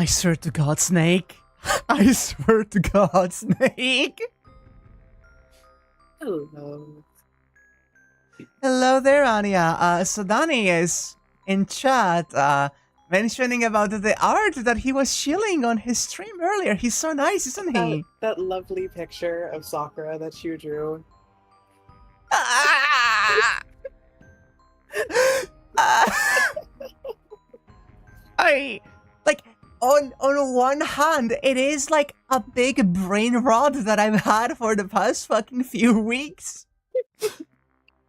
I swear to God, Snake. I swear to God, Snake. Hello. Hello there, Anya. So Danny is in chat mentioning about the art that he was chilling on his stream earlier. He's so nice, isn't he? That lovely picture of Sakura that you drew. On one hand, it is like a big brain rot that I've had for the past fucking few weeks.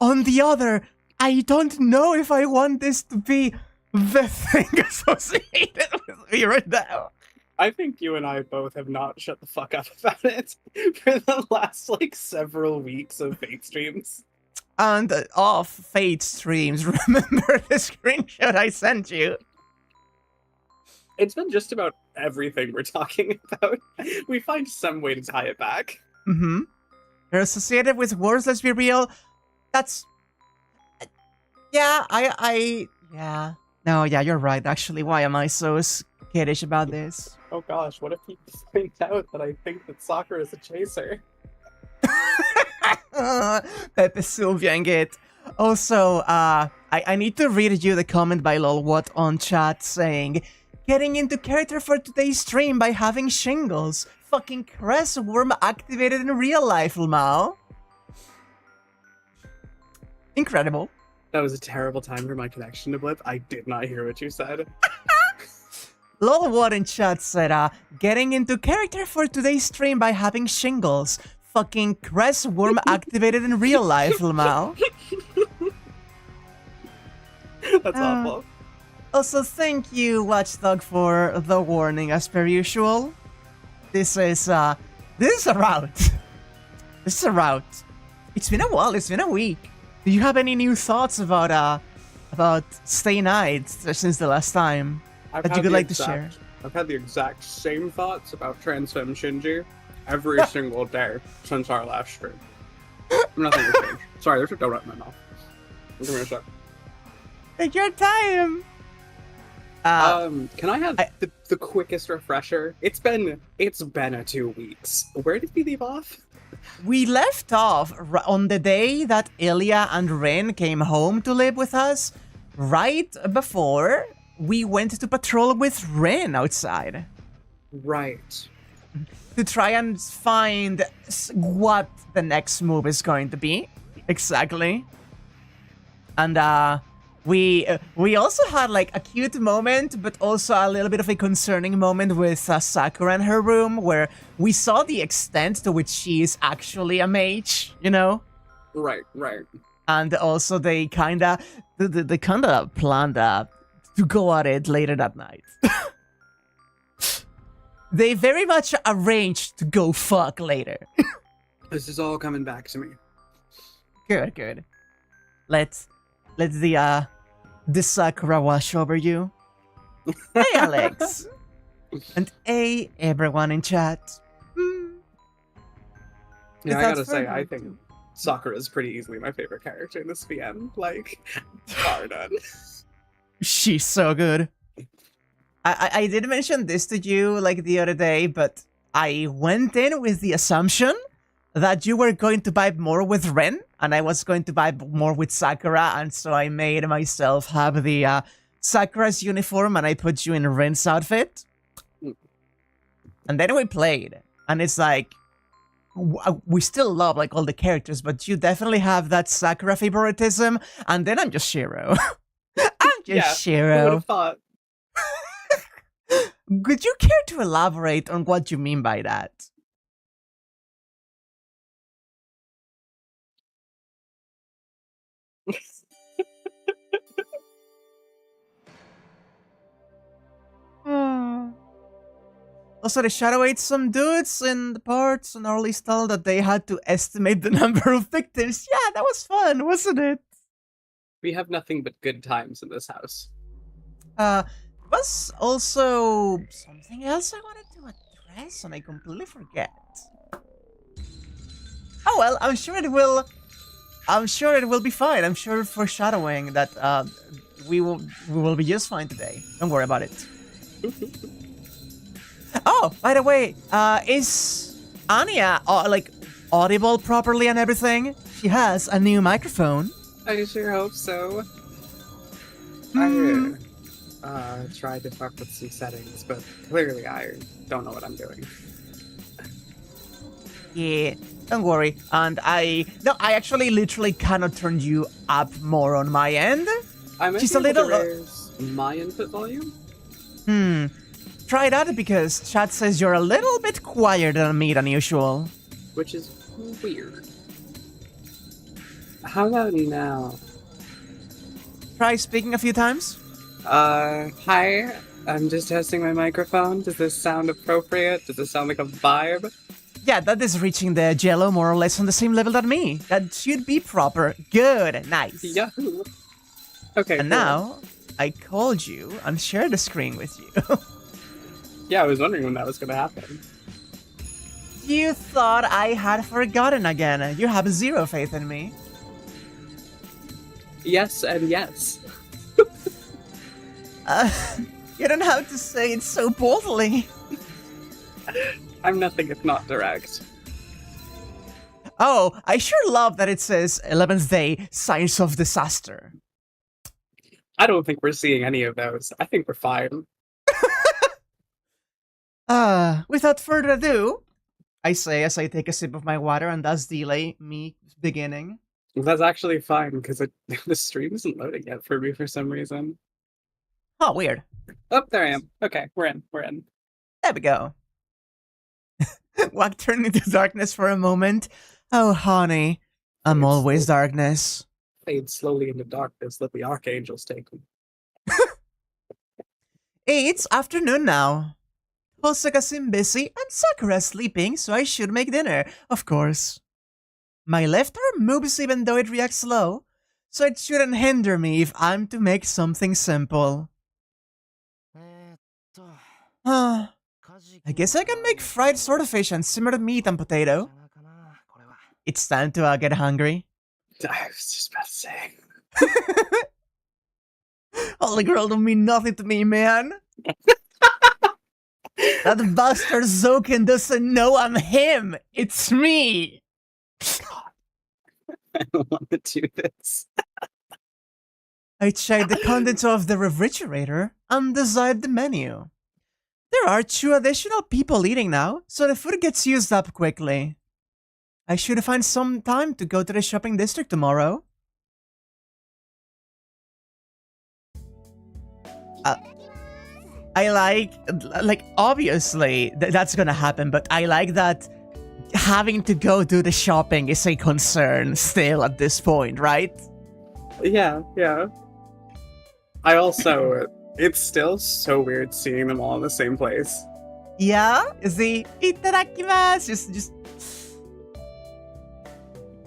On the other, I don't know if I want this to be the thing associated with me right now. I think you and I both have not shut the fuck up about it for the last, like, several weeks of Fate streams. And off Fate streams, remember the screenshot I sent you? It's been just about everything we're talking about. We find some way to tie it back. Mm-hmm. They're associated with wars, let's be real. That's... Yeah, Yeah. No, yeah, you're right, actually. Why am I so skittish about this? Oh gosh, what if he finds out that I think that Sakura is a chaser? Pepe Sylviaing it. Also, I need to read you the comment by LolWhat on chat saying... Getting into character for today's stream by having shingles. Fucking Crest Worm activated in real life, Lmao. Incredible. That was a terrible time for my connection to blip. I did not hear what you said. LolWhat in chat said, getting into character for today's stream by having shingles. Fucking Crest Worm activated in real life, Lmao. That's awful. Also, thank you, Watchdog, for the warning, as per usual. This is a route. This is a route. It's been a while, it's been a week. Do you have any new thoughts about Stay Night since the last time that you would like to share? I've had the exact same thoughts about Transfem Shinji every single day since our last stream. Nothing has changed. Sorry, there's a donut in my mouth. Give me a sec. Take your time! Can I have the quickest refresher? It's been a 2 weeks. Where did we leave off? We left off on the day that Ilya and Rin came home to live with us, right before we went to patrol with Rin outside. Right. To try and find what the next move is going to be. Exactly. And, we also had like a cute moment, but also a little bit of a concerning moment with Sakura in her room, where we saw the extent to which she is actually a mage, you know? Right. And also they kinda planned to go at it later that night. They very much arranged to go fuck later. This is all coming back to me. Good. Let the Sakura wash over you. Hey, Alex. And hey, everyone in chat. Yeah, I gotta say, I think Sakura is pretty easily my favorite character in this VM. Like, far done. She's so good. I did mention this to you like the other day, but I went in with the assumption that you were going to vibe more with Ren, and I was going to vibe more with Sakura, and so I made myself have the Sakura's uniform, and I put you in Ren's outfit. And then we played, and it's like, we still love like all the characters, but you definitely have that Sakura favoritism, and then I'm just Shiro. I'm just Shiro. Who would have thought? Could you care to elaborate on what you mean by that? Also, the Shadow ate some dudes in the parts and early style that they had to estimate the number of victims. Yeah, that was fun, wasn't it? We have nothing but good times in this house. Was also something else I wanted to address and I completely forget. Oh well, I'm sure it will be fine. I'm sure foreshadowing that we will be just fine today. Don't worry about it. Oh, by the way, is Anya like audible properly and everything? She has a new microphone. I sure hope so. I tried to fuck with some settings, but clearly I don't know what I'm doing. Yeah, don't worry. And I actually literally cannot turn you up more on my end. I'm She's a little. My input volume? Try that because chat says you're a little bit quieter than me than usual. Which is weird. How about now? Try speaking a few times. Hi. I'm just testing my microphone. Does this sound appropriate? Does this sound like a vibe? Yeah, that is reaching the jello more or less on the same level that me. That should be proper. Good. Nice. Yahoo. Okay, and cool. Now, I called you and shared the screen with you. Yeah, I was wondering when that was gonna happen. You thought I had forgotten again. You have zero faith in me. Yes and yes. You don't have to say it so boldly. I'm nothing if not direct. Oh, I sure love that it says 11th day, signs of disaster. I don't think we're seeing any of those. I think we're fine. Without further ado, I say as I take a sip of my water and thus delay me beginning. That's actually fine, because the stream isn't loading yet for me for some reason. Oh, weird. Oh, there I am. Okay, we're in. There we go. Wack turned into darkness for a moment. Oh, honey, I'm always darkness. Fade slowly into darkness, let the archangels take them. It's afternoon now. Hosaka seems busy and Sakura's sleeping, so I should make dinner, of course. My left arm moves even though it reacts slow, so it shouldn't hinder me if I'm to make something simple. I guess I can make fried swordfish and simmered meat and potato. It's time to get hungry. I was just about to say. holy girl don't mean nothing to me, man. That bastard Zoken doesn't know I'm him. It's me. I don't want to do this. I checked the contents of the refrigerator and desired the menu. There are 2 additional people eating now, so the food gets used up quickly. I should find some time to go to the shopping district tomorrow. I like, obviously, that's gonna happen, but I like that having to go do the shopping is a concern still at this point, right? Yeah. I also, it's still so weird seeing them all in the same place. Yeah? Is the itadakimasu just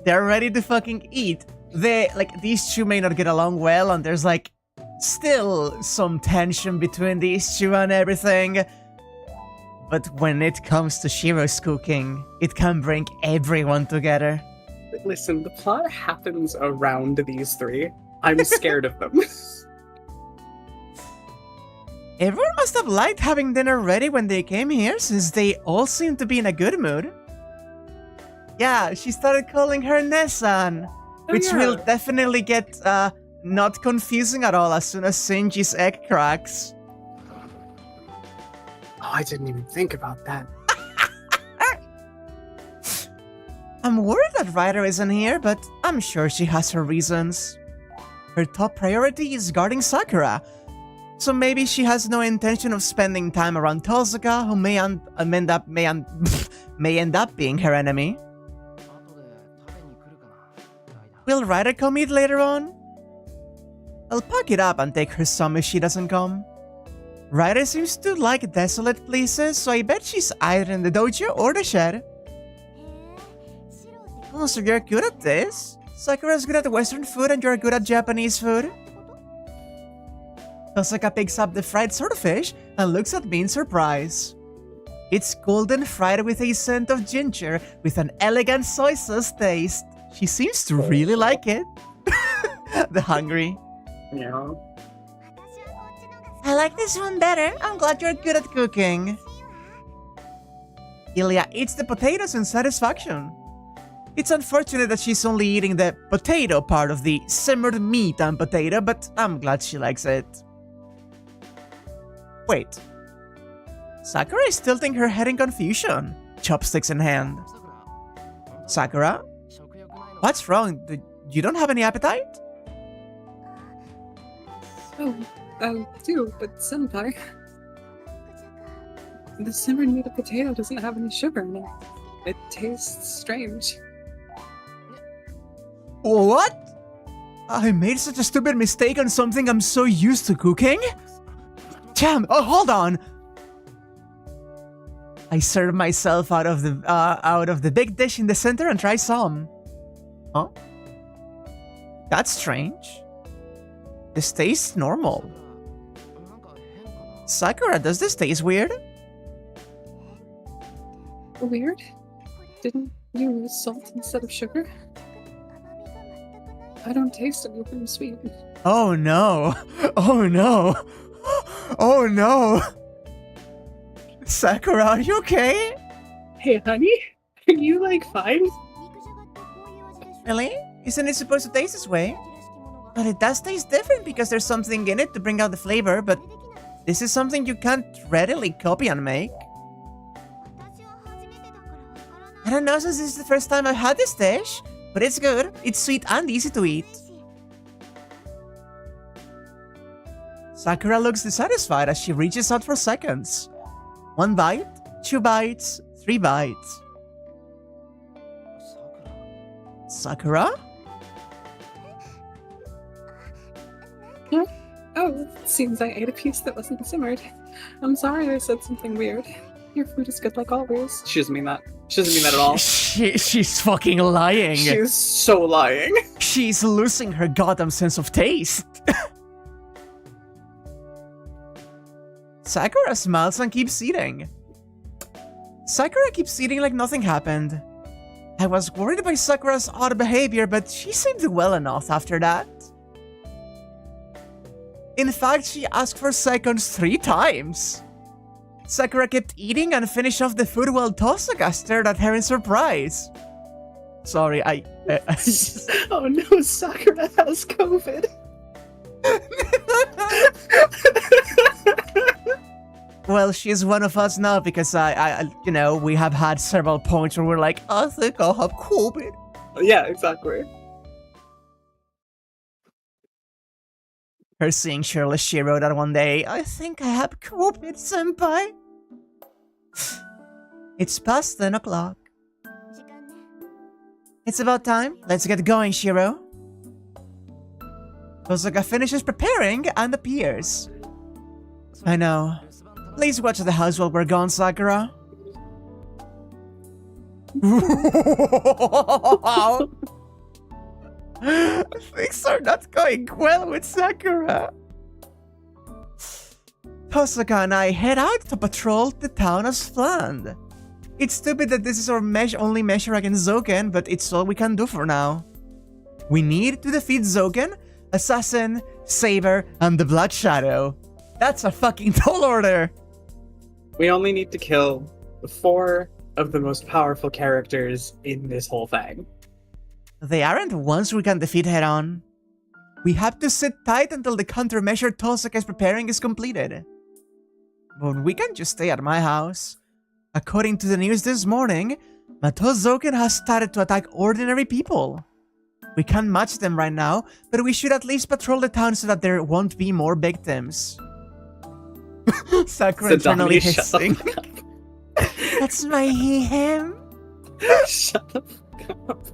they're ready to fucking eat. These 2 may not get along well, and there's like still some tension between these 2 and everything. But when it comes to Shiro's cooking, it can bring everyone together. Listen, the plot happens around these 3. I'm scared of them. Everyone must have liked having dinner ready when they came here, since they all seem to be in a good mood. Yeah, she started calling her Nessan, which will definitely get not confusing at all as soon as Shinji's egg cracks. Oh, I didn't even think about that. I'm worried that Ryder isn't here, but I'm sure she has her reasons. Her top priority is guarding Sakura, so maybe she has no intention of spending time around Tozuka, who may end up being her enemy. Will Ryder come eat later on? I'll pack it up and take her some if she doesn't come. Ryder seems to like desolate places, so I bet she's either in the dojo or the shed. Oh, so you're good at this? Sakura's good at Western food and you're good at Japanese food? Tozuka picks up the fried swordfish and looks at me in surprise. It's golden fried with a scent of ginger with an elegant soy sauce taste. She seems to really like it. The hungry. Yeah. I like this one better. I'm glad you're good at cooking. Ilya eats the potatoes in satisfaction. It's unfortunate that she's only eating the potato part of the simmered meat and potato, but I'm glad she likes it. Wait. Sakura is tilting her head in confusion, chopsticks in hand. Sakura? What's wrong? You don't have any appetite? Oh, I do, but Senpai, the simmered meat of potato doesn't have any sugar in it. It tastes strange. What? I made such a stupid mistake on something I'm so used to cooking? Damn! Oh, hold on! I serve myself out of the big dish in the center and try some. Huh? That's strange. This tastes normal. Sakura, does this taste weird? Weird? Didn't you use salt instead of sugar? I don't taste anything sweet. Oh no! Oh no! Oh no! Sakura, are you okay? Hey, honey? Are you, like, fine? Really? Isn't it supposed to taste this way? But it does taste different because there's something in it to bring out the flavor, but this is something you can't readily copy and make. I don't know since this is the first time I've had this dish, but it's good. It's sweet and easy to eat. Sakura looks dissatisfied as she reaches out for seconds. 1 bite, 2 bites, 3 bites. Sakura? Huh? Oh, it seems I ate a piece that wasn't simmered. I'm sorry I said something weird. Your food is good like always. She doesn't mean that. She doesn't mean that at all. She's fucking lying. She's so lying. She's losing her goddamn sense of taste. Sakura smiles and keeps eating. Sakura keeps eating like nothing happened. I was worried by Sakura's odd behavior, but she seemed well enough after that. In fact, she asked for seconds 3 times. Sakura kept eating and finished off the food while Tosaka stared at her in surprise. Sorry, Oh no, Sakura has COVID. Well, she's one of us now because you know, we have had several points where we're like, I think I'll have COVID. Yeah, exactly. Her seeing Shirley, she wrote that one day, I think I have COVID, senpai. It's past 10 o'clock. It's about time. Let's get going, Shiro. Tosaka finishes preparing and appears. I know. Please watch the house while we're gone, Sakura. Things are not going well with Sakura. Tosaka and I head out to patrol the town as planned. It's stupid that this is our only measure against Zoken, but it's all we can do for now. We need to defeat Zoken, Assassin, Saber, and the Blood Shadow. That's a fucking tall order! We only need to kill 4 of the most powerful characters in this whole thing. They aren't ones we can defeat head-on. We have to sit tight until the countermeasure Tosaka is preparing is completed. But we can just stay at my house. According to the news this morning, Mato Zoken has started to attack ordinary people. We can't match them right now, but we should at least patrol the town so that there won't be more victims. Sakura internally hissing. That's my he-him. Shut the fuck up.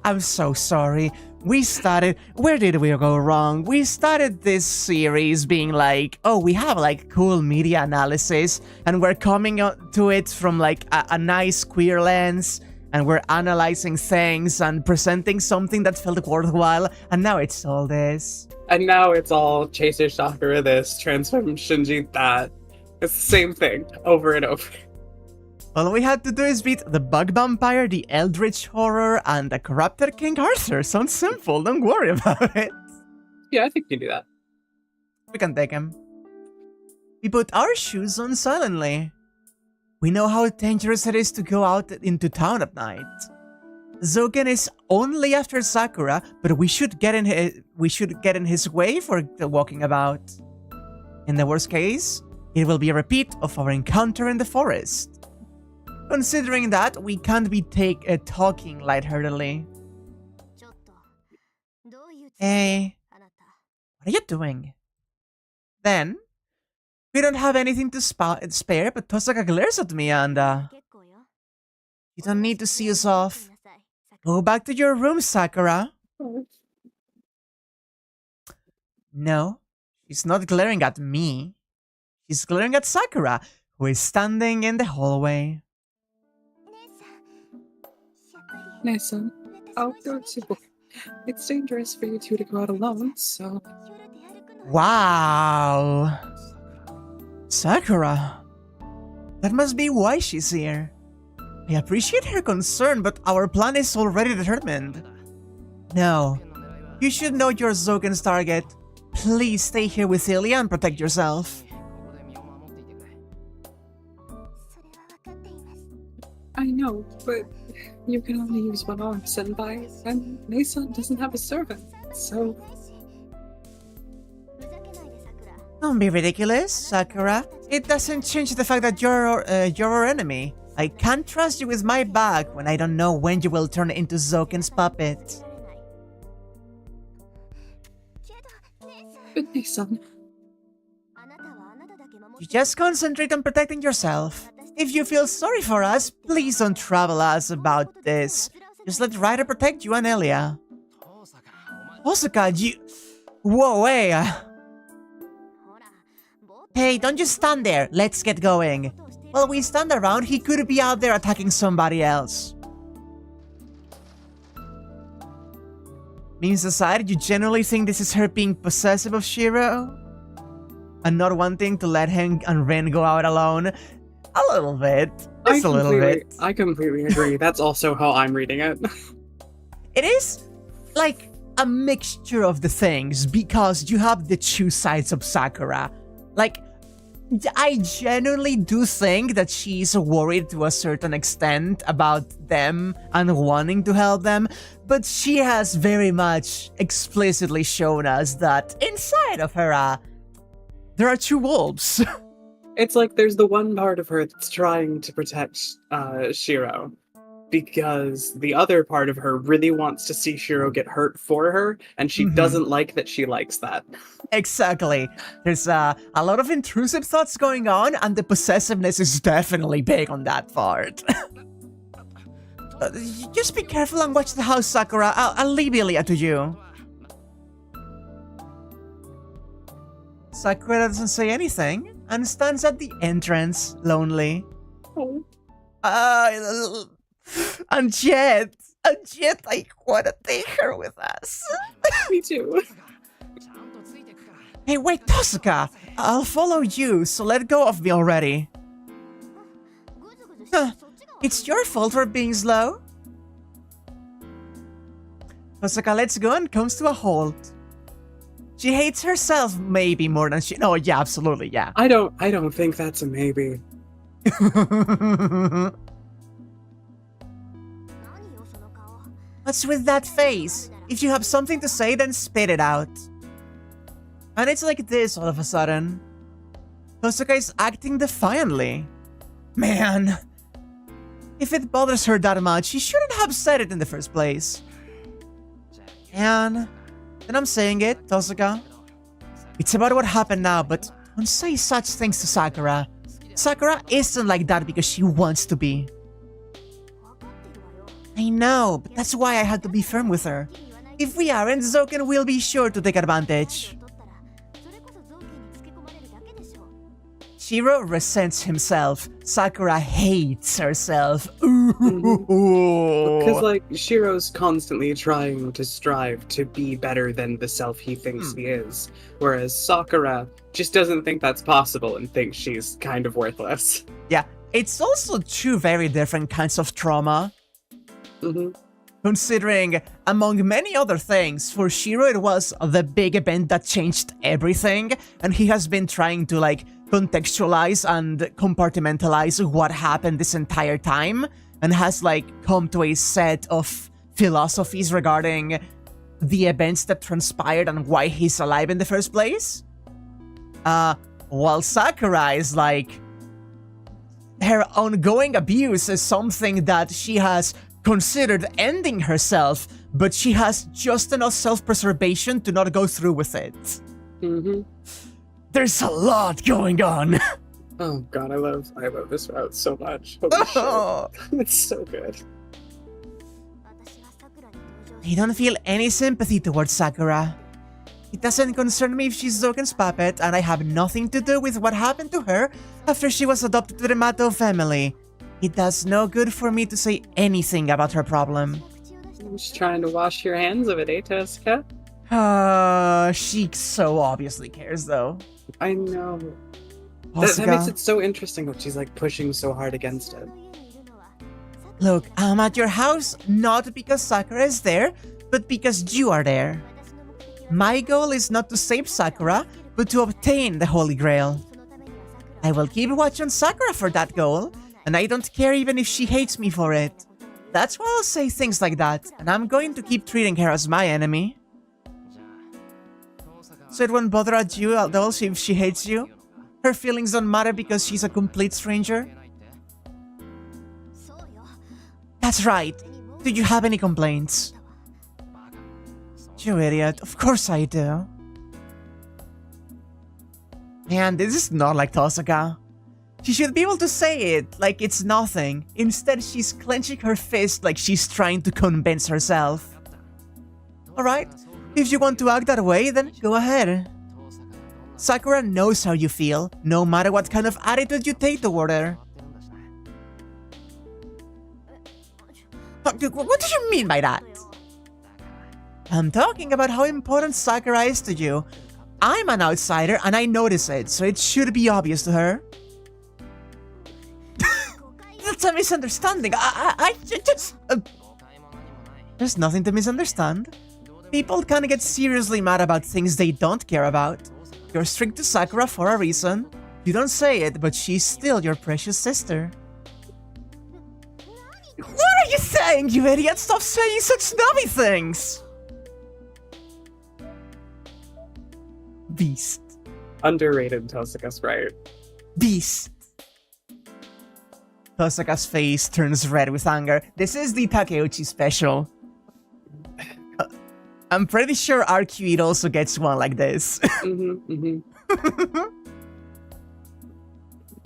I'm so sorry. Where did we go wrong? We started this series being like, oh, we have like cool media analysis and we're coming to it from like a nice queer lens and we're analyzing things and presenting something that felt worthwhile, and now it's all this. And now it's all Chaser Sakura this, Transform Shinji that. It's the same thing, over and over. All we had to do is beat the Bug Vampire, the Eldritch Horror, and the Corrupted King Arthur. Sounds simple, don't worry about it. Yeah, I think you can do that. We can take him. We put our shoes on silently. We know how dangerous it is to go out into town at night. Zoken is only after Sakura, but we should get in his way for the walking about. In the worst case, it will be a repeat of our encounter in the forest. Considering that, we can't be talking lightheartedly. Hey, what are you doing? Then, we don't have anything to spare, but Tosaka glares at me and, you don't need to see us off. Go back to your room, Sakura. No, she's not glaring at me. She's glaring at Sakura, who is standing in the hallway. Nessa, I'll go too. It's dangerous for you two to go out alone, so... Wow! Sakura! That must be why she's here. I appreciate her concern, but our plan is already determined. No. You should know you're Zoken's target. Please stay here with Ilya and protect yourself. I know, but you can only use one arm, Senpai, and Nessa doesn't have a servant, so... Don't be ridiculous, Sakura. It doesn't change the fact that you're our enemy. I can't trust you with my bag when I don't know when you will turn into Zoken's puppet. But Nessa... You just concentrate on protecting yourself. If you feel sorry for us, please don't trouble us about this. Just let Ryder protect you and Elia. Osaka, you... Whoa, hey! Hey, don't just stand there. Let's get going. While we stand around, he could be out there attacking somebody else. Memes aside, you generally think this is her being possessive of Shiro? And not wanting to let him and Rin go out alone? A little bit. Just a little bit. I completely agree. That's also how I'm reading it. It is, like, a mixture of the things because you have the two sides of Sakura. Like, I genuinely do think that she's worried to a certain extent about them and wanting to help them, but she has very much explicitly shown us that inside of her, there are two wolves. It's like there's the one part of her that's trying to protect Shiro, because the other part of her really wants to see Shiro get hurt for her, and she doesn't like that she likes that. Exactly. There's a lot of intrusive thoughts going on, and the possessiveness is definitely big on that part. Just be careful and watch the house, Sakura. I'll leave Ilya to you. Sakura doesn't say anything and stands at the entrance, lonely. Oh. And yet, I wanna take her with us. Me too. Hey, wait, Tosuka! I'll follow you, so let go of me already. Huh, it's your fault for being slow. Tosuka lets go and comes to a halt. She hates herself maybe more than she... No, yeah, absolutely, yeah. I don't think that's a maybe. What's with that face? If you have something to say, then spit it out. And it's like this all of a sudden. Tosuka is acting defiantly. Man. If it bothers her that much, she shouldn't have said it in the first place. And then I'm saying it, Tosuka. It's about what happened now, but don't say such things to Sakura. Sakura isn't like that because she wants to be. I know, but that's why I had to be firm with her. If we aren't, Zoken will be sure to take advantage. Shiro resents himself. Sakura hates herself. Because, like, Shiro's constantly trying to strive to be better than the self he thinks he is. Whereas Sakura just doesn't think that's possible and thinks she's kind of worthless. Yeah, it's also two very different kinds of trauma. Considering, among many other things, for Shiro it was the big event that changed everything, and he has been trying to, like, contextualize and compartmentalize what happened this entire time, and has, like, come to a set of philosophies regarding the events that transpired and why he's alive in the first place. While Sakura is, like, her ongoing abuse is something that she has considered ending herself, but she has just enough self-preservation to not go through with it. There's a lot going on. Oh god, I love this route so much. Holy shit. It's so good. I don't feel any sympathy towards Sakura. It doesn't concern me if she's Zoken's puppet, and I have nothing to do with what happened to her after she was adopted to the Mato family. It does no good for me to say anything about her problem. I'm just trying to wash your hands of it, eh, Tosuka? She so obviously cares, though. I know. That makes it so interesting that she's, like, pushing so hard against it. Look, I'm at your house not because Sakura is there, but because you are there. My goal is not to save Sakura, but to obtain the Holy Grail. I will keep watch on Sakura for that goal, and I don't care even if she hates me for it. That's why I'll say things like that, and I'm going to keep treating her as my enemy. So it won't bother at you at all if she hates you? Her feelings don't matter because she's a complete stranger? That's right. Do you have any complaints? You idiot. Of course I do. Man, this is not like Tosuka. She should be able to say it like it's nothing. Instead, she's clenching her fist like she's trying to convince herself. Alright, if you want to act that way, then go ahead. Sakura knows how you feel, no matter what kind of attitude you take toward her. What do you mean by that? I'm talking about how important Sakura is to you. I'm an outsider and I notice it, so it should be obvious to her. That's a misunderstanding. I just... There's nothing to misunderstand. People can get seriously mad about things they don't care about. You're strict to Sakura for a reason. You don't say it, but she's still your precious sister. What are you saying, you idiot? Stop saying such snobby things! Beast. Underrated Tosuka's right. Beast. Tosuka's face turns red with anger. This is the Takeuchi special. I'm pretty sure RQ also gets one like this.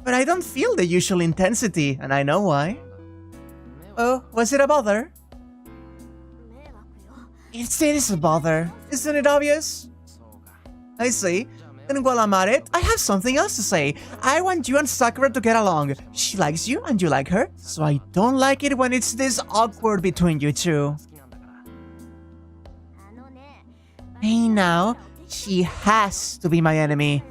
But I don't feel the usual intensity, and I know why. Oh, was it a bother? It is a bother. Isn't it obvious? I see. And while I'm at it, I have something else to say. I want you and Sakura to get along. She likes you and you like her, so I don't like it when it's this awkward between you two. Hey now, she has to be my enemy.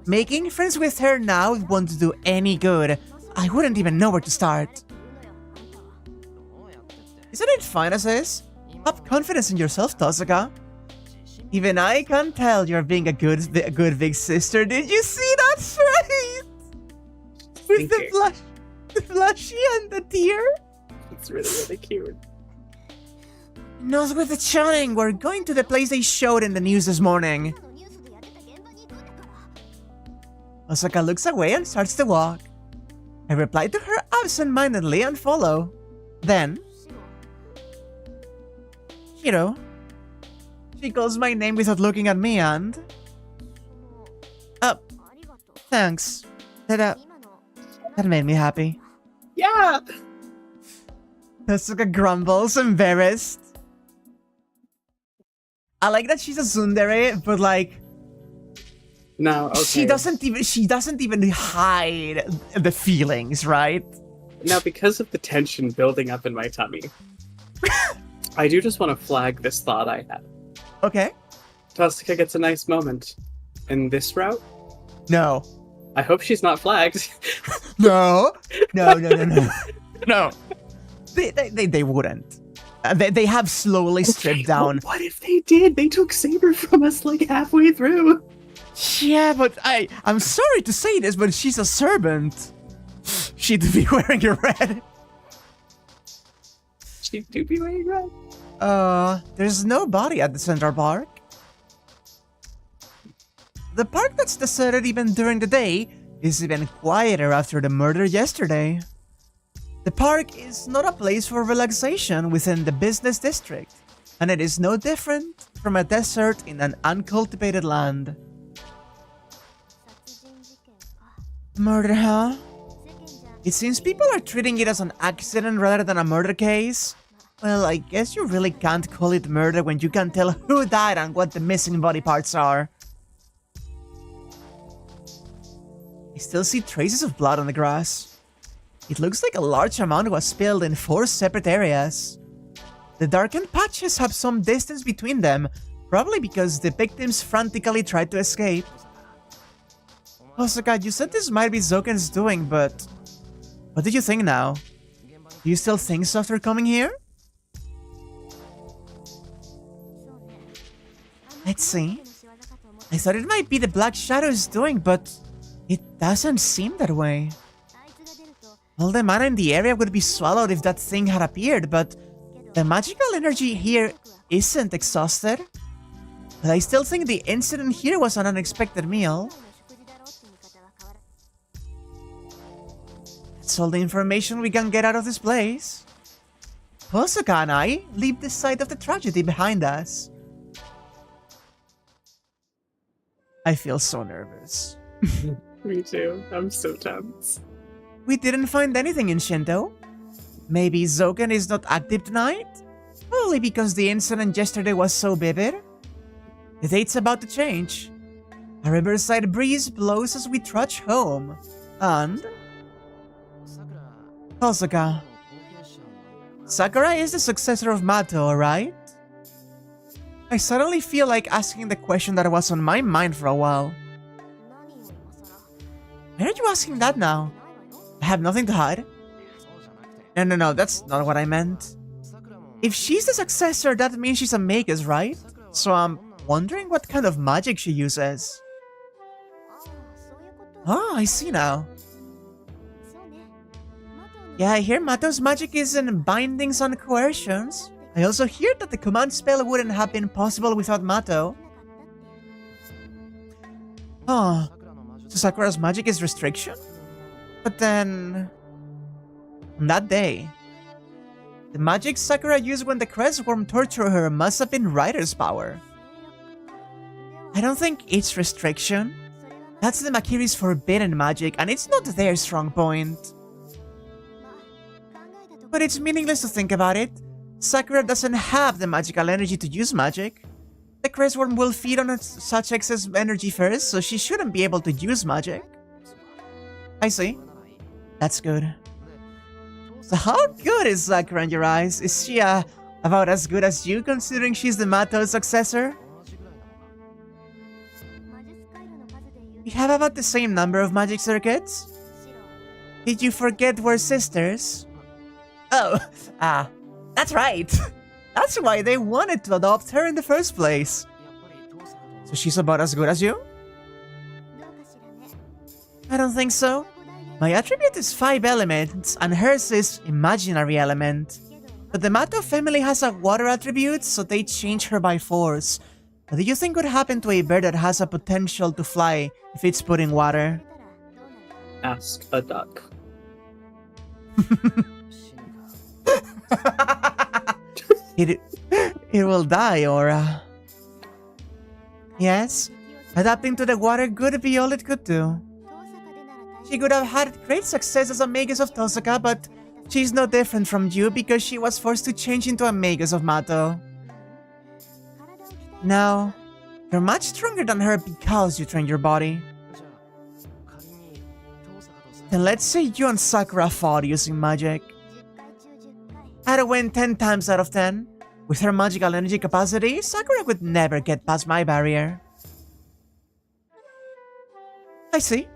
Making friends with her now won't do any good. I wouldn't even know where to start. Isn't it fine as is? Have confidence in yourself, Tosuka. Even I can tell you're being a good big sister. Did you see that face? With the blushy and the tear? It's really, really cute. Not with the channing. We're going to the place they showed in the news this morning. Osaka looks away and starts to walk. I reply to her absent-mindedly and follow. Then, Hiro. She calls my name without looking at me and... thanks. That made me happy. Yeah! Tosuka grumbles, embarrassed. I like that she's a tsundere, but like... No, okay. She doesn't even hide the feelings, right? Now, because of the tension building up in my tummy, I do just want to flag this thought I had. Okay. Tosuka gets a nice moment. In this route? No. I hope she's not flagged. No. No. They wouldn't. They have slowly stripped down. What if they did? They took Saber from us like halfway through. Yeah, but I'm sorry to say this, but she's a servant. She'd be wearing red. She do be wearing red? There's no body at the Central Park. The park that's deserted even during the day is even quieter after the murder yesterday. The park is not a place for relaxation within the business district, and it is no different from a desert in an uncultivated land. Murder, huh? It seems people are treating it as an accident rather than a murder case. Well, I guess you really can't call it murder when you can't tell who died and what the missing body parts are. I still see traces of blood on the grass. It looks like a large amount was spilled in 4 separate areas. The darkened patches have some distance between them, probably because the victims frantically tried to escape. Osaka, you said this might be Zoken's doing, but... what do you think now? Do you still think so after coming here? Let's see. I thought it might be the Black Shadow's doing, but it doesn't seem that way. All the mana in the area would be swallowed if that thing had appeared, but the magical energy here isn't exhausted. But I still think the incident here was an unexpected meal. That's all the information we can get out of this place. Osaka and I leave the site of the tragedy behind us. I feel so nervous. Me too. I'm so tense. We didn't find anything in Shinto. Maybe Zoken is not active tonight? Probably because the incident yesterday was so vivid. The date's about to change. A riverside breeze blows as we trudge home. And... Osaka. Sakura is the successor of Mato, right? I suddenly feel like asking the question that was on my mind for a while. Why are you asking that now? I have nothing to hide. No, that's not what I meant. If she's the successor, that means she's a Magus, right? So I'm wondering what kind of magic she uses. Oh, I see now. Yeah, I hear Mato's magic is in bindings on coercions. I also hear that the command spell wouldn't have been possible without Mato. Oh, so Sakura's magic is restriction? But then... on that day, the magic Sakura used when the Crestworm tortured her must have been Rider's power. I don't think it's restriction. That's the Makiri's forbidden magic, and it's not their strong point. But it's meaningless to think about it. Sakura doesn't have the magical energy to use magic. The Crestworm will feed on such excess energy first, so she shouldn't be able to use magic. I see. That's good. So how good is Sakura in your eyes? Is she about as good as you, considering she's the Mato's successor? We have about the same number of magic circuits. Did you forget we're sisters? Oh, that's right. That's why they wanted to adopt her in the first place. So she's about as good as you? I don't think so. My attribute is 5 elements, and hers is imaginary element. But the Mato family has a water attribute, so they change her by force. What do you think would happen to a bird that has a potential to fly if it's put in water? Ask a duck. It will die, or... Yes, adapting to the water could be all it could do. She could have had great success as a Magus of Tosaka, but she's no different from you because she was forced to change into a Magus of Mato. Now, you're much stronger than her because you trained your body. Then let's say you and Sakura fought using magic. I'd win 10 times out of 10. With her magical energy capacity, Sakura would never get past my barrier. I see.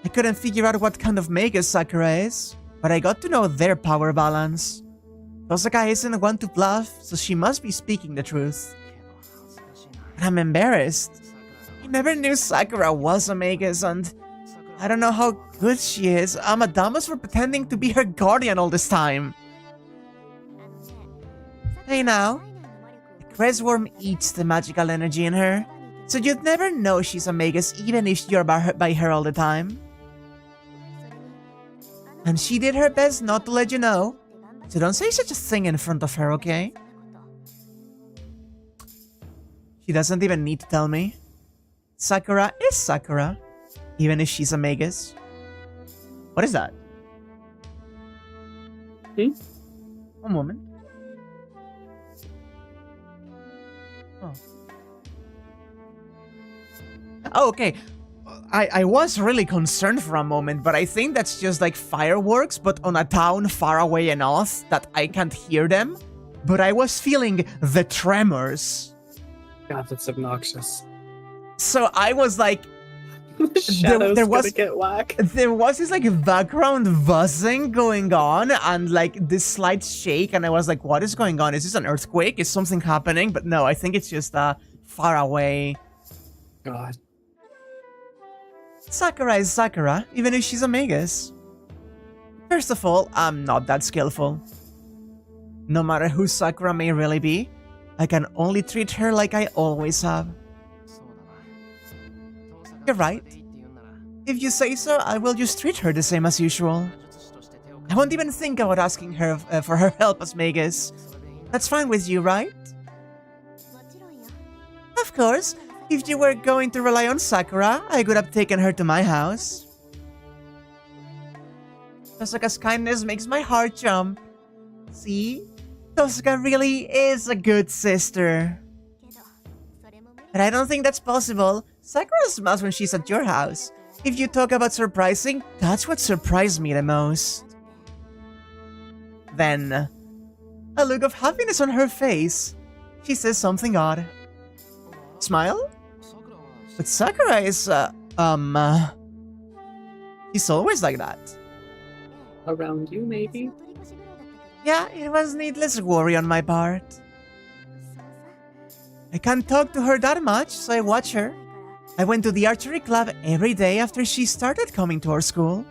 I couldn't figure out what kind of Magus Sakura is, but I got to know their power balance. Tosaka isn't one to bluff, so she must be speaking the truth. But I'm embarrassed. I never knew Sakura was a Magus, and I don't know how good she is. I'm a dumbass for pretending to be her guardian all this time. Hey now, the Crestworm eats the magical energy in her, so you'd never know she's a Magus even if you're by her all the time. And she did her best not to let you know, so don't say such a thing in front of her, okay? She doesn't even need to tell me. Sakura is Sakura, even if she's a Magus. What is that? One moment. Oh, okay. I was really concerned for a moment, but I think that's just like fireworks, but on a town far away enough that I can't hear them. But I was feeling the tremors. God, that's obnoxious. So I was like... there was gonna get whacked. There was this like background buzzing going on and like this slight shake, and I was like, what is going on? Is this an earthquake? Is something happening? But no, I think it's just far away. God. Sakura is Sakura, even if she's a Magus. First of all, I'm not that skillful. No matter who Sakura may really be, I can only treat her like I always have. You're right. If you say so, I will just treat her the same as usual. I won't even think about asking her for her help as Magus. That's fine with you, right? Of course. If you were going to rely on Sakura, I could have taken her to my house. Tosaka's kindness makes my heart jump. See? Tosaka really is a good sister. But I don't think that's possible. Sakura smiles when she's at your house. If you talk about surprising, that's what surprised me the most. Then, a look of happiness on her face. She says something odd. Smile? But Sakura is, she's always like that. Around you, maybe? Yeah, it was needless worry on my part. I can't talk to her that much, so I watch her. I went to the archery club every day after she started coming to our school.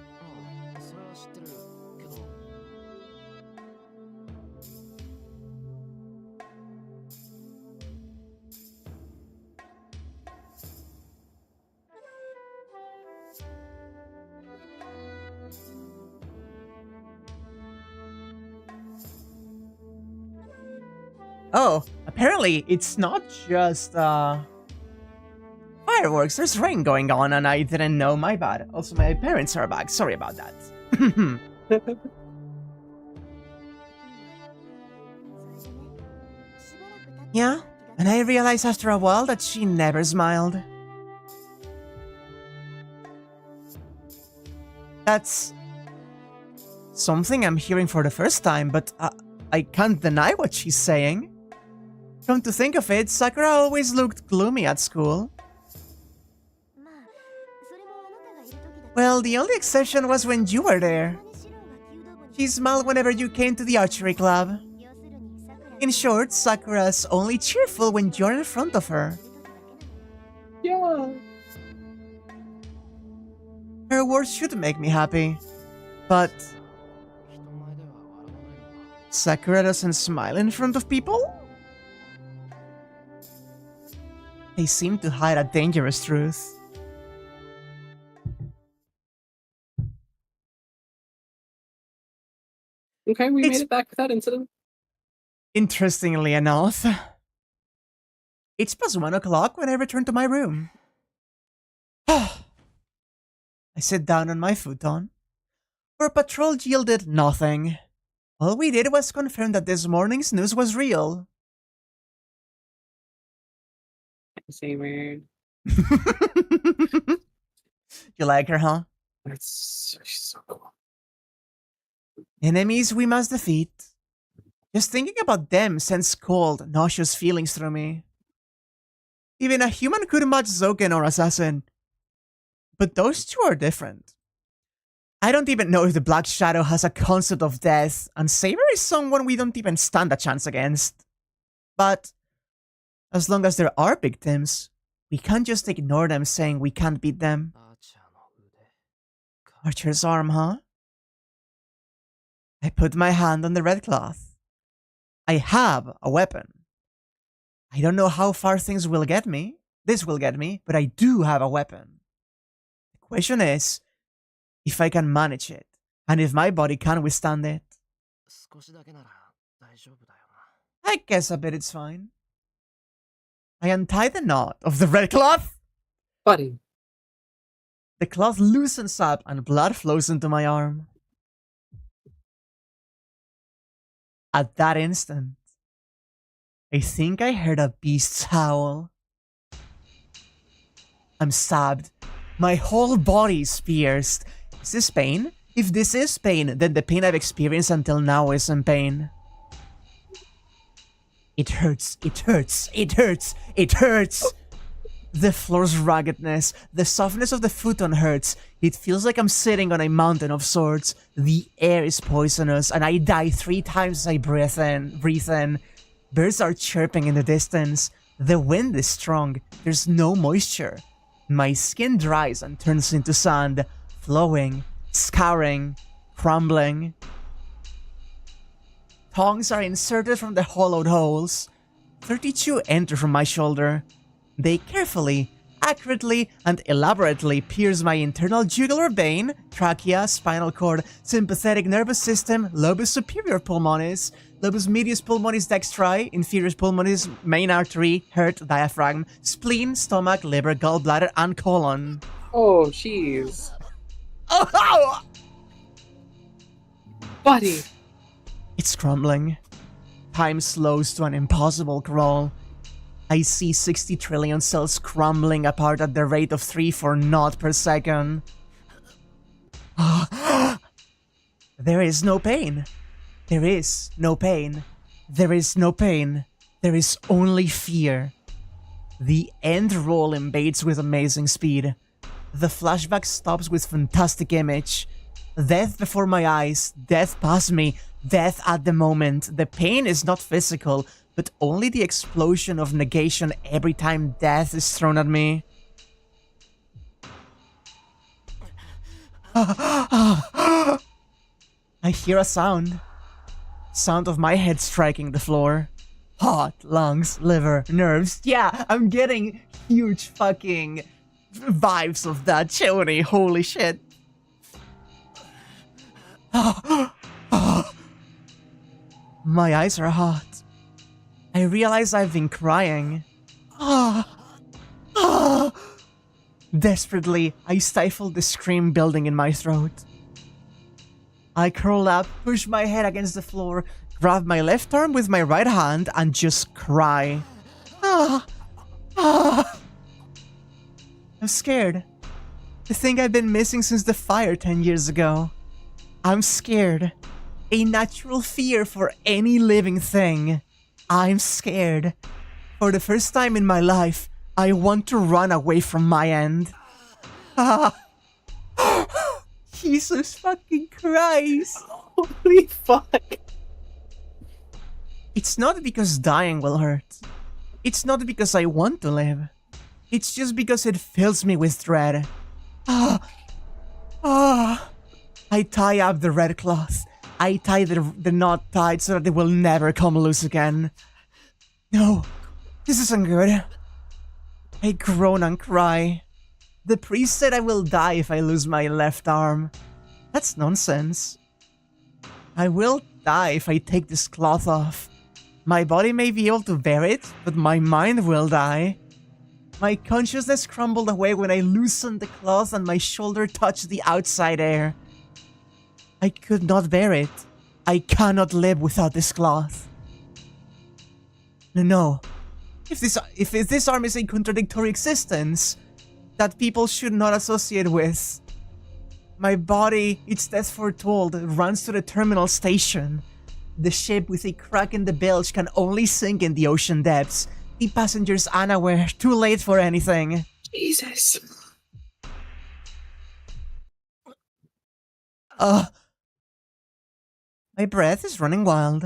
Oh, apparently it's not just fireworks. There's rain going on and I didn't know. My bad. Also, my parents are back. Sorry about that. Yeah, and I realized after a while that she never smiled. That's something I'm hearing for the first time, but I can't deny what she's saying. Come to think of it, Sakura always looked gloomy at school. Well, the only exception was when you were there. She smiled whenever you came to the archery club. In short, Sakura's only cheerful when you're in front of her. Yeah. Her words should make me happy, but Sakura doesn't smile in front of people? They seem to hide a dangerous truth. Okay, we made it back with that incident. Interestingly enough, it's past 1 o'clock when I return to my room. I sit down on my futon. Our patrol yielded nothing. All we did was confirm that this morning's news was real. Say weird. You like her, huh? She's so cool. Enemies we must defeat. Just thinking about them sends cold, nauseous feelings through me. Even a human could match Zoken or Assassin. But those two are different. I don't even know if the Black Shadow has a concept of death, and Saber is someone we don't even stand a chance against. But as long as there are victims, we can't just ignore them saying we can't beat them. Archer's arm, huh? I put my hand on the red cloth. I have a weapon. I don't know how far this will get me, but I do have a weapon. The question is, if I can manage it, and if my body can withstand it. I guess a bit it's fine. I untie the knot of the red cloth. Buddy. The cloth loosens up and blood flows into my arm. At that instant, I think I heard a beast's howl. I'm stabbed. My whole body is pierced. Is this pain? If this is pain, then the pain I've experienced until now isn't pain. It hurts, it hurts, it hurts, it hurts! The floor's ruggedness, the softness of the futon hurts. It feels like I'm sitting on a mountain of swords. The air is poisonous, and I die 3 times as I breathe in. Birds are chirping in the distance. The wind is strong. There's no moisture. My skin dries and turns into sand, flowing, scouring, crumbling. Tongs are inserted from the hollowed holes. 32 enter from my shoulder. They carefully, accurately, and elaborately pierce my internal jugular vein, trachea, spinal cord, sympathetic nervous system, lobus superior pulmonis, lobus medius pulmonis dextrae, inferior pulmonis, main artery, heart, diaphragm, spleen, stomach, liver, gallbladder, and colon. Oh, jeez. Oh! Buddy. It's crumbling. Time slows to an impossible crawl. I see 60 trillion cells crumbling apart at the rate of 3/4 per second. There is no pain. There is no pain. There is no pain. There is only fear. The end roll invades with amazing speed. The flashback stops with fantastic image. Death before my eyes, death past me, death at the moment. The pain is not physical, but only the explosion of negation every time death is thrown at me. I hear a sound. Sound of my head striking the floor. Heart, lungs, liver, nerves. Yeah, I'm getting huge fucking vibes of that choni. Holy shit. My eyes are hot. I realize I've been crying. Desperately, I stifle the scream building in my throat. I curl up, push my head against the floor, grab my left arm with my right hand, and just cry. I'm scared. The thing I've been missing since the fire 10 years ago. I'm scared. A natural fear for any living thing. I'm scared. For the first time in my life, I want to run away from my end. Jesus fucking Christ. Holy fuck. It's not because dying will hurt. It's not because I want to live. It's just because it fills me with dread. I tie up the red cloth. I tie the knot tight so that it will never come loose again. No, this isn't good. I groan and cry. The priest said I will die if I lose my left arm. That's nonsense. I will die if I take this cloth off. My body may be able to bear it, but my mind will die. My consciousness crumbled away when I loosened the cloth and my shoulder touched the outside air. I could not bear it. I cannot live without this cloth. No. If this arm is a contradictory existence that people should not associate with, my body, its death foretold, runs to the terminal station. The ship with a crack in the bilge can only sink in the ocean depths. The passengers unaware, too late for anything. Jesus. My breath is running wild.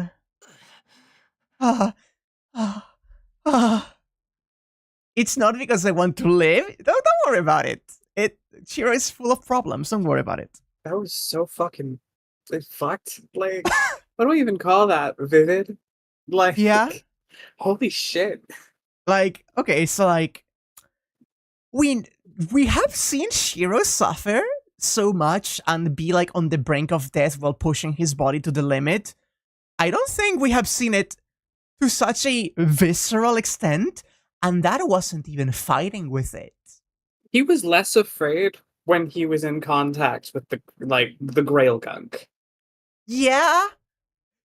It's not because I want to live. Don't worry about it. Shiro is full of problems. Don't worry about it. That was so fucking fucked. Like, what do we even call that? Vivid? Like, yeah. Holy shit. Like, okay, so like, we have seen Shiro suffer so much and be like on the brink of death while pushing his body to the limit. I don't think we have seen it to such a visceral extent, and that wasn't even fighting with it. He was less afraid when he was in contact with the Grail gunk. Yeah.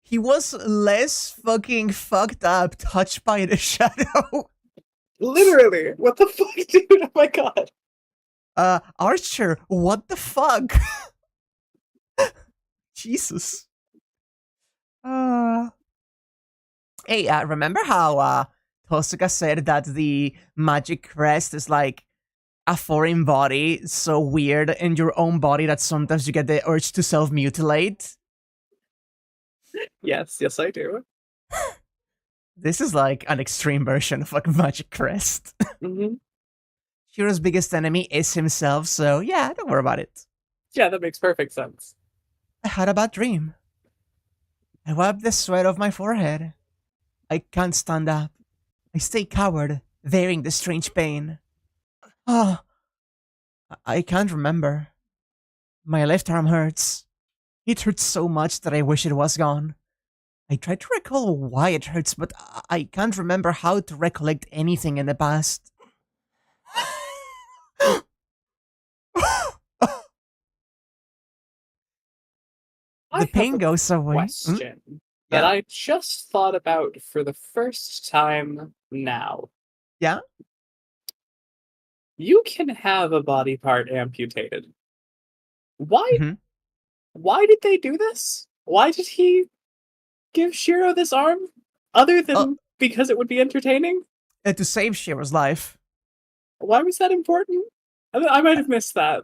He was less fucking fucked up, touched by the shadow. Literally. What the fuck, dude? Oh my god. Archer, what the fuck? Jesus. Hey, remember how Tosuka said that the magic crest is like a foreign body, so weird in your own body that sometimes you get the urge to self-mutilate? Yes, I do. This is like an extreme version of like magic crest. Mm-hmm. Shiro's biggest enemy is himself, so yeah, don't worry about it. Yeah, that makes perfect sense. I had a bad dream. I wiped the sweat off my forehead. I can't stand up. I stay cowered, bearing the strange pain. I can't remember. My left arm hurts. It hurts so much that I wish it was gone. I try to recall why it hurts, but I can't remember how to recollect anything in the past. The pain goes away. Question that I just thought about for the first time now. Yeah? You can have a body part amputated. Why? Mm-hmm. Why did they do this? Why did he give Shiro this arm? Other than because it would be entertaining? To save Shiro's life. Why was that important? I might have missed that.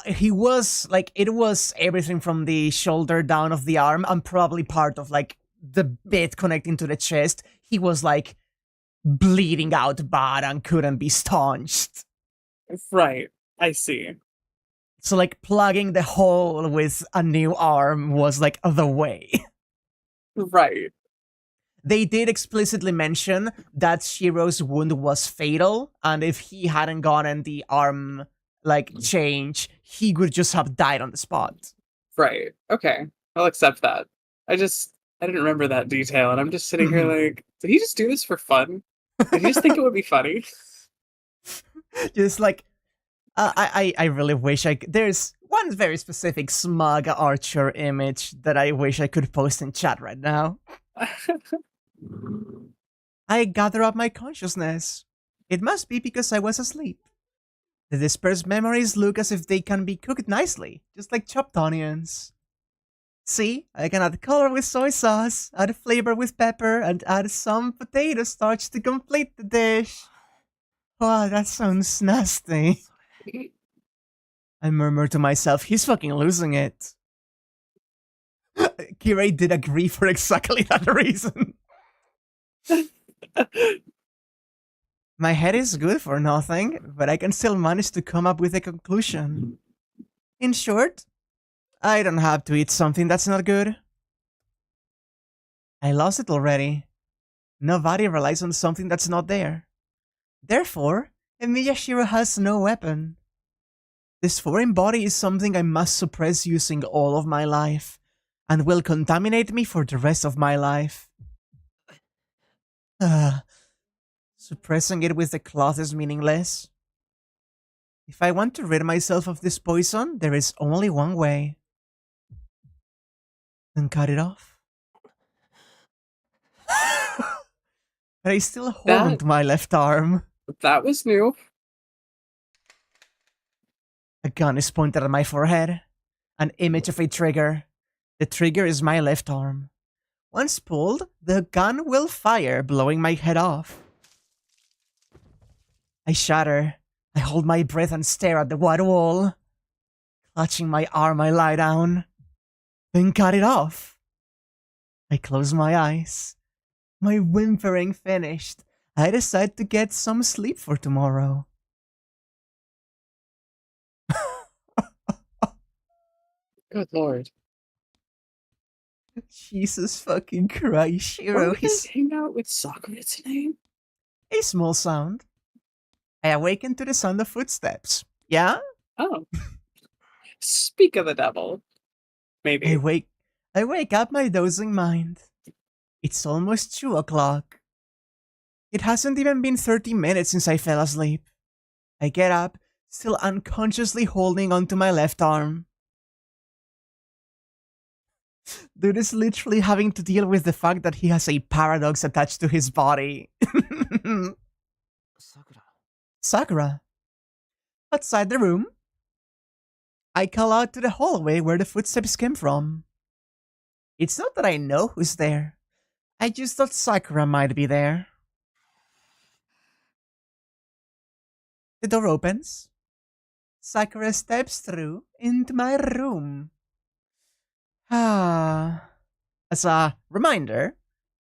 He was, like, it was everything from the shoulder down of the arm and probably part of, like, the bit connecting to the chest, he was like bleeding out bad and couldn't be staunched. Right. I see. So like plugging the hole with a new arm was like the way. Right. They did explicitly mention that Shiro's wound was fatal, and if he hadn't gotten the arm like change, he would just have died on the spot. Right. Okay. I'll accept that. I didn't remember that detail, and I'm just sitting here like, did he just do this for fun? Did he just think it would be funny? Just like, I really wish there's one very specific smug archer image that I wish I could post in chat right now. I gather up my consciousness. It must be because I was asleep. The dispersed memories look as if they can be cooked nicely, just like chopped onions. See, I can add color with soy sauce, add flavor with pepper, and add some potato starch to complete the dish. Oh, that sounds nasty. I murmur to myself, he's fucking losing it. Kirei did agree for exactly that reason. My head is good for nothing, but I can still manage to come up with a conclusion. In short, I don't have to eat something that's not good. I lost it already. Nobody relies on something that's not there. Therefore, Miyashiro has no weapon. This foreign body is something I must suppress using all of my life, and will contaminate me for the rest of my life. Suppressing it with the cloth is meaningless. If I want to rid myself of this poison, there is only one way. Then cut it off. But I still hold my left arm. That was new. A gun is pointed at my forehead. An image of a trigger. The trigger is my left arm. Once pulled, the gun will fire, blowing my head off. I shudder. I hold my breath and stare at the white wall. Clutching my arm, I lie down. Then cut it off. I close my eyes. My whimpering finished. I decide to get some sleep for tomorrow. Good lord. Jesus fucking Christ, Shiro. Why did hang out with Sakura tonight? A small sound. I awaken to the sound of footsteps. Yeah? Oh. Speak of the devil. Maybe. I wake up my dozing mind. It's almost 2 o'clock. It hasn't even been 30 minutes since I fell asleep. I get up, still unconsciously holding onto my left arm. Dude is literally having to deal with the fact that he has a paradox attached to his body. Sakura. Outside the room, I call out to the hallway where the footsteps came from. It's not that I know who's there. I just thought Sakura might be there. The door opens. Sakura steps through into my room. As a reminder,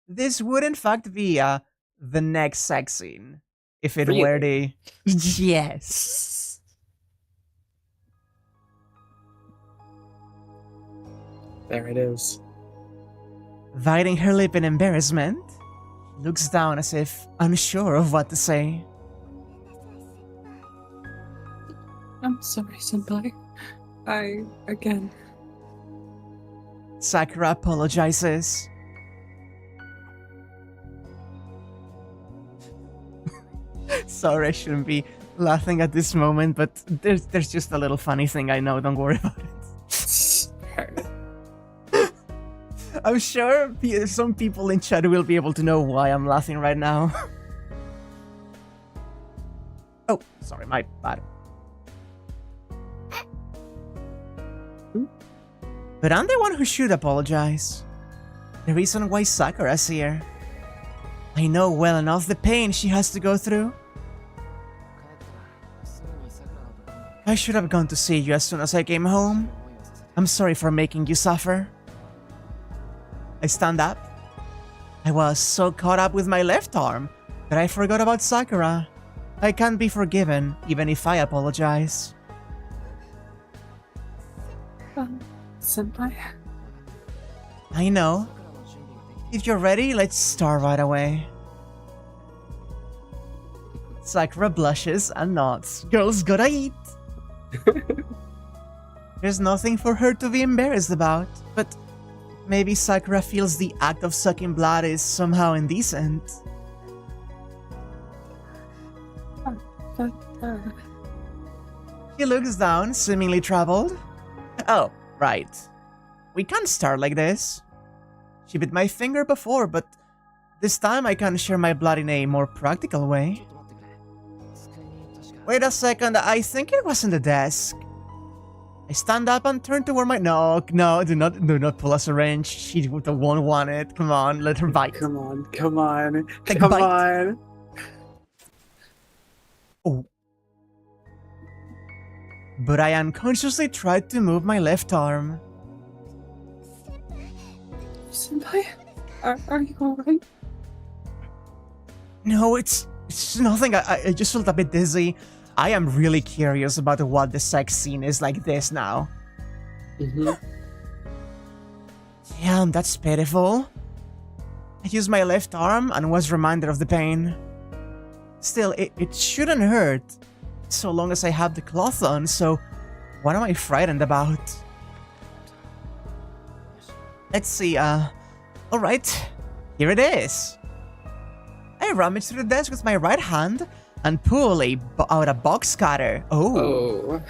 this would in fact be the next sex scene. If it were the... Yes. There it is. Biting her lip in embarrassment, looks down as if unsure of what to say. I'm sorry, senpai. Again. Sakura apologizes. Sorry, I shouldn't be laughing at this moment, but there's just a little funny thing I know, don't worry about it. I'm sure some people in chat will be able to know why I'm laughing right now. Oh, sorry, my bad. But I'm the one who should apologize. The reason why Sakura's here. I know well enough the pain she has to go through. I should have gone to see you as soon as I came home. I'm sorry for making you suffer. I stand up, I was so caught up with my left arm that I forgot about Sakura. I can't be forgiven, even if I apologize. Senpai? I know. If you're ready, let's start right away. Sakura blushes and nods. Girls gotta eat. There's nothing for her to be embarrassed about, but maybe Sakura feels the act of sucking blood is somehow indecent. He looks down, seemingly troubled. Oh, right. We can't start like this. She bit my finger before, but this time I can share my blood in a more practical way. Wait a second, I think it was in the desk. I stand up and turn toward my— No, do not pull a syringe. She won't want it. Come on, let her bite. Come on. Take a Come bite. on. Oh. But I unconsciously tried to move my left arm. Senpai, are you alright? No, it's nothing. I just felt a bit dizzy. I am really curious about what the sex scene is like this now. Damn, that's pitiful. I used my left arm and was reminded of the pain. Still, it shouldn't hurt, so long as I have the cloth on, so what am I frightened about? Let's see, alright, here it is. I rummage through the desk with my right hand and pull out a box cutter. Oh.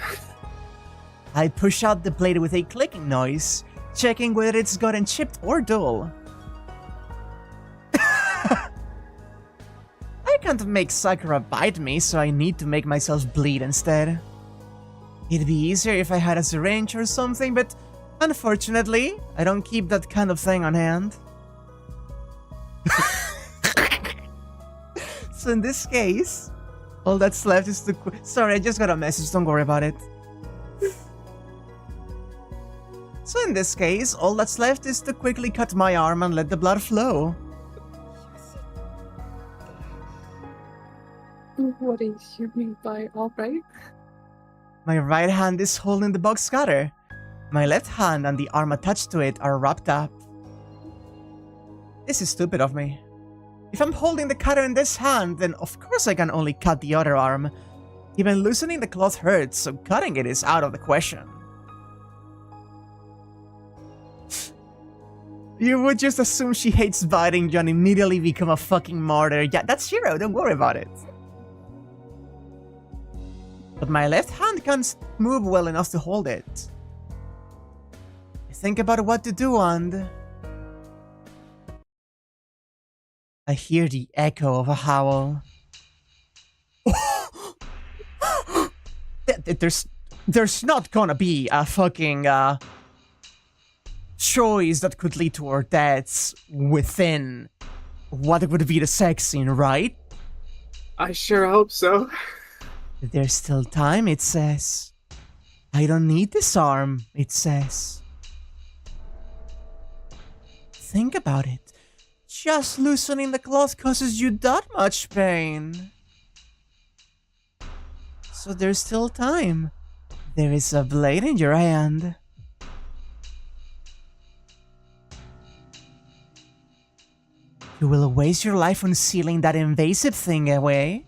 I push out the blade with a clicking noise, checking whether it's gotten chipped or dull. I can't make Sakura bite me, so I need to make myself bleed instead. It'd be easier if I had a syringe or something, but unfortunately, I don't keep that kind of thing on hand. So in this case, all that's left is to— Sorry, I just got a message, don't worry about it. So in this case, all that's left is to quickly cut my arm and let the blood flow. What do you mean by alright? My right hand is holding the box cutter. My left hand and the arm attached to it are wrapped up. This is stupid of me. If I'm holding the cutter in this hand, then of course I can only cut the other arm. Even loosening the cloth hurts, so cutting it is out of the question. You would just assume she hates biting you and immediately become a fucking martyr. Yeah, that's Shiro, don't worry about it. But my left hand can't move well enough to hold it. I think about what to do and I hear the echo of a howl. There's not gonna be a fucking choice that could lead to our deaths within what would be the sex scene, right? I sure hope so. There's still time, it says. I don't need this arm, it says. Think about it. Just loosening the cloth causes you that much pain. So there's still time. There is a blade in your hand. You will waste your life on sealing that invasive thing away.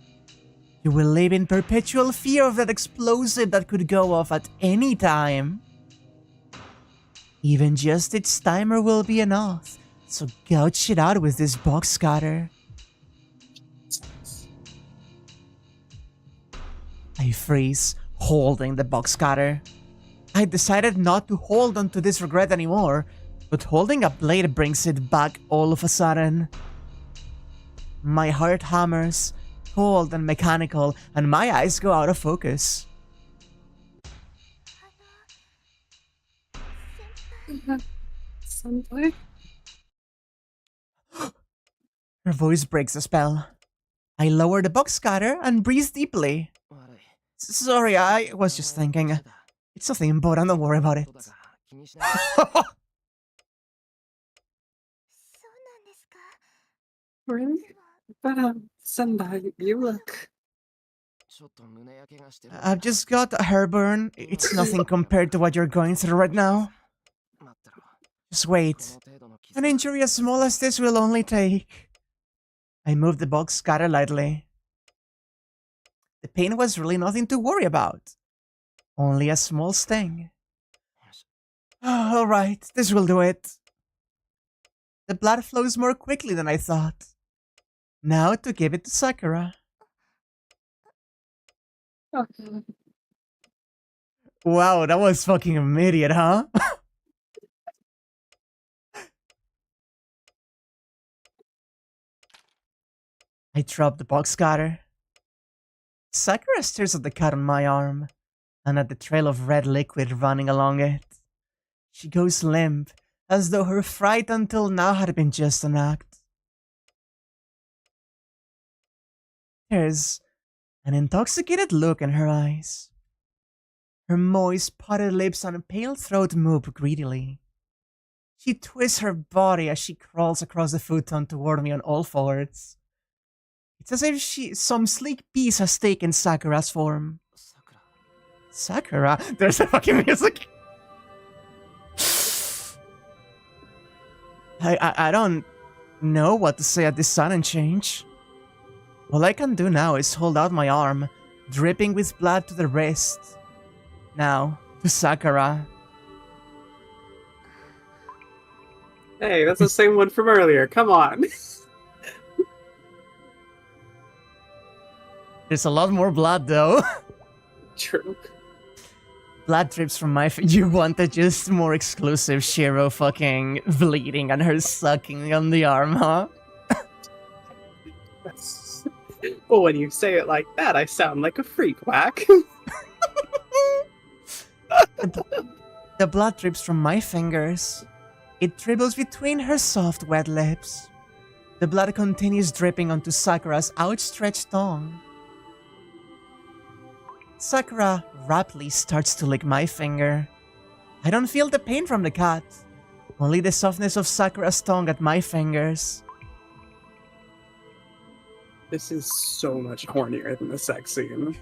You will live in perpetual fear of that explosive that could go off at any time. Even just its timer will be enough, so gouge it out with this box cutter. I freeze, holding the box cutter. I decided not to hold on to this regret anymore, but holding a blade brings it back all of a sudden. My heart hammers, cold and mechanical, and my eyes go out of focus. Senpai? Her voice breaks the spell. I lower the box cutter and breathe deeply. Sorry, I was just thinking. It's nothing important, don't worry about it. Really? But, Senpai, you look... I've just got a hair burn. It's nothing compared to what you're going through right now. Just wait. An injury as small as this will only take... I moved the box cutter lightly. The pain was really nothing to worry about. Only a small sting. Alright, this will do it. The blood flows more quickly than I thought. Now to give it to Sakura. Okay. Wow, that was fucking immediate, huh? I dropped the box cutter. Sakura stares at the cut on my arm, and at the trail of red liquid running along it. She goes limp, as though her fright until now had been just an act. There's an intoxicated look in her eyes. Her moist, parted lips and pale throat move greedily. She twists her body as she crawls across the futon toward me on all fours. It's as if some sleek beast has taken Sakura's form. Sakura? There's the fucking music! I don't know what to say at this sudden change. All I can do now is hold out my arm, dripping with blood to the wrist. Now, to Sakura. Hey, that's the same one from earlier. Come on. There's a lot more blood, though. True. Blood drips from my You wanted just more exclusive Shiro fucking bleeding and her sucking on the arm, huh? Well, when you say it like that, I sound like a freak, Whack. The blood drips from my fingers. It dribbles between her soft, wet lips. The blood continues dripping onto Sakura's outstretched tongue. Sakura rapidly starts to lick my finger. I don't feel the pain from the cut, only the softness of Sakura's tongue at my fingers. This is so much hornier than the sex scene.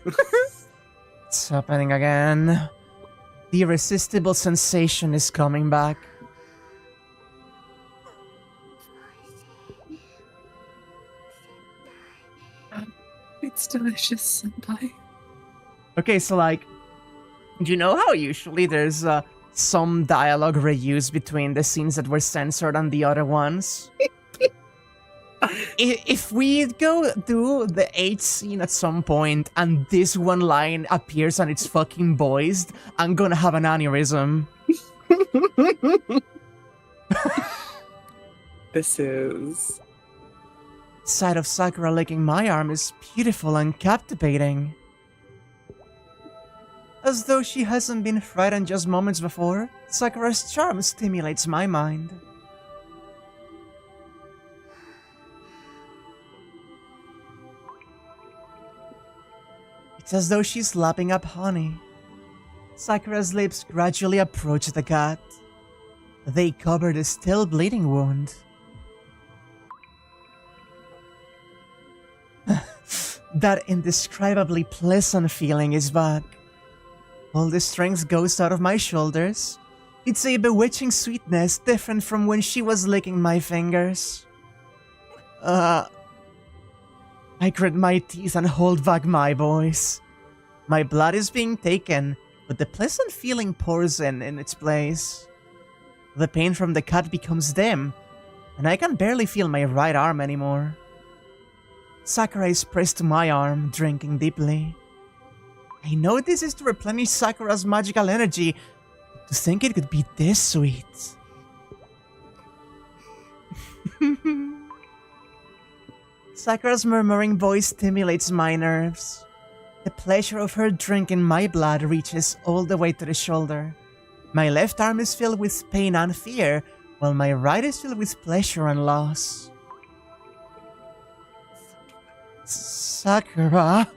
It's happening again. The irresistible sensation is coming back. It's delicious, Senpai. Okay, so like, do you know how usually there's some dialogue reused between the scenes that were censored and the other ones? If we go do the 8th scene at some point and this one line appears and it's fucking voiced, I'm gonna have an aneurysm. This is... Sight of Sakura licking my arm is beautiful and captivating. As though she hasn't been frightened just moments before, Sakura's charm stimulates my mind. It's as though she's lapping up honey. Sakura's lips gradually approach the cat. They cover the still bleeding wound. That indescribably pleasant feeling is back. All the strength goes out of my shoulders. It's a bewitching sweetness different from when she was licking my fingers. I grit my teeth and hold back my voice. My blood is being taken, but the pleasant feeling pours in its place. The pain from the cut becomes dim, and I can barely feel my right arm anymore. Sakura is pressed to my arm, drinking deeply. I know this is to replenish Sakura's magical energy, but to think it could be this sweet. Sakura's murmuring voice stimulates my nerves. The pleasure of her drinking my blood reaches all the way to the shoulder. My left arm is filled with pain and fear, while my right is filled with pleasure and loss. Sakura.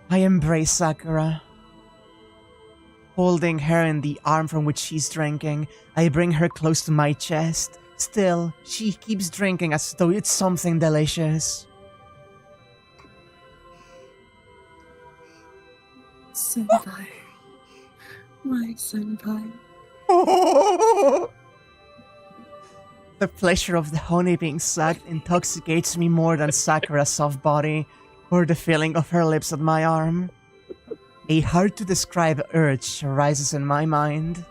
I embrace Sakura. Holding her in the arm from which she's drinking, I bring her close to my chest, Still, she keeps drinking as though it's something delicious. Senpai. My senpai. The pleasure of the honey being sucked intoxicates me more than Sakura's soft body or the feeling of her lips on my arm. A hard-to-describe urge arises in my mind.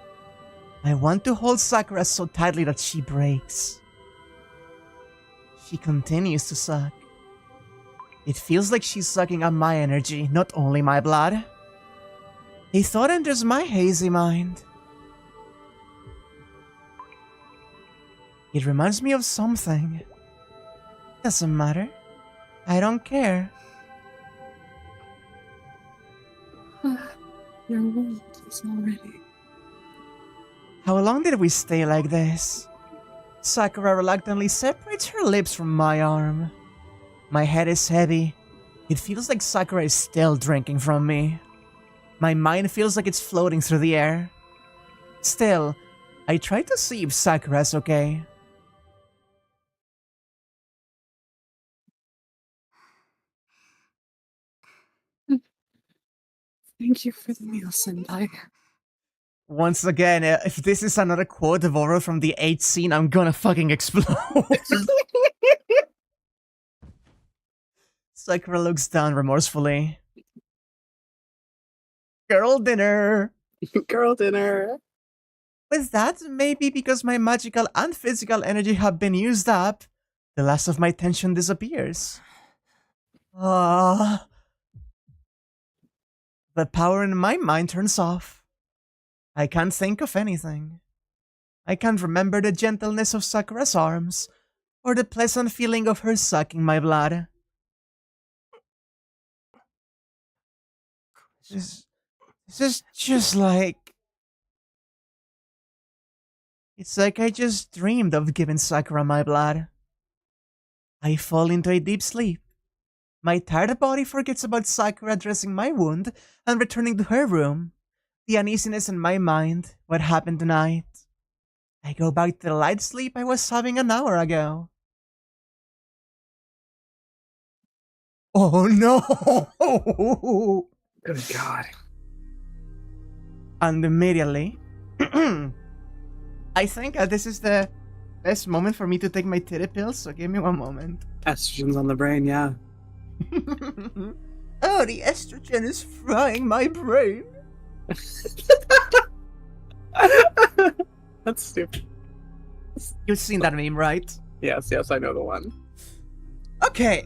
I want to hold Sakura so tightly that she breaks. She continues to suck. It feels like she's sucking up my energy, not only my blood. A thought enters my hazy mind. It reminds me of something. Doesn't matter. I don't care. Your wound is already. How long did we stay like this? Sakura reluctantly separates her lips from my arm. My head is heavy. It feels like Sakura is still drinking from me. My mind feels like it's floating through the air. Still, I try to see if Sakura's okay. Thank you for the meal, senpai. Once again, if this is another quote of Oro from the 8th scene, I'm gonna fucking explode. Sakura looks down remorsefully. Girl dinner! Girl dinner. With that, maybe because my magical and physical energy have been used up, the last of my tension disappears. The power in my mind turns off. I can't think of anything. I can't remember the gentleness of Sakura's arms, or the pleasant feeling of her sucking my blood. This is just like... It's like I just dreamed of giving Sakura my blood. I fall into a deep sleep. My tired body forgets about Sakura dressing my wound and returning to her room. The uneasiness in my mind, what happened tonight. I go back to the light sleep I was having an hour ago. Oh no! Good God. And immediately, I think this is the best moment for me to take my titty pills, so give me one moment. Estrogen's on the brain, yeah. Oh, the estrogen is frying my brain. That's stupid. You've seen that meme, right? Yes, I know the one. Okay.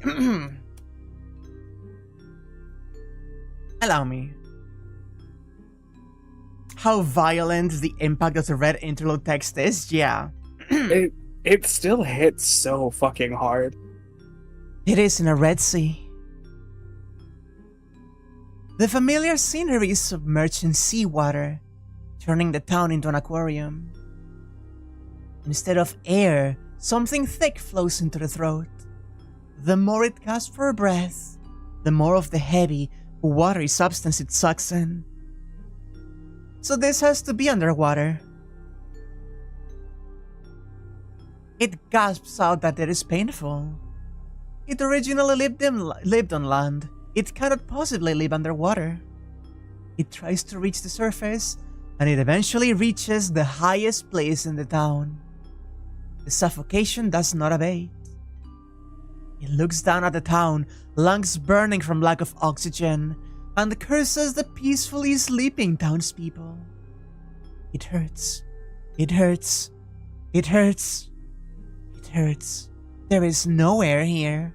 Allow me. How violent the impact of the red interlude text is, yeah. It still hits so fucking hard. It is in a Red Sea. The familiar scenery is submerged in seawater, turning the town into an aquarium. Instead of air, something thick flows into the throat. The more it gasps for breath, the more of the heavy, watery substance it sucks in. So this has to be underwater. It gasps out that it is painful. It originally lived on land. It cannot possibly live underwater. It tries to reach the surface, and it eventually reaches the highest place in the town. The suffocation does not abate. It looks down at the town, lungs burning from lack of oxygen, and curses the peacefully sleeping townspeople. It hurts. It hurts. It hurts. It hurts. There is no air here.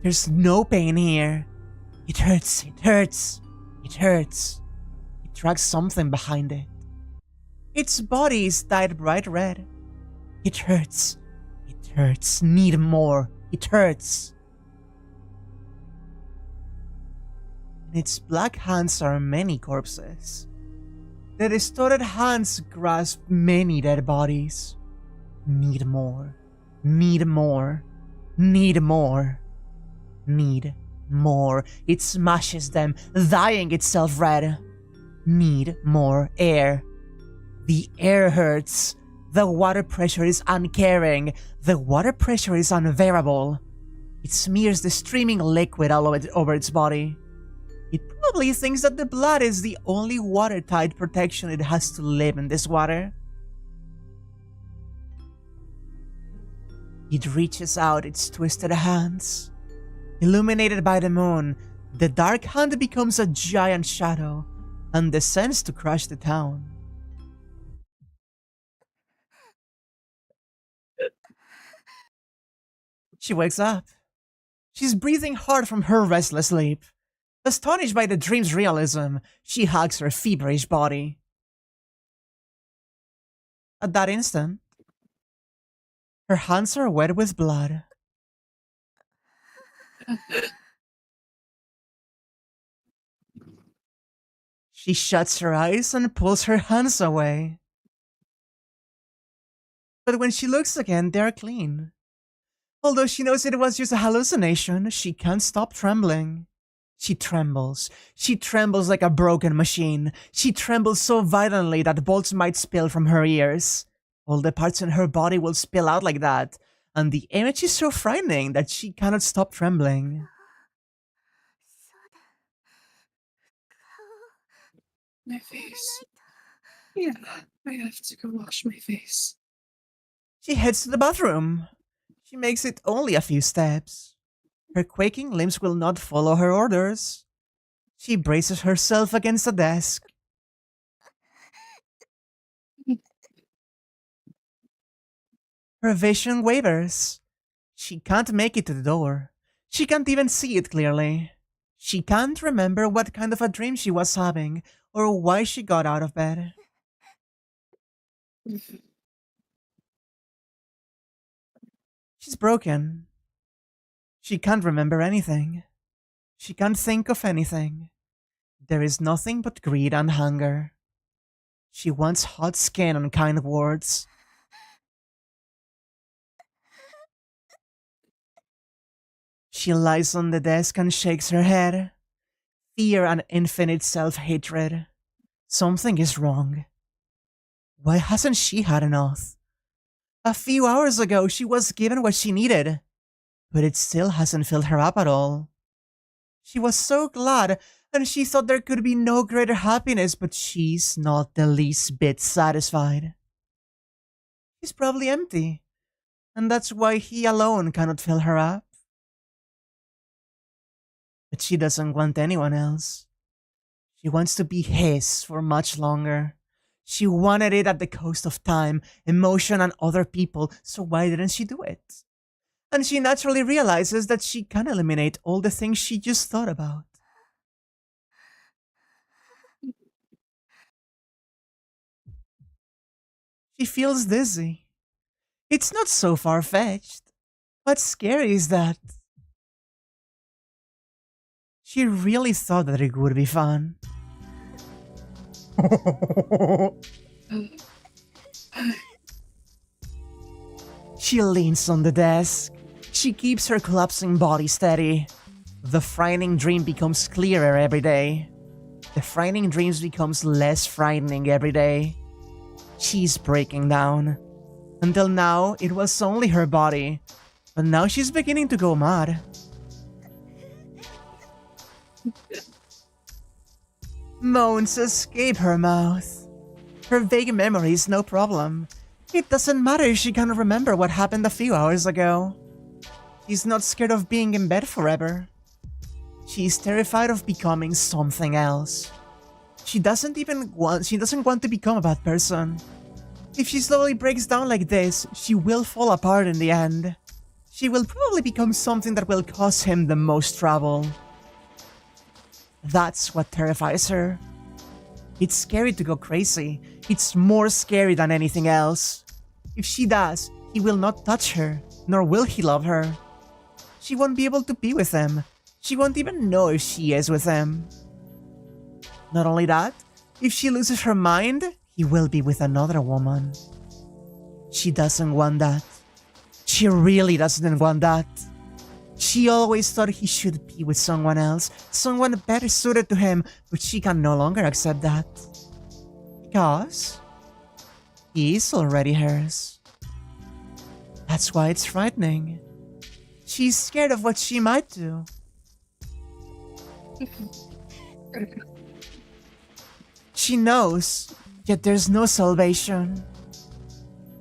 There's no pain here. It hurts. It hurts. It hurts. It drags something behind it. Its body is dyed bright red. It hurts. It hurts. Need more. It hurts. In its black hands are many corpses. The distorted hands grasp many dead bodies. Need more. Need more. Need more. Need more. It smashes them, dyeing itself red. Need more air. The air hurts. The water pressure is uncaring. The water pressure is unbearable. It smears the streaming liquid all over its body. It probably thinks that the blood is the only watertight protection it has to live in this water. It reaches out its twisted hands. Illuminated by the moon, the dark hand becomes a giant shadow and descends to crush the town. She wakes up. She's breathing hard from her restless sleep. Astonished by the dream's realism, she hugs her feverish body. At that instant, her hands are wet with blood. She shuts her eyes and pulls her hands away. But when she looks again, they are clean. Although she knows it was just a hallucination, she can't stop trembling. She trembles. She trembles like a broken machine. She trembles so violently that bolts might spill from her ears. All the parts in her body will spill out like that, and the image is so frightening that she cannot stop trembling. My face. Yeah, I have to go wash my face. She heads to the bathroom. She makes it only a few steps. Her quaking limbs will not follow her orders. She braces herself against the desk. Her vision wavers. She can't make it to the door. She can't even see it clearly. She can't remember what kind of a dream she was having or why she got out of bed. She's broken. She can't remember anything. She can't think of anything. There is nothing but greed and hunger. She wants hot skin and kind words. She lies on the desk and shakes her head. Fear and infinite self-hatred. Something is wrong. Why hasn't she had enough? A few hours ago, she was given what she needed, but it still hasn't filled her up at all. She was so glad, and she thought there could be no greater happiness, but she's not the least bit satisfied. She's probably empty, and that's why he alone cannot fill her up. But she doesn't want anyone else. She wants to be his for much longer. She wanted it at the cost of time, emotion, and other people, so why didn't she do it? And she naturally realizes that she can eliminate all the things she just thought about. She feels dizzy. It's not so far-fetched. What's scary is that she really thought that it would be fun. She leans on the desk. She keeps her collapsing body steady. The frightening dream becomes clearer every day. The frightening dreams becomes less frightening every day. She's breaking down. Until now, it was only her body. But now she's beginning to go mad. Moans escape her mouth. Her vague memory is no problem. It doesn't matter if she can't remember what happened a few hours ago. She's not scared of being in bed forever. She's terrified of becoming something else. She doesn't want to become a bad person. If she slowly breaks down like this, she will fall apart in the end. She will probably become something that will cause him the most trouble. That's what terrifies her. It's scary to go crazy. It's more scary than anything else. If she does, he will not touch her, nor will he love her. She won't be able to be with him. She won't even know if she is with him. Not only that, if she loses her mind, he will be with another woman. She doesn't want that. She really doesn't want that. She always thought he should be with someone else, someone better suited to him, but she can no longer accept that. Because He is already hers. That's why it's frightening. She's scared of what she might do. She knows, yet there's no salvation.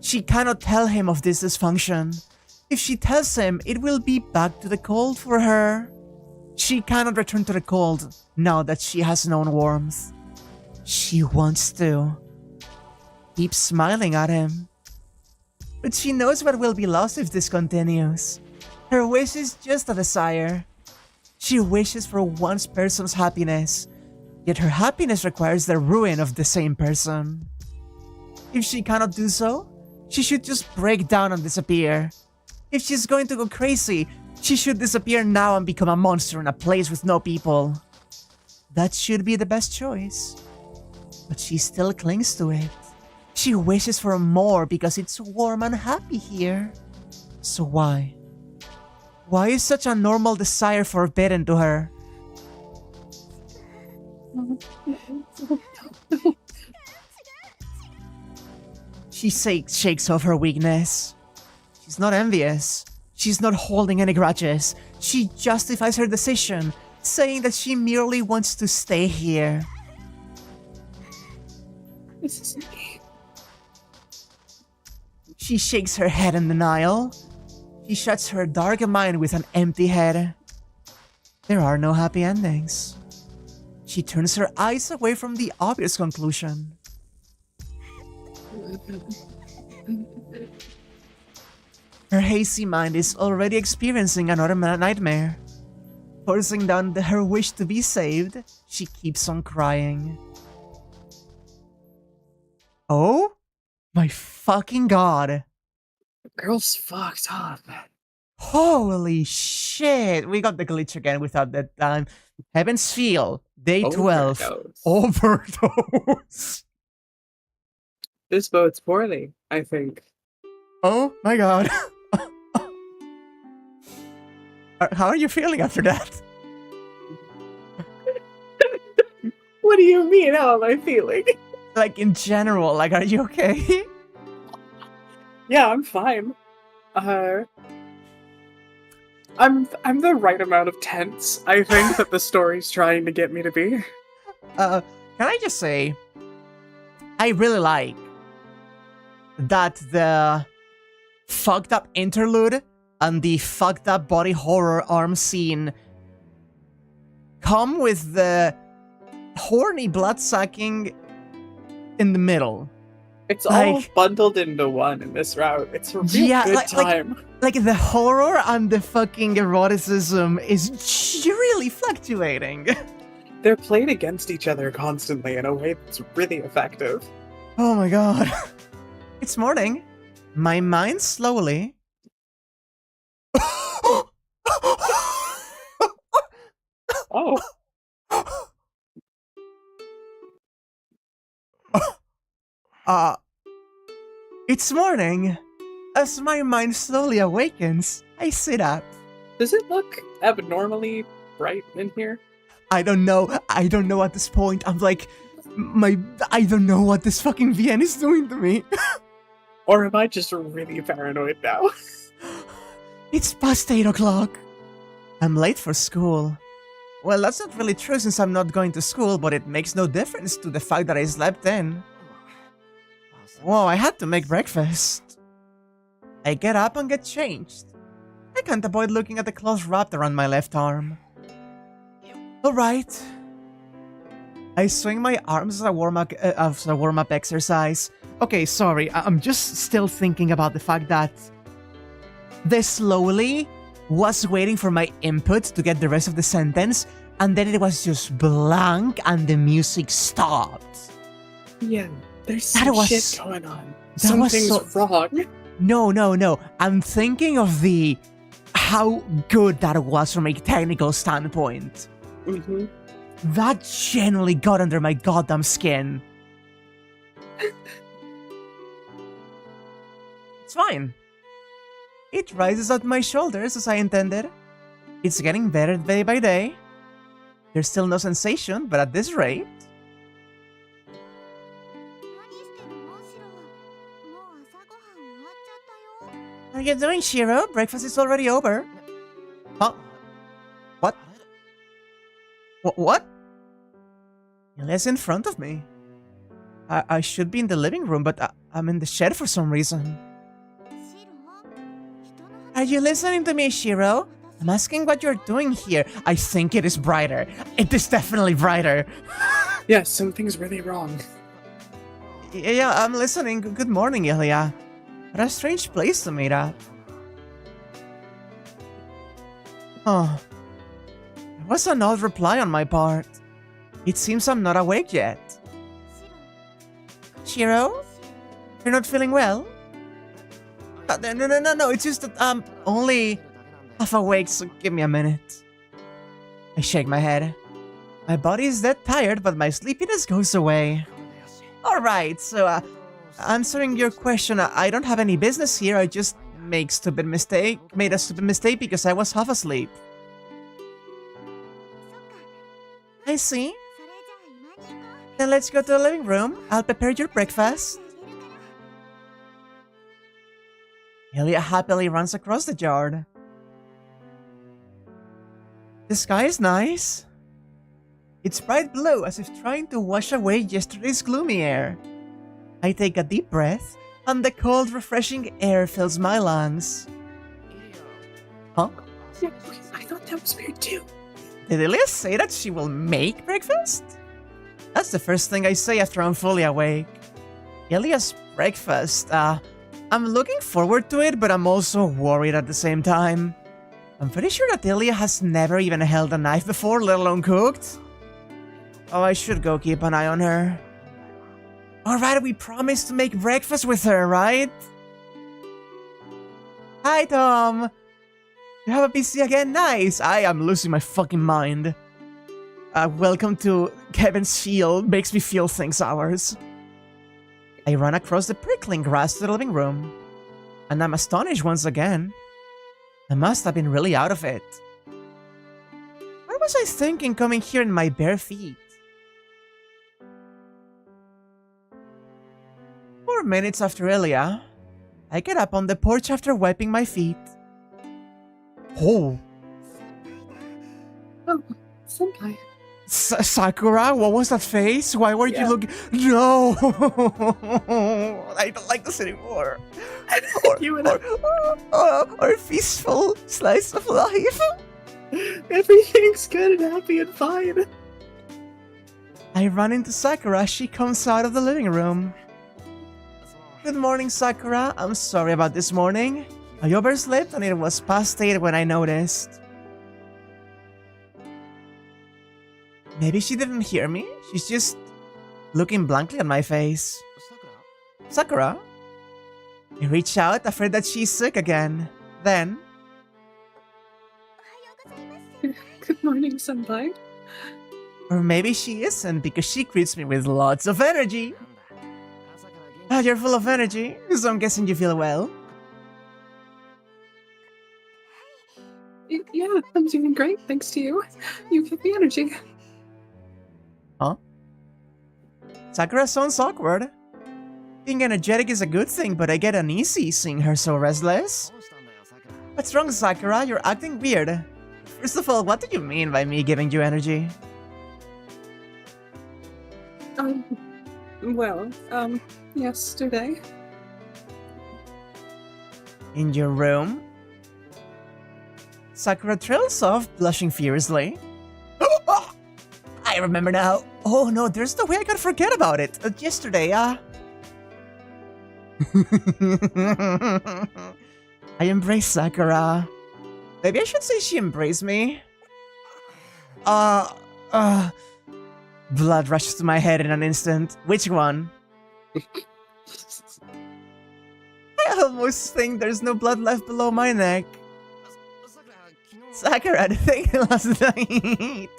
She cannot tell him of this dysfunction. If she tells him, it will be back to the cold for her. She cannot return to the cold now that she has known warmth. She wants to. Keep smiling at him. But she knows what will be lost if this continues. Her wish is just a desire. She wishes for one person's happiness, yet her happiness requires the ruin of the same person. If she cannot do so, she should just break down and disappear. If she's going to go crazy, she should disappear now and become a monster in a place with no people. That should be the best choice. But she still clings to it. She wishes for more because it's warm and happy here. So why? Why is such a normal desire forbidden to her? She shakes off her weakness. She's not envious. She's not holding any grudges. She justifies her decision, saying that she merely wants to stay here. This isn't me. She shakes her head in denial. She shuts her dark mind with an empty head. There are no happy endings. She turns her eyes away from the obvious conclusion. Her hazy mind is already experiencing another nightmare. Forcing down her wish to be saved, she keeps on crying. Oh? My fucking god. The girl's fucked up. Holy shit. We got the glitch again without that time. Heaven's Feel, Day 12. Overdose. This bodes poorly, I think. Oh my god. How are you feeling after that? What do you mean? How am I feeling? Like in general, like are you okay? Yeah, I'm fine. I'm the right amount of tense, I think, that the story's trying to get me to be. Can I just say, I really like that the fucked up interlude and the fucked up body horror arm scene come with the horny blood sucking in the middle. It's all bundled into one in this route. It's a real good time. Like the horror and the fucking eroticism is really fluctuating. They're played against each other constantly in a way that's really effective. Oh my god. It's morning. My mind slowly... Oh. It's morning. As my mind slowly awakens, I sit up. Does it look abnormally bright in here? I don't know. I don't know at this point. I'm like, I don't know what this fucking VN is doing to me. Or am I just really paranoid now? It's past 8 o'clock. I'm late for school. Well, that's not really true since I'm not going to school, but it makes no difference to the fact that I slept in. Whoa, I had to make breakfast. I get up and get changed. I can't avoid looking at the cloth wrapped around my left arm. Alright. I swing my arms as a warm-up exercise. Okay, sorry, I'm just still thinking about the fact that the slowly was waiting for my input to get the rest of the sentence, and then it was just blank and the music stopped. Yeah, there's some shit going on. Something's wrong. No. I'm thinking of how good that was from a technical standpoint. Mm-hmm. That genuinely got under my goddamn skin. It's fine. It rises at my shoulders as I intended. It's getting better day by day. There's still no sensation, but at this rate... How are you doing, Shiro? Breakfast is already over. Huh? What? What? Elia's in front of me. I should be in the living room, but I'm in the shed for some reason. Are you listening to me, Shiro? I'm asking what you're doing here. I think it is brighter. It is definitely brighter. Yeah, something's really wrong. Yeah, I'm listening. Good morning, Elia. What a strange place to meet at. Oh. There was an odd reply on my part. It seems I'm not awake yet. Shiro? You're not feeling well? No, it's just that I'm only half awake, so give me a minute. I shake my head. My body is dead tired, but my sleepiness goes away. Alright, so answering your question, I don't have any business here, I just made a stupid mistake because I was half asleep. I see. Then let's go to the living room. I'll prepare your breakfast. Elia happily runs across the yard. The sky is nice. It's bright blue, as if trying to wash away yesterday's gloomy air. I take a deep breath, and the cold, refreshing air fills my lungs. Huh? Yeah, I thought that was weird too. Did Elia say that she will make breakfast? That's the first thing I say after I'm fully awake. Elia's breakfast, I'm looking forward to it, but I'm also worried at the same time. I'm pretty sure that Elia has never even held a knife before, let alone cooked. Oh, I should go keep an eye on her. Alright, we promised to make breakfast with her, right? Hi, Tom! You have a PC again? Nice! I am losing my fucking mind. Welcome to Kevin's Field. Makes me feel things hours. I run across the prickling grass to the living room. And I'm astonished once again. I must have been really out of it. What was I thinking coming here in my bare feet? 4 minutes after Elia, I get up on the porch after wiping my feet. Oh. Oh, senpai. Sakura, what was that face? Why were you looking? No! I don't like this anymore. Or peaceful slice of life. Everything's good and happy and fine. I run into Sakura. She comes out of the living room. Good morning, Sakura. I'm sorry about this morning. I overslept and it was past 8 when I noticed. Maybe she didn't hear me? She's just looking blankly at my face. Sakura? I reach out, afraid that she's sick again. Then... Good morning, senpai. Or maybe she isn't, because she greets me with lots of energy. Ah, you're full of energy, so I'm guessing you feel well. Yeah, I'm doing great, thanks to you. You give me energy. Huh? Sakura sounds awkward. Being energetic is a good thing, but I get uneasy seeing her so restless. What's wrong, Sakura? You're acting weird. First of all, what do you mean by me giving you energy? Yesterday. In your room? Sakura trails off, blushing furiously. I remember now. Oh no, there's no way I could forget about it. Yesterday, I embrace Sakura. Maybe I should say she embraced me. Blood rushes to my head in an instant. Which one? I almost think there's no blood left below my neck. Sakura, the thing last night. It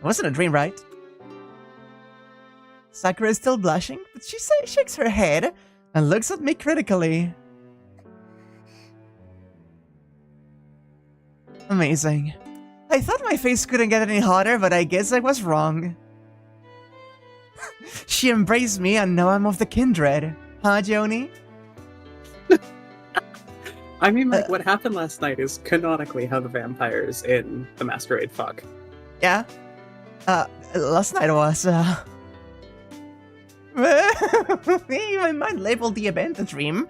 wasn't a dream, right? Sakura is still blushing, but she shakes her head and looks at me critically. Amazing. I thought my face couldn't get any hotter, but I guess I was wrong. She embraced me and now I'm of the kindred. Huh, Joni? I mean, like, what happened last night is canonically how the vampires in The Masquerade fuck. Yeah. Last night was, my mind labeled the event a dream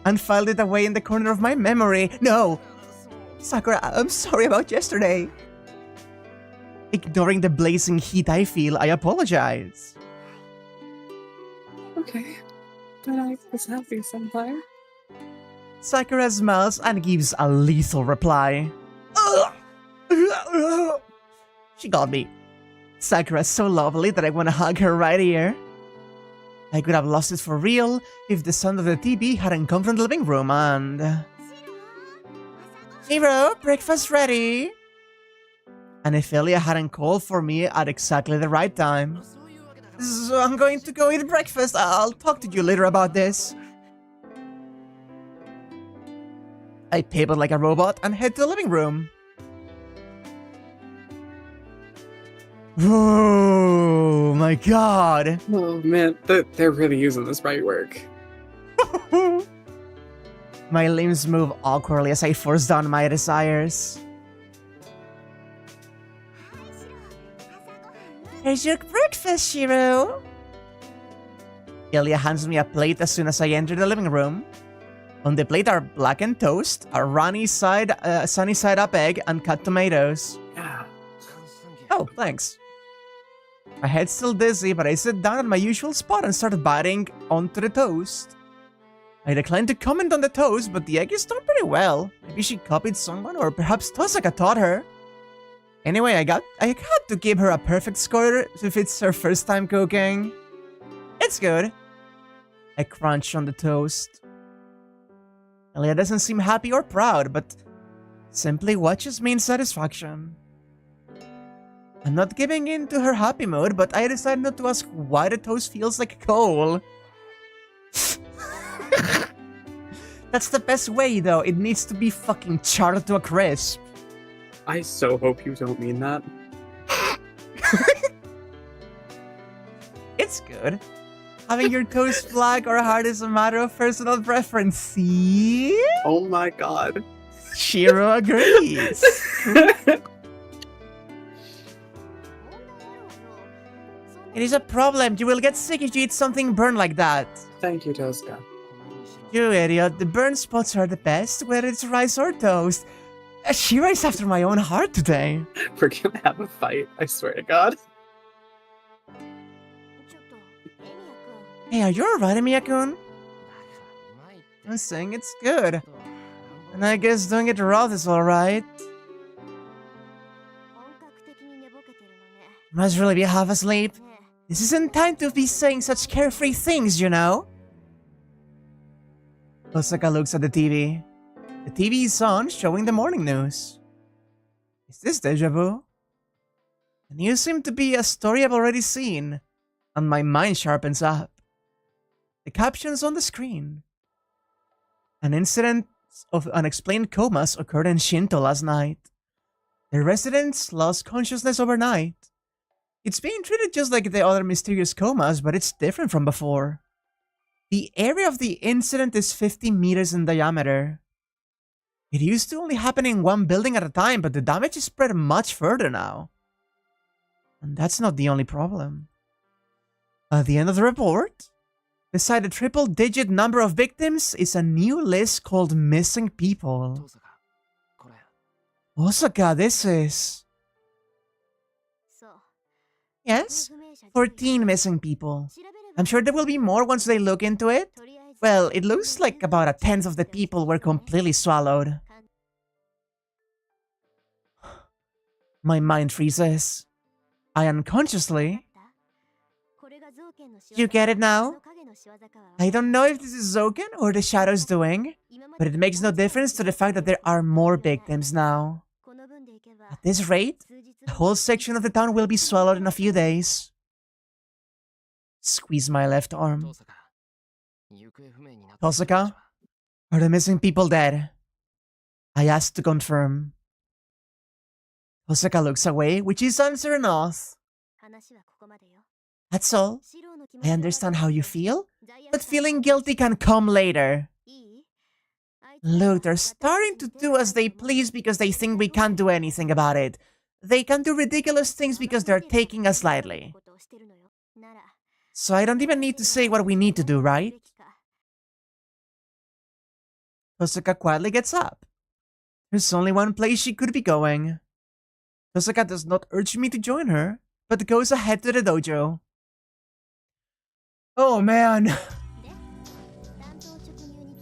and filed it away in the corner of my memory. No! Sakura, I'm sorry about yesterday. Ignoring the blazing heat I feel, I apologize. Okay. But I was happy, Senpai. Sakura smiles and gives a lethal reply. She got me. Sakura's so lovely that I want to hug her right here. I could have lost it for real if the sound of the TV hadn't come from the living room and... Shiro, breakfast ready! And if Elia hadn't called for me at exactly the right time. So I'm going to go eat breakfast. I'll talk to you later about this. I pivot like a robot and head to the living room. Oh my god. Oh man, they're really using this bright work. My limbs move awkwardly as I force down my desires. Here's your breakfast, Shiro. Elia hands me a plate as soon as I enter the living room. On the plate are blackened toast, a sunny side up egg, and cut tomatoes. Yeah. Oh, thanks. My head's still dizzy, but I sit down at my usual spot and start biting onto the toast. I decline to comment on the toast, but the egg is done pretty well. Maybe she copied someone, or perhaps Tosaka taught her. Anyway, I got to give her a perfect score if it's her first time cooking. It's good. I crunch on the toast. Elia doesn't seem happy or proud, but simply watches me in satisfaction. I'm not giving in to her happy mood, but I decide not to ask why the toast feels like coal. That's the best way, though. It needs to be fucking charred to a crisp. I so hope you don't mean that. It's good. Having your toast black or hard is a matter of personal preference, see? Oh my god. Shiro agrees. It is a problem. You will get sick if you eat something burned like that. Thank you, Tosca. You idiot. The burn spots are the best, whether it's rice or toast. Shiro is after my own heart today. We're gonna have a fight, I swear to god. Hey, are you alright, Emiya-kun? I'm saying it's good. And I guess doing it raw is alright. Must really be half asleep. This isn't time to be saying such carefree things, you know? Osaka looks at the TV. The TV is on, showing the morning news. Is this deja vu? The news seemed to be a story I've already seen, and my mind sharpens up. The captions on the screen. An incident of unexplained comas occurred in Shinto last night. The residents lost consciousness overnight. It's being treated just like the other mysterious comas, but it's different from before. The area of the incident is 50 meters in diameter. It used to only happen in one building at a time, but the damage is spread much further now. And that's not the only problem. At the end of the report, beside the triple-digit number of victims is a new list called Missing People. Osaka, this is... Yes, 14 missing people. I'm sure there will be more once they look into it. Well, it looks like about a tenth of the people were completely swallowed. My mind freezes. I unconsciously... You get it now? I don't know if this is Zoken or the Shadow's doing, but it makes no difference to the fact that there are more victims now. At this rate, the whole section of the town will be swallowed in a few days. Squeeze my left arm. Tosaka, are the missing people dead? I asked to confirm. Tosaka looks away, which is answer enough. That's all. I understand how you feel, but feeling guilty can come later. Look, they're starting to do as they please because they think we can't do anything about it. They can do ridiculous things because they're taking us lightly. So I don't even need to say what we need to do, right? Tosuka quietly gets up. There's only one place she could be going. Tosuka does not urge me to join her, but goes ahead to the dojo. Oh man!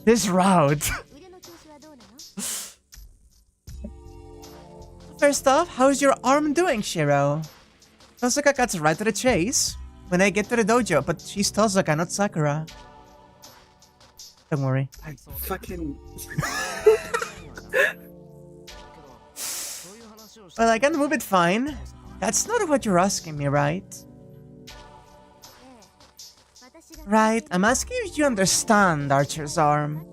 This route! First off, how's your arm doing, Shiro? Tosuka cuts right to the chase. When I get to the dojo, but she's Tosuka, not Sakura. Don't worry. I fucking... Well, I can move it fine. That's not what you're asking me, right? Right, I'm asking if you understand Archer's arm.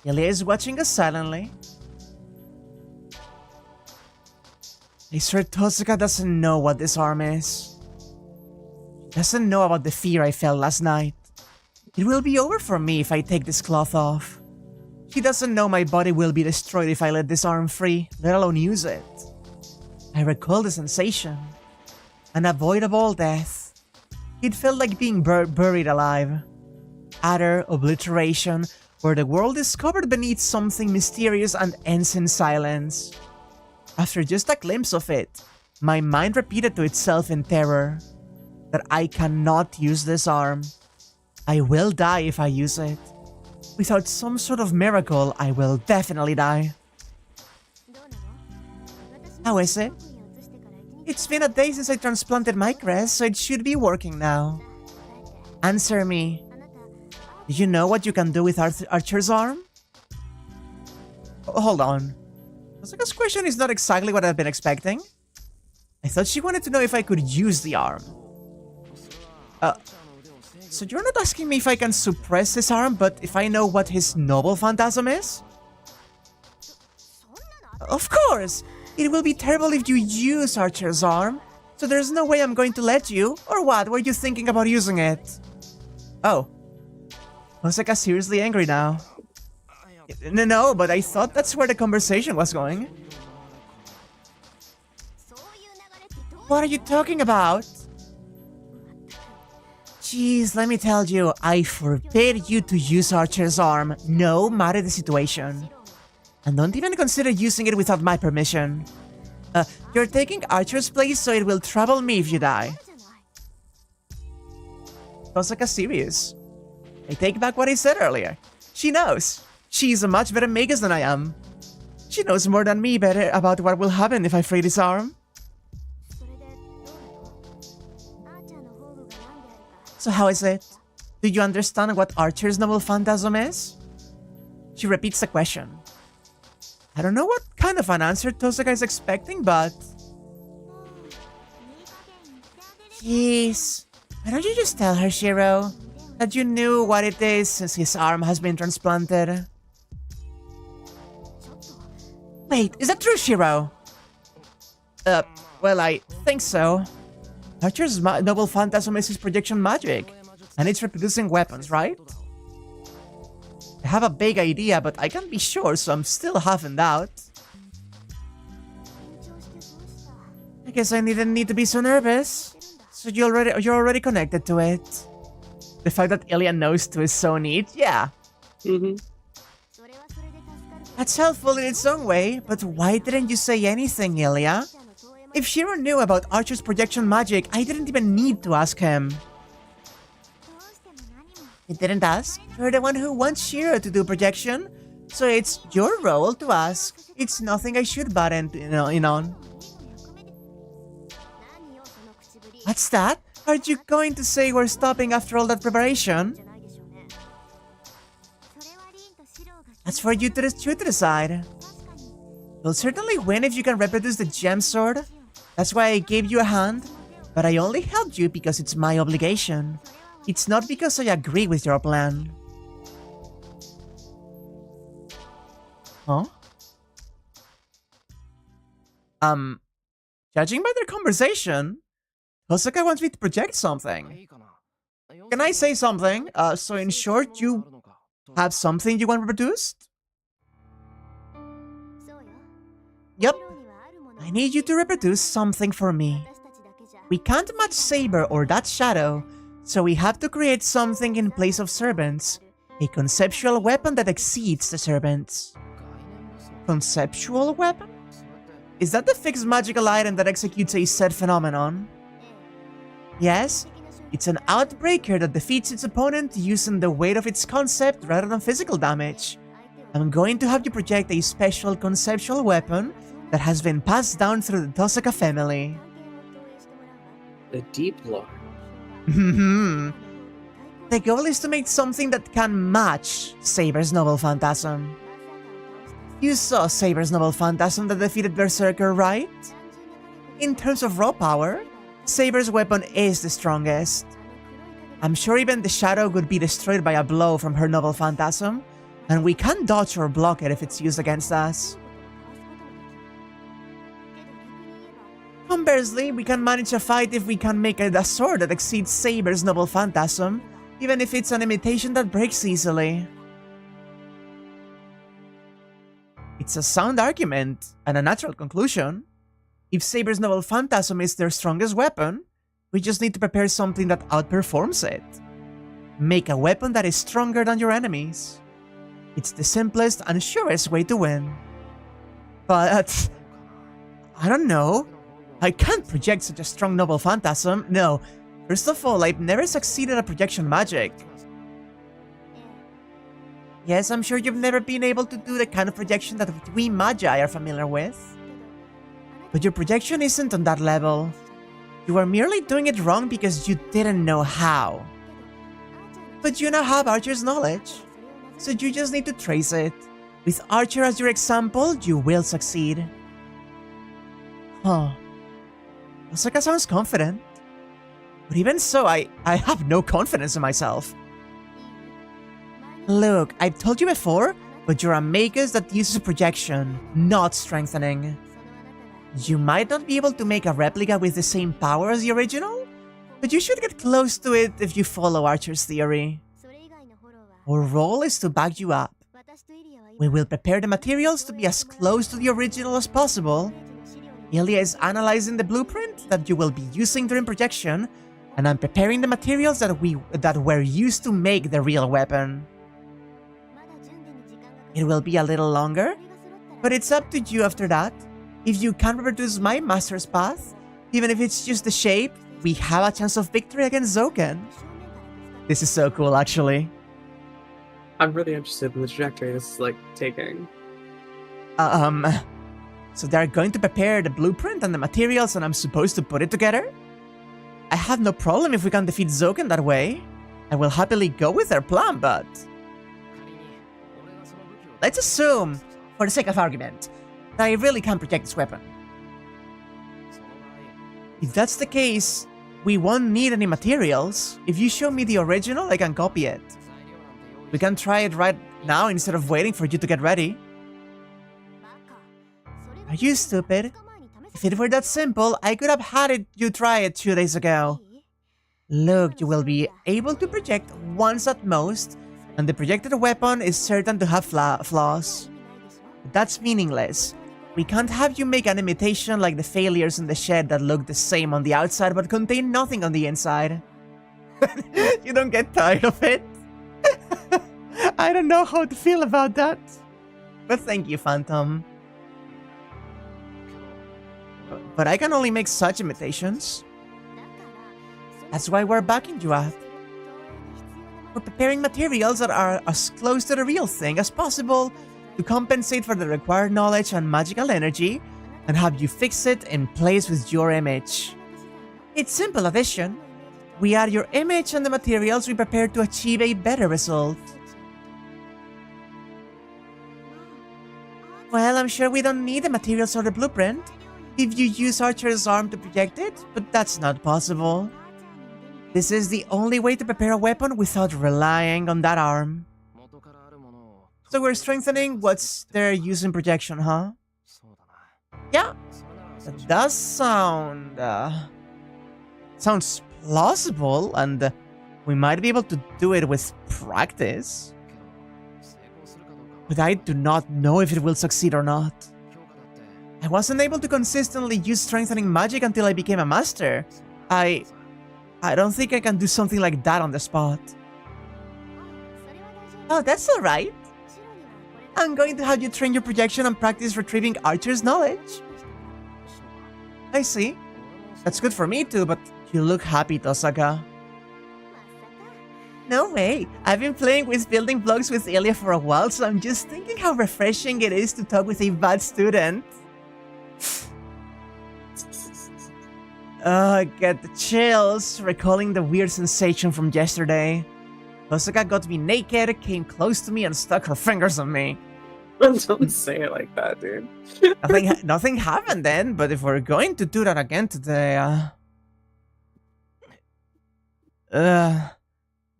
Ilya is watching us silently. I swear Tosuka doesn't know what this arm is. She doesn't know about the fear I felt last night. It will be over for me if I take this cloth off. She doesn't know my body will be destroyed if I let this arm free, let alone use it. I recall the sensation. An avoidable death. It felt like being buried alive. Utter obliteration, where the world is covered beneath something mysterious and ends in silence. After just a glimpse of it, my mind repeated to itself in terror that I cannot use this arm. I will die if I use it. Without some sort of miracle, I will definitely die. How is it? It's been a day since I transplanted my crest, so it should be working now. Answer me. Do you know what you can do with Archer's arm? Oh, hold on. Tosuka's question is not exactly what I've been expecting. I thought she wanted to know if I could use the arm. So you're not asking me if I can suppress his arm, but if I know what his noble phantasm is? Of course! It will be terrible if you use Archer's arm, so there's no way I'm going to let you. Or what? Were you thinking about using it? Oh. Tosuka's seriously angry now. No, but I thought that's where the conversation was going. What are you talking about? Jeez, let me tell you, I forbid you to use Archer's arm, no matter the situation. And don't even consider using it without my permission. You're taking Archer's place, so it will trouble me if you die. Tosuka's serious. I take back what I said earlier. She knows. She's a much better magus than I am. She knows more than me better about what will happen if I free this arm. So how is it? Do you understand what Archer's noble phantasm is? She repeats the question. I don't know what kind of an answer Tosuka is expecting, but... Jeez. Why don't you just tell her, Shiro, that you knew what it is since his arm has been transplanted? Wait, is that true, Shiro? Well, I think so. Archer's noble phantasm is his projection magic, and it's reproducing weapons, right? I have a vague idea, but I can't be sure, so I'm still half in doubt. I guess I didn't need to be so nervous. So you're already connected to it. The fact that Ilya knows too is so neat, yeah. That's helpful in its own way, but why didn't you say anything, Ilya? If Shiro knew about Archer's projection magic, I didn't even need to ask him. You didn't ask? You're the one who wants Shiro to do projection, so it's your role to ask. It's nothing I should button in on. What's that? Are you going to say we're stopping after all that preparation? That's for you to decide. You'll certainly win if you can reproduce the gem sword. That's why I gave you a hand, but I only helped you because it's my obligation. It's not because I agree with your plan. Huh? Judging by their conversation, Tosuka wants me to project something. Can I say something? So in short, you Have something you want reproduced? Yep. I need you to reproduce something for me. We can't match Saber or that shadow, so we have to create something in place of servants. A conceptual weapon that exceeds the servants. Conceptual weapon? Is that the fixed magical item that executes a set phenomenon? Yes, it's an outbreaker that defeats its opponent using the weight of its concept rather than physical damage. I'm going to have you project a special conceptual weapon that has been passed down through the Tosaka family. The deep lore. The goal is to make something that can match Saber's Noble Phantasm. You saw Saber's Noble Phantasm that defeated Berserker, right? In terms of raw power, Saber's weapon is the strongest. I'm sure even the shadow would be destroyed by a blow from her Noble Phantasm, and we can dodge or block it if it's used against us. Conversely, we can manage a fight if we can make a sword that exceeds Saber's Noble Phantasm, even if it's an imitation that breaks easily. It's a sound argument, and a natural conclusion. If Saber's Noble Phantasm is their strongest weapon, we just need to prepare something that outperforms it. Make a weapon that is stronger than your enemies. It's the simplest and surest way to win. But I don't know. I can't project such a strong Noble Phantasm. No. First of all, I've never succeeded at projection magic. Yes, I'm sure you've never been able to do the kind of projection that we Magi are familiar with. But your projection isn't on that level. You are merely doing it wrong because you didn't know how. But you now have Archer's knowledge, so you just need to trace it. With Archer as your example, you will succeed. Huh. Osaka sounds confident. But even so, I have no confidence in myself. Look, I've told you before, but you're a Magus that uses projection, not strengthening. You might not be able to make a replica with the same power as the original, but you should get close to it if you follow Archer's theory. Our role is to back you up. We will prepare the materials to be as close to the original as possible. Ilya is analyzing the blueprint that you will be using during projection, and I'm preparing the materials that were used to make the real weapon. It will be a little longer, but it's up to you after that. If you can reproduce my master's path, even if it's just the shape, we have a chance of victory against Zoken. This is so cool, actually. I'm really interested in the trajectory this is, taking. So they're going to prepare the blueprint and the materials and I'm supposed to put it together? I have no problem if we can defeat Zoken that way. I will happily go with their plan, but... Let's assume, for the sake of argument, that I really can project this weapon. If that's the case, we won't need any materials. If you show me the original, I can copy it. We can try it right now instead of waiting for you to get ready. Are you stupid? If it were that simple, I could have had you try it 2 days ago. Look, you will be able to project once at most, and the projected weapon is certain to have flaws. But that's meaningless. We can't have you make an imitation like the failures in the shed that look the same on the outside but contain nothing on the inside. You don't get tired of it? I don't know how to feel about that. But thank you, Phantom. But I can only make such imitations. That's why we're backing you up. We're preparing materials that are as close to the real thing as possible to compensate for the required knowledge and magical energy and have you fix it in place with your image. It's simple addition. We add your image and the materials we prepare to achieve a better result. Well, I'm sure we don't need the materials or the blueprint if you use Archer's arm to project it, but that's not possible. This is the only way to prepare a weapon without relying on that arm. So we're strengthening what's there using projection, huh? Yeah, that does sound... sounds plausible, and we might be able to do it with practice. but I do not know if it will succeed or not. I wasn't able to consistently use strengthening magic until I became a master. I don't think I can do something like that on the spot. Oh, that's alright. I'm going to have you train your projection and practice retrieving Archer's knowledge. I see. That's good for me too, but you look happy, Tosaka. No way. I've been playing with building blocks with Ilya for a while, so I'm just thinking how refreshing it is to talk with a bad student. I get the chills, recalling the weird sensation from yesterday. Tosaka got me naked, came close to me, and stuck her fingers on me. Don't say it like that, dude. Nothing happened then, but if we're going to do that again today,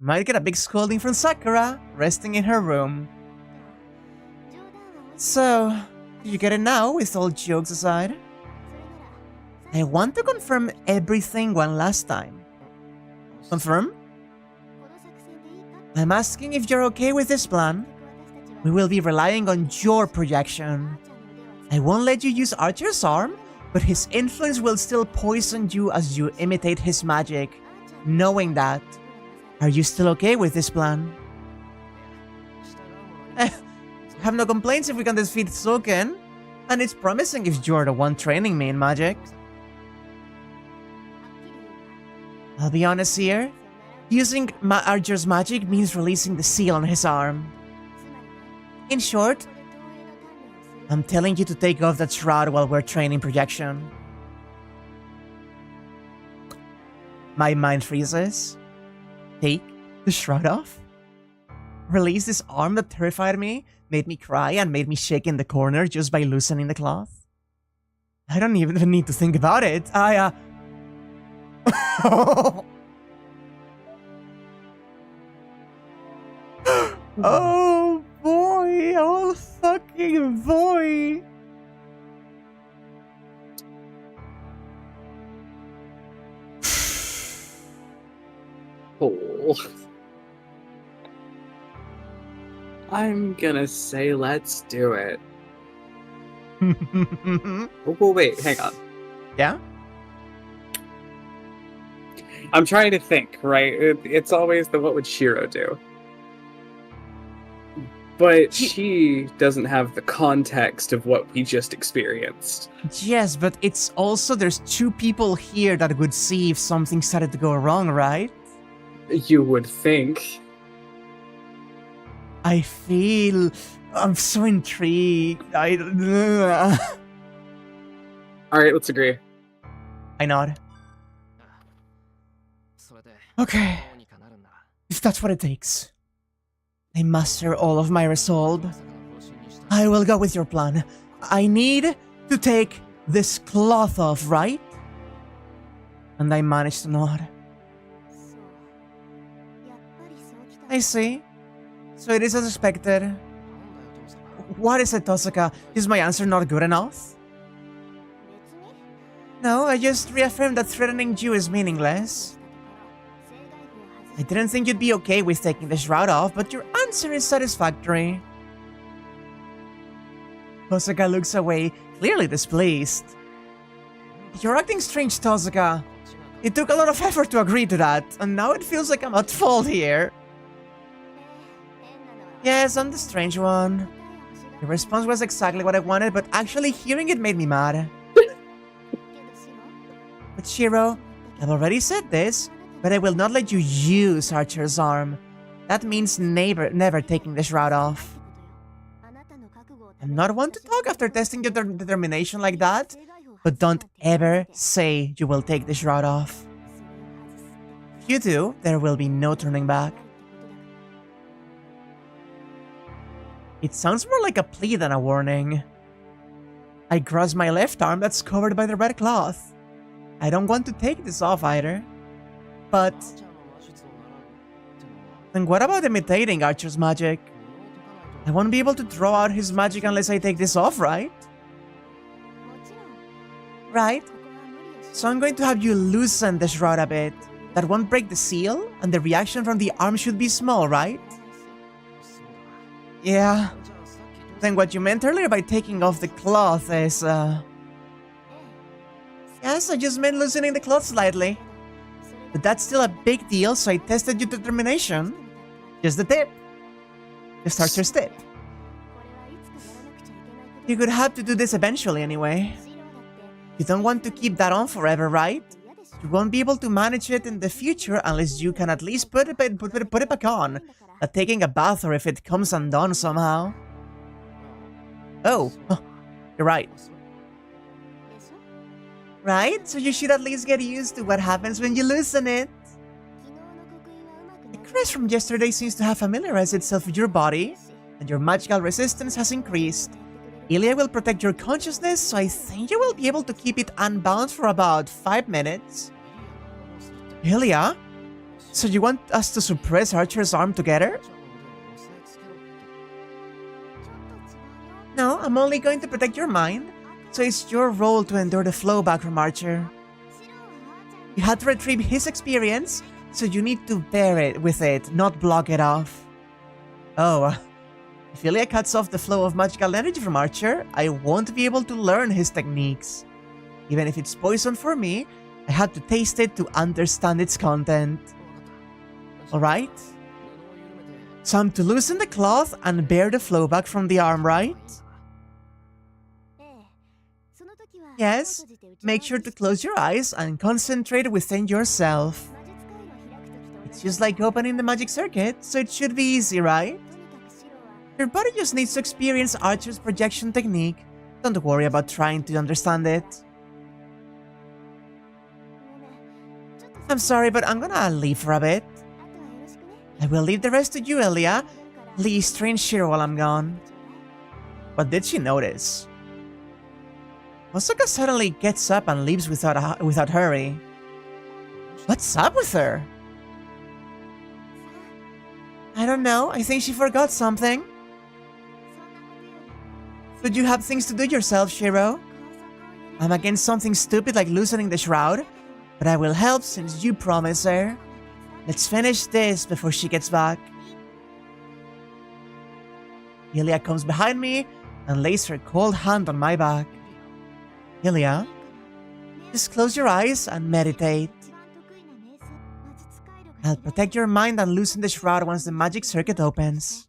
might get a big scolding from Sakura, resting in her room. So, do you get it now, with all jokes aside? I want to confirm everything one last time. Confirm? I'm asking if you're okay with this plan. We will be relying on your projection. I won't let you use Archer's arm, but his influence will still poison you as you imitate his magic. Knowing that, are you still okay with this plan? I have no complaints if we can defeat Soken, and it's promising if you're the one training me in magic. I'll be honest here. Using Archer's magic means releasing the seal on his arm. In short, I'm telling you to take off that shroud while we're training projection. My mind freezes. Take the shroud off? Release this arm that terrified me, made me cry, and made me shake in the corner just by loosening the cloth? I don't even need to think about it. Oh boy, oh fucking boy. Oh. I'm gonna say let's do it. Oh, wait, hang on. Yeah? I'm trying to think, right? It's always the what would Shiro do? But she doesn't have the context of what we just experienced. Yes, but it's also there's two people here that would see if something started to go wrong, right? You would think. I'm so intrigued. Alright, let's agree. I nod. Okay. If that's what it takes. I master all of my resolve. I will go with your plan. I need to take this cloth off, right? And I managed to nod. I see. So it is as expected. What is it, Tosaka? Is my answer not good enough? No, I just reaffirmed that threatening you is meaningless. I didn't think you'd be okay with taking the shroud off, but your answer is satisfactory. Tosaka looks away, clearly displeased. You're acting strange, Tosaka. It took a lot of effort to agree to that, and now it feels like I'm at fault here. Yes, I'm the strange one. Your response was exactly what I wanted, but actually hearing it made me mad. But Shiro, I've already said this, but I will not let you use Archer's arm. That means never taking the shroud off. I'm not one to talk after testing your determination like that, but don't ever say you will take the shroud off. If you do, there will be no turning back. It sounds more like a plea than a warning. I cross my left arm that's covered by the red cloth. I don't want to take this off either. But... then what about imitating Archer's magic? I won't be able to draw out his magic unless I take this off, right? Right? So I'm going to have you loosen the shroud a bit. That won't break the seal, and the reaction from the arm should be small, right? Yeah. Then what you meant earlier by taking off the cloth is, Yes, I just meant loosening the cloth slightly. But that's still a big deal, so I tested your determination. Just the tip. Just Archer's tip. You could have to do this eventually anyway. You don't want to keep that on forever, right? You won't be able to manage it in the future unless you can at least put it back on. Like taking a bath or if it comes undone somehow. Oh, you're right. Right? So you should at least get used to what happens when you loosen it. The curse from yesterday seems to have familiarized itself with your body, and your magical resistance has increased. Ilya will protect your consciousness, so I think you will be able to keep it unbound for about 5 minutes. Ilya? So you want us to suppress Archer's arm together? No, I'm only going to protect your mind, so it's your role to endure the flow back from Archer. You had to retrieve his experience, so you need to bear it with it, not block it off. Oh, if Ilya cuts off the flow of magical energy from Archer, I won't be able to learn his techniques. Even if it's poison for me, I had to taste it to understand its content. Alright? So I'm to loosen the cloth and bear the flow back from the arm, right? Yes, make sure to close your eyes and concentrate within yourself. It's just like opening the magic circuit, so it should be easy, right? Your body just needs to experience Archer's projection technique. Don't worry about trying to understand it. I'm sorry, but I'm gonna leave for a bit. I will leave the rest to you, Ilya. Please train Shiro while I'm gone. What did she notice? Osaka suddenly gets up and leaves without hurry. What's up with her? I don't know, I think she forgot something. But you have things to do yourself, Shiro. I'm against something stupid like loosening the shroud, but I will help since you promised her. Let's finish this before she gets back. Ilya comes behind me and lays her cold hand on my back. Ilya, just close your eyes and meditate. I'll protect your mind and loosen the shroud once the magic circuit opens.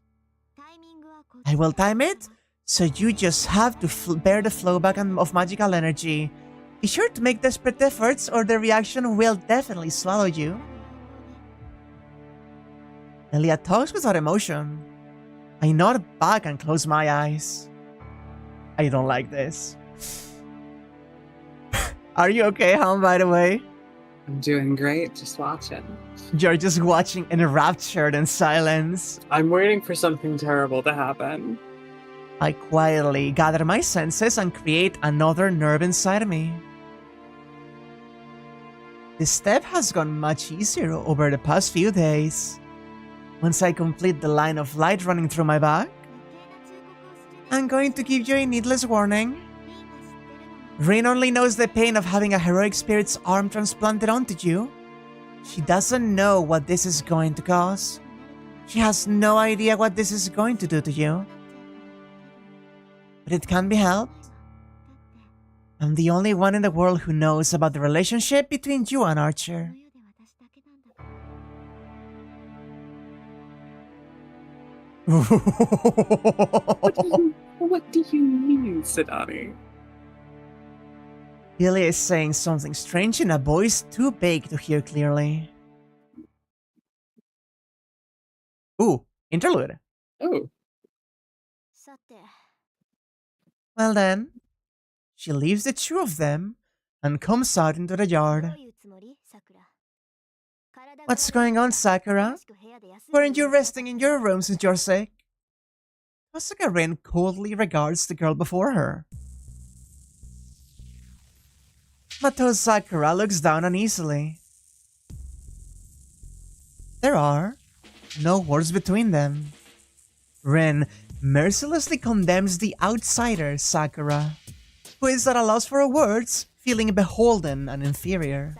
I will time it, so you just have to bear the flow back of magical energy. Be sure to make desperate efforts or the reaction will definitely swallow you. Ilya talks without emotion. I nod back and close my eyes. I don't like this. Are you okay, hon, by the way? I'm doing great, just watching. You're just watching enraptured in silence. I'm waiting for something terrible to happen. I quietly gather my senses and create another nerve inside of me. This step has gone much easier over the past few days. Once I complete the line of light running through my back, I'm going to give you a needless warning. Rin only knows the pain of having a heroic spirit's arm transplanted onto you. She doesn't know what this is going to cause. She has no idea what this is going to do to you. But it can be helped. I'm the only one in the world who knows about the relationship between you and Archer. What do you mean, Sidani? Ilya is saying something strange in a voice too vague to hear clearly. Ooh, interlude. Oh. Well then, she leaves the two of them and comes out into the yard. What's going on, Sakura? Weren't you resting in your room since you're sick? Osaka Rin coldly regards the girl before her. Mato Sakura looks down uneasily. There are no words between them. Rin mercilessly condemns the outsider, Sakura, who is at a loss for words, feeling beholden and inferior.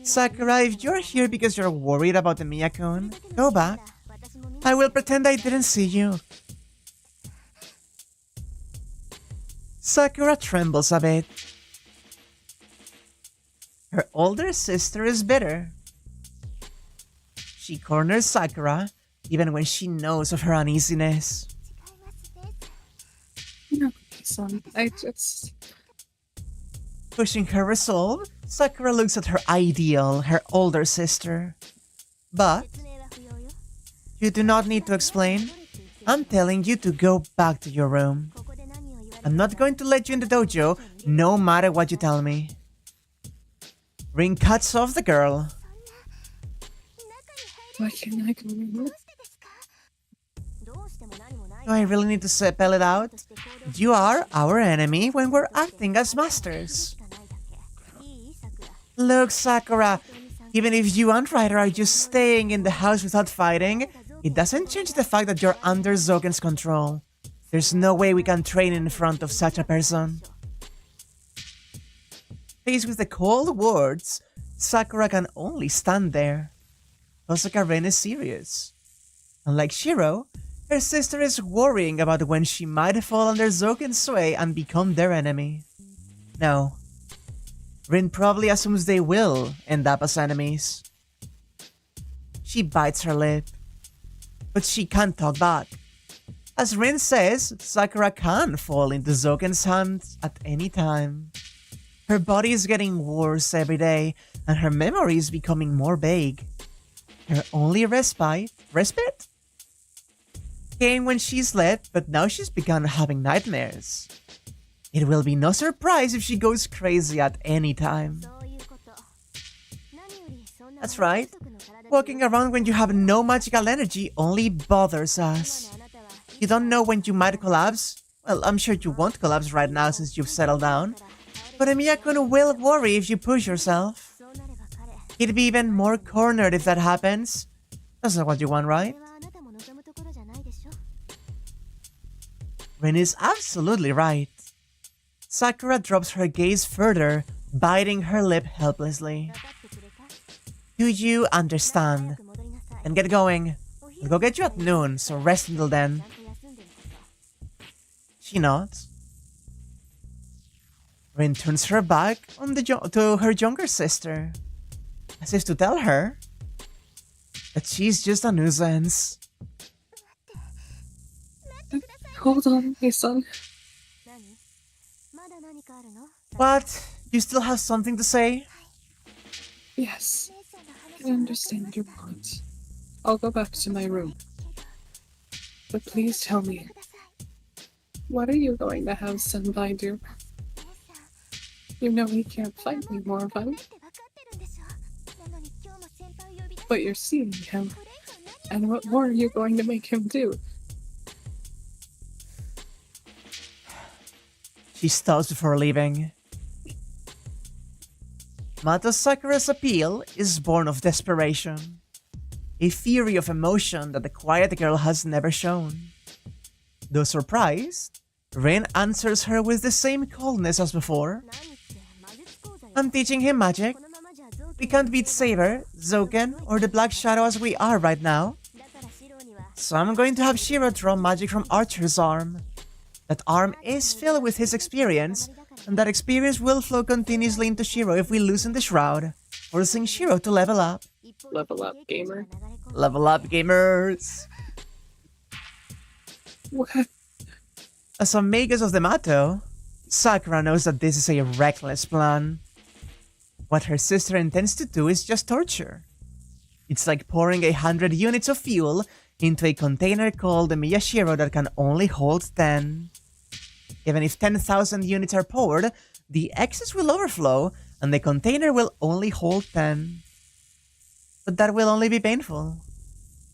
Sakura, if you're here because you're worried about the Miyakun, go back. I will pretend I didn't see you. Sakura trembles a bit. Her older sister is bitter. She corners Sakura, even when she knows of her uneasiness. No, son, I just... Pushing her resolve, Sakura looks at her ideal, her older sister. But you do not need to explain. I'm telling you to go back to your room. I'm not going to let you in the dojo, no matter what you tell me. Rin cuts off the girl. Why can't I go in? Do I really need to spell it out? You are our enemy when we're acting as masters. Look, Sakura, even if you and Ryder are just staying in the house without fighting, it doesn't change the fact that you're under Zoken's control. There's no way we can train in front of such a person. Faced with the cold words, Sakura can only stand there. Osaka Ren is serious. Unlike Shiro, her sister is worrying about when she might fall under Zoken's sway and become their enemy. No. Rin probably assumes they will end up as enemies. She bites her lip. But she can't talk back. As Rin says, Sakura can fall into Zoken's hands at any time. Her body is getting worse every day, and her memory is becoming more vague. Her only respite came when she slept, but now she's begun having nightmares. It will be no surprise if she goes crazy at any time. That's right. Walking around when you have no magical energy only bothers us. You don't know when you might collapse? Well, I'm sure you won't collapse right now since you've settled down. But Emiya-kun will worry if you push yourself. He'd be even more cornered if that happens. That's not what you want, right? Rin is absolutely right. Sakura drops her gaze further, biting her lip helplessly. Do you understand? Then get going. We'll go get you at noon, so rest until then. She nods. Rin turns her back on to her younger sister, as if to tell her that she's just a nuisance. Hold on, my son. What? You still have something to say? Yes, I understand your point. I'll go back to my room. But please tell me, what are you going to have Senpai do? You know he can't fight anymore, right? But you're seeing him. And what more are you going to make him do? She stops before leaving. Mato Sakura's appeal is born of desperation. A fury of emotion that the quiet girl has never shown. Though surprised, Rin answers her with the same coldness as before. I'm teaching him magic. We can't beat Saber, Zoken, or the Black Shadow as we are right now. So I'm going to have Shiro draw magic from Archer's arm. That arm is filled with his experience, and that experience will flow continuously into Shiro if we loosen the shroud, forcing Shiro to level up. Level up, gamer. Level up, gamers! What? As a Magus of the Mato, Sakura knows that this is a reckless plan. What her sister intends to do is just torture. It's like pouring 100 units of fuel into a container called the Miyashiro that can only hold 10. Even if 10,000 units are poured, the excess will overflow and the container will only hold 10. But that will only be painful.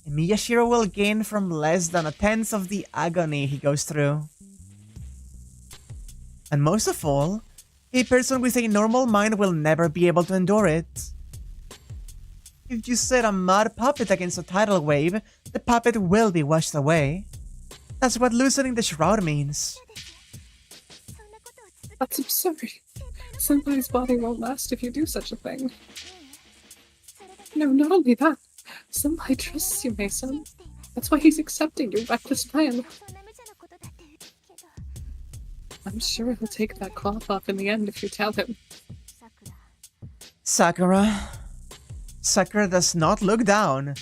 Miyashiro will gain from less than a tenth of the agony he goes through. And most of all, a person with a normal mind will never be able to endure it. If you set a mud puppet against a tidal wave, the puppet will be washed away. That's what loosening the shroud means. That's absurd. Senpai's body won't last if you do such a thing. No, not only that. Senpai trusts you, Mason. That's why he's accepting your reckless plan. I'm sure he'll take that cloth off in the end if you tell him. Sakura. Sakura does not look down.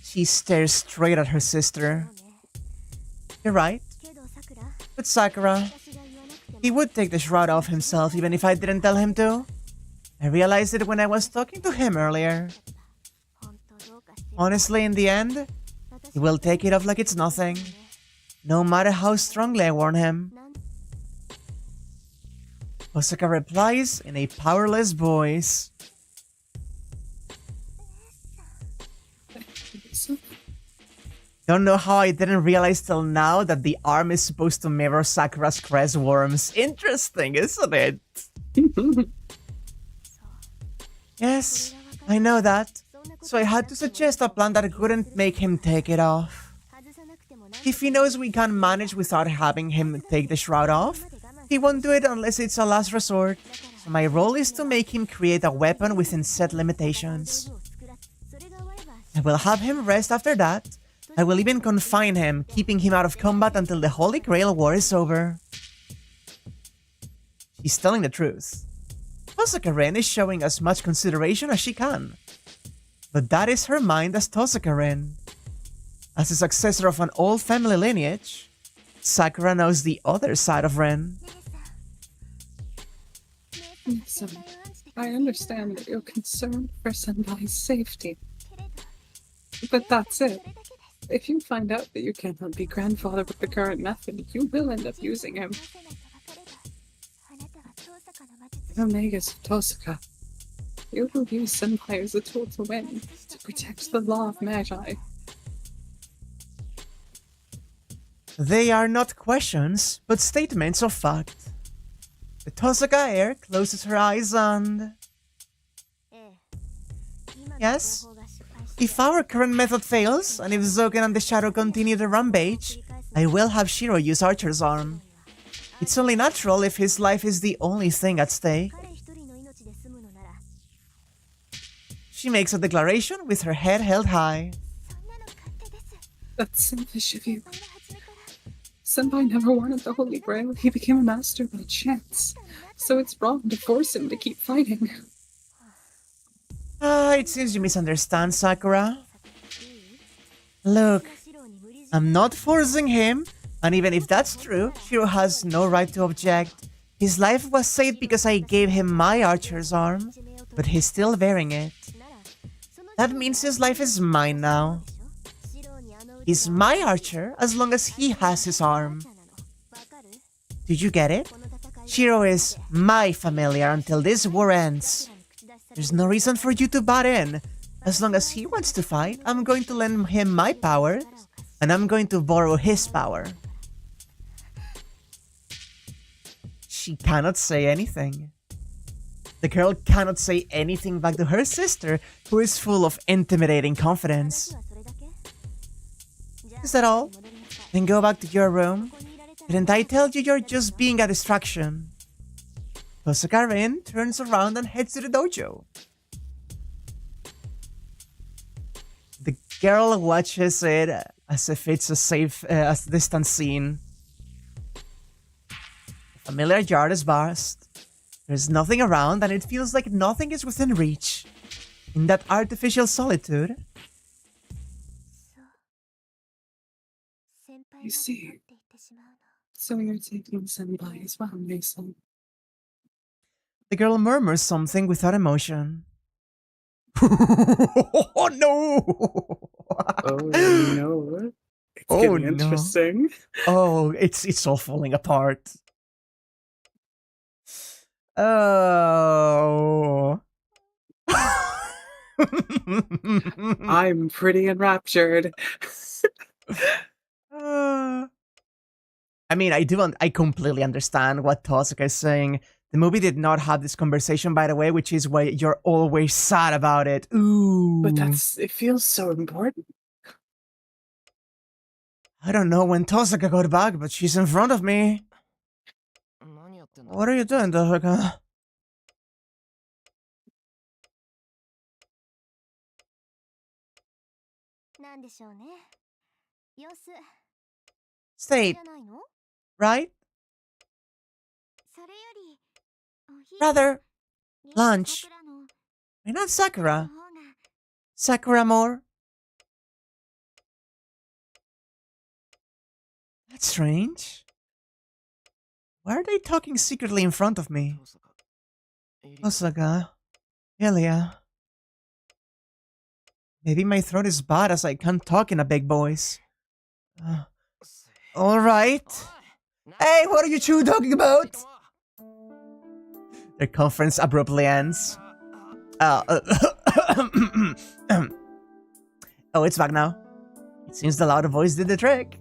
She stares straight at her sister. You're right. But Sakura, he would take the shroud off himself even if I didn't tell him to. I realized it when I was talking to him earlier. Honestly, in the end, he will take it off like it's nothing. No matter how strongly I warn him. Osaka replies in a powerless voice. Don't know how I didn't realize till now that the arm is supposed to mirror Sakura's crest worms. Interesting, isn't it? Yes, I know that. So I had to suggest a plan that couldn't make him take it off. If he knows we can't manage without having him take the shroud off, he won't do it unless it's a last resort. So my role is to make him create a weapon within set limitations. I will have him rest after that. I will even confine him, keeping him out of combat until the Holy Grail War is over. She's telling the truth. Tosaka-ren is showing as much consideration as she can. But that is her mind as Tosaka-ren. As a successor of an old family lineage, Sakura knows the other side of Ren. Listen, I understand that you're concerned for Senbai's safety. But that's it. If you find out that you cannot be grandfather with the current method, you will end up using him. The Omegas of Tosaka. You will use Senpai as a tool to win, to protect the law of Magi. They are not questions, but statements of fact. The Tosaka heir closes her eyes and... Yes? If our current method fails, and if Zoken and the Shadow continue the rampage, I will have Shiro use Archer's arm. It's only natural if his life is the only thing at stake. She makes a declaration with her head held high. That's selfish of you. Senpai never wanted the Holy Grail. He became a master by chance. So it's wrong to force him to keep fighting. It seems you misunderstand, Sakura. Look, I'm not forcing him, and even if that's true, Shiro has no right to object. His life was saved because I gave him my Archer's arm, but he's still wearing it. That means his life is mine now. He's my Archer as long as he has his arm. Did you get it? Shiro is my familiar until this war ends. There's no reason for you to butt in. As long as he wants to fight, I'm going to lend him my power, and I'm going to borrow his power. She cannot say anything. The girl cannot say anything back to her sister, who is full of intimidating confidence. Is that all? Then go back to your room. Didn't I tell you you're just being a distraction? Tosaka-ren turns around and heads to the dojo. The girl watches it as if it's a safe, distant scene. The familiar yard is vast. There's nothing around and it feels like nothing is within reach. In that artificial solitude. You see, so you're taking Senpai as well, Mason. The girl murmurs something without emotion. Oh no! Oh no. It's getting interesting. Oh, it's all falling apart. Oh. I'm pretty enraptured. I mean, I completely understand what Tosaka is saying. The movie did not have this conversation, by the way, which is why you're always sad about it. Ooh. But it feels so important. I don't know when Tosaka got back, but she's in front of me. What are you doing, Tosaka? State, right? Rather, lunch. Why not Sakura? Sakura more? That's strange. Why are they talking secretly in front of me? Osaka. Ilya. Maybe my throat is bad as I can't talk in a big voice. Alright. Hey, what are you two talking about? The conference abruptly ends. Oh, it's back now. It seems the louder voice did the trick.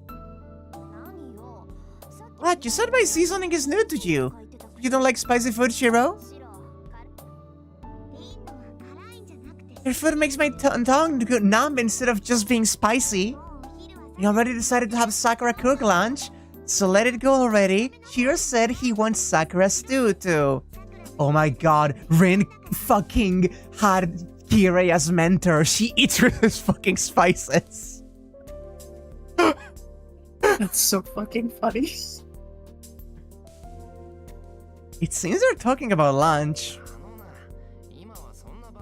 What? You said my seasoning is new to you. You don't like spicy food, Shiro? Your food makes my tongue go numb instead of just being spicy. We already decided to have Sakura cook lunch, so let it go already. Shiro said he wants Sakura stew too. Oh my god, Rin fucking had Kirei as mentor. She eats his fucking spices. That's so fucking funny. It seems they're talking about lunch.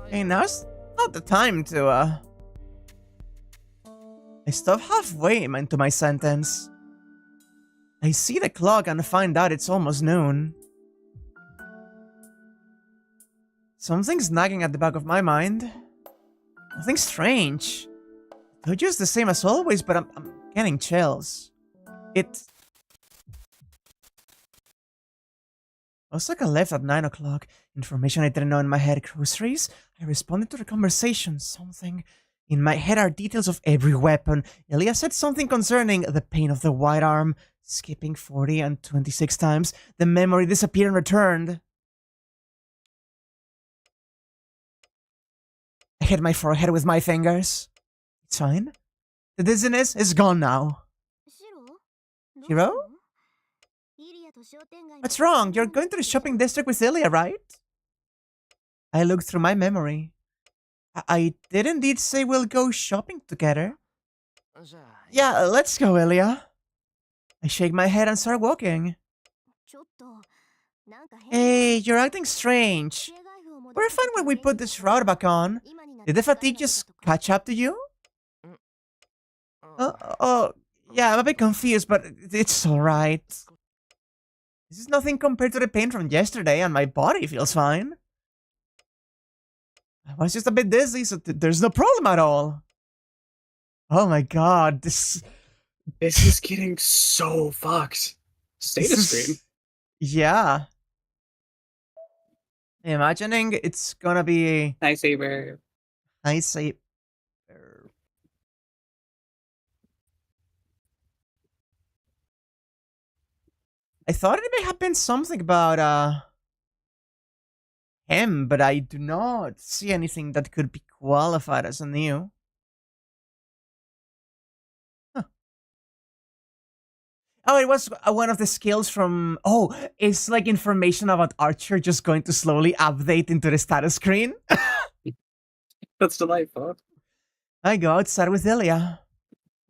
Hey, now's not the time to, I stop halfway into my sentence. I see the clock and find out it's almost noon. Something's nagging at the back of my mind. Nothing strange. Dojo's the same as always, but I'm getting chills. Osaka left at 9 o'clock. Information I didn't know in my head. Groceries? I responded to the conversation. Something. In my head are details of every weapon. Ilya said something concerning the pain of the white arm. Skipping 40 and 26 times. The memory disappeared and returned. I hit my forehead with my fingers. It's fine. The dizziness is gone now. Shiro? What's wrong? You're going to the shopping district with Ilya, right? I looked through my memory. I did indeed say we'll go shopping together. Yeah, let's go, Ilya. I shake my head and start walking. Hey, you're acting strange. We're fine when we put this shroud back on. Did the fatigue just catch up to you? Yeah, I'm a bit confused, but it's alright. This is nothing compared to the pain from yesterday, and my body feels fine. I was just a bit dizzy, so there's no problem at all. Oh my god, this is getting so fucked. Status screen. Yeah. Imagining it's gonna be... Hi, Saber. Hi, Saber. I thought it may have been something about, him, but I do not see anything that could be qualified as a new. Huh. Oh, it was one of the skills from... Oh, it's like information about Archer just going to slowly update into the status screen. That's delightful. I go outside with Ilya.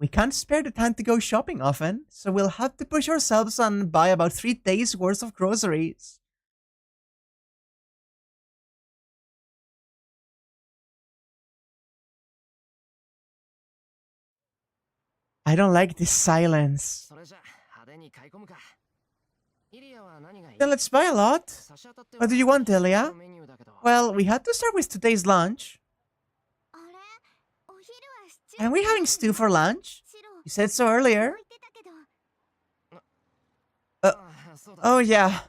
We can't spare the time to go shopping often, so we'll have to push ourselves and buy about 3 days worth of groceries. I don't like this silence. Then let's buy a lot. What do you want, Ilya? Well, we had to start with today's lunch. Are we having stew for lunch? You said so earlier. Oh yeah.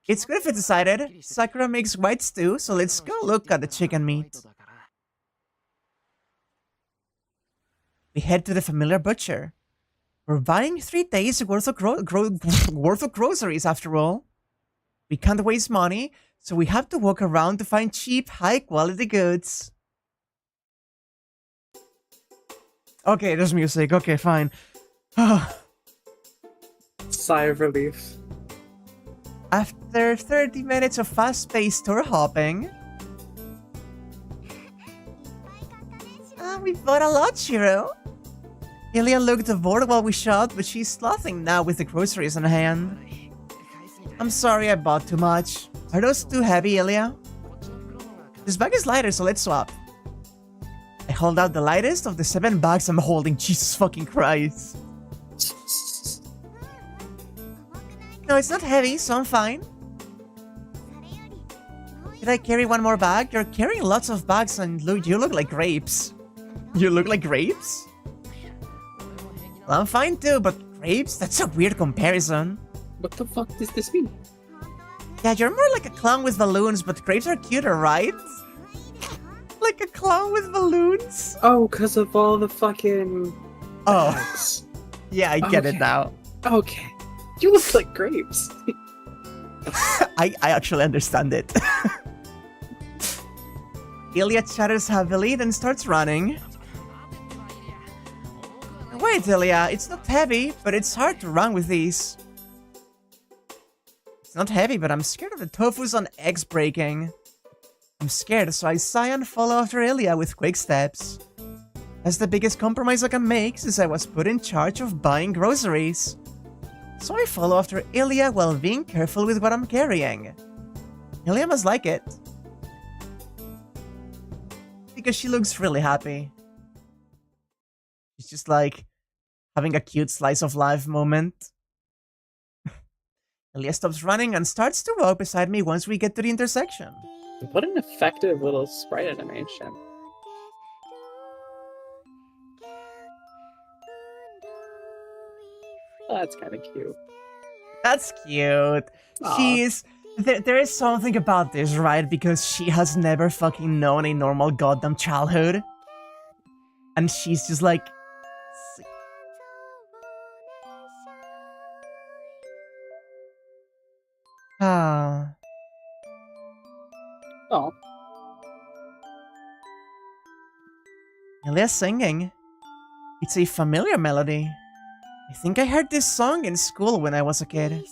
It's good if it's decided. Sakura makes white stew, so let's go look at the chicken meat. We head to the familiar butcher. We're buying 3 days worth of groceries after all. We can't waste money, so we have to walk around to find cheap, high-quality goods. Okay, there's music. Okay, fine. Sigh of relief. After 30 minutes of fast-paced store hopping... we bought a lot, Shiro. Ilya looked bored while we shopped, but she's slothing now with the groceries in hand. I'm sorry I bought too much. Are those too heavy, Ilya? This bag is lighter, so let's swap. I hold out the lightest of the 7 bags I'm holding. Jesus fucking Christ. No, it's not heavy, so I'm fine. Did I carry one more bag? You're carrying lots of bags and look, you look like grapes. You look like grapes? Well, I'm fine too, but grapes? That's a weird comparison. What the fuck does this mean? Yeah, you're more like a clown with balloons, but grapes are cuter, right? Like a clown with balloons? Oh, because of all the fucking... Oh. bags. Yeah, I get it now. Okay. You look like grapes. I actually understand it. Ilya chatters heavily, then starts running. Wait, Ilya, it's not heavy, but it's hard to run with these. It's not heavy, but I'm scared of the tofus on eggs breaking. I'm scared, so I sigh and follow after Ilya with quick steps. That's the biggest compromise I can make since I was put in charge of buying groceries. So I follow after Ilya while being careful with what I'm carrying. Ilya must like it. Because she looks really happy. She's just like having a cute slice of life moment. Ilya stops running and starts to walk beside me once we get to the intersection. What an effective little sprite animation. Oh, that's kind of cute. That's cute. Aw. She's... There is something about this, right? Because she has never fucking known a normal goddamn childhood. And she's just like... Ah. Oh. Ilya's singing. It's a familiar melody. I think I heard this song in school when I was a kid.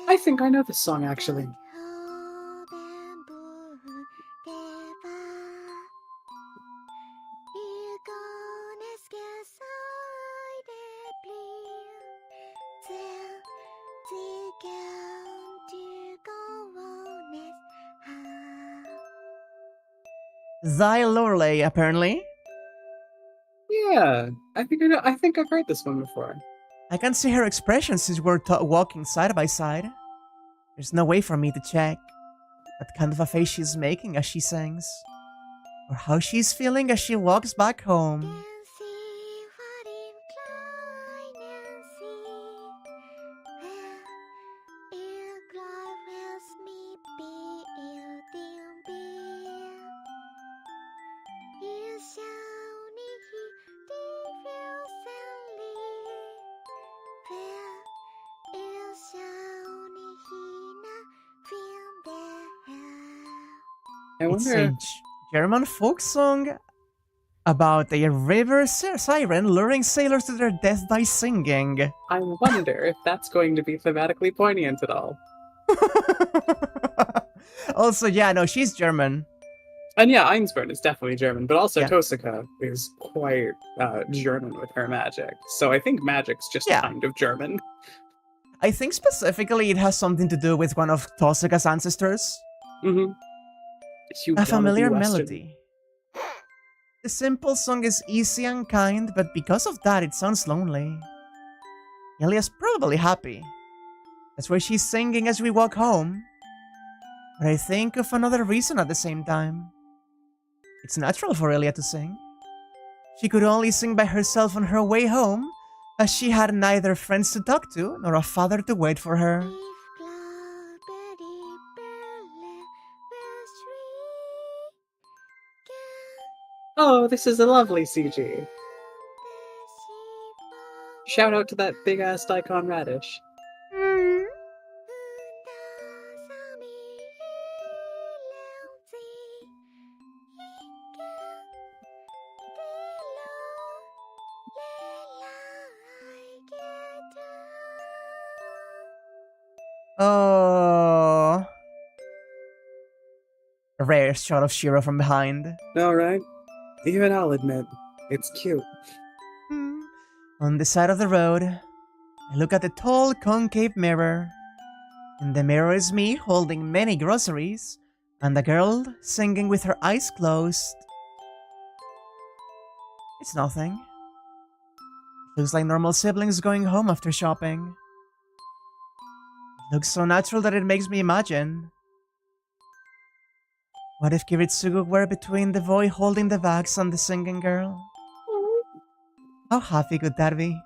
I think I know this song, actually. Xylorley, apparently. Yeah, I think I know. I think I've heard this one before. I can see her expression since we're walking side by side. There's no way for me to check what kind of a face she's making as she sings, or how she's feeling as she walks back home. I It's wonder. a German folk song about a river siren luring sailors to their death by singing. I wonder if that's going to be thematically poignant at all. Also, yeah, no, she's German. And yeah, Einsborn is definitely German, but also Yeah. Tosaka is quite German with her magic. So I think magic's just Yeah. kind of German. I think specifically it has something to do with one of Tosaka's ancestors. Mm-hmm. A familiar melody. The simple song is easy and kind, but because of that it sounds lonely. Ilya's probably happy. That's why she's singing as we walk home. But I think of another reason at the same time. It's natural for Ilya to sing. She could only sing by herself on her way home, as she had neither friends to talk to nor a father to wait for her. Oh, this is a lovely CG. Shout out to that big ass daikon radish. Oh. A rare shot of Shiro from behind. Alright. Even I'll admit, it's cute. On the side of the road, I look at the tall concave mirror. In the mirror is me holding many groceries, and the girl singing with her eyes closed. It's nothing. It looks like normal siblings going home after shopping. It looks so natural that it makes me imagine. What if Kiritsugu were between the boy holding the bags and the singing girl? How happy could that be?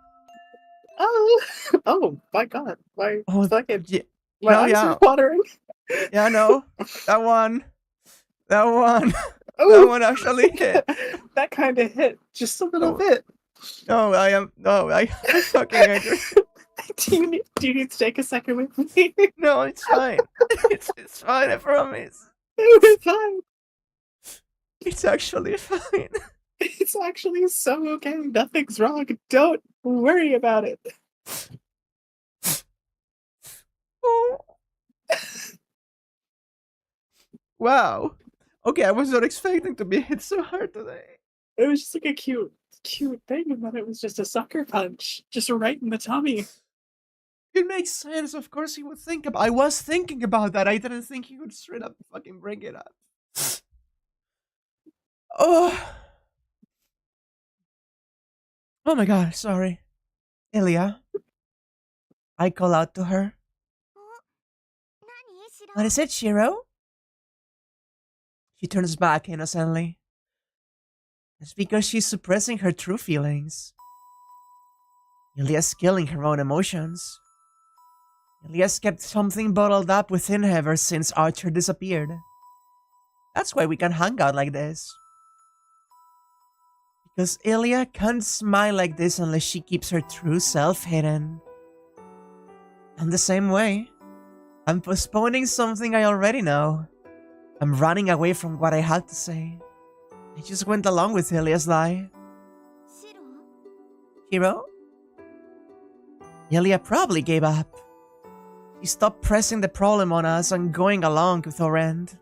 Oh, oh my god, my Oh, fucking, yeah. my No, eyes yeah. are watering. Yeah, no. That one. That one. Oh, That one actually hit. that kind of hit just a little No. bit. No, I fucking agree. Do you need to take a second with me? No, it's fine. It's fine, I promise. It's fine. It's actually fine. It's actually so okay. Nothing's wrong. Don't worry about it. Oh. Wow. Okay, I was not expecting to be hit so hard today. It was just like a cute thing, and then it was just a sucker punch, just right in the tummy. It makes sense. Of course he would think about. I was thinking about that. I didn't think he would straight up fucking bring it up. Oh. Oh my god, sorry. Ilya. I call out to her. What is it, Shiro? She turns back innocently. It's because she's suppressing her true feelings. Ilya's killing her own emotions. Ilya's kept something bottled up within her ever since Archer disappeared. That's why we can hang out like this. Because Ilya can't smile like this unless she keeps her true self hidden. And the same way, I'm postponing something I already know. I'm running away from what I had to say. I just went along with Ilya's lie. Hero? Ilya probably gave up. He stopped pressing the problem on us and going along with our end.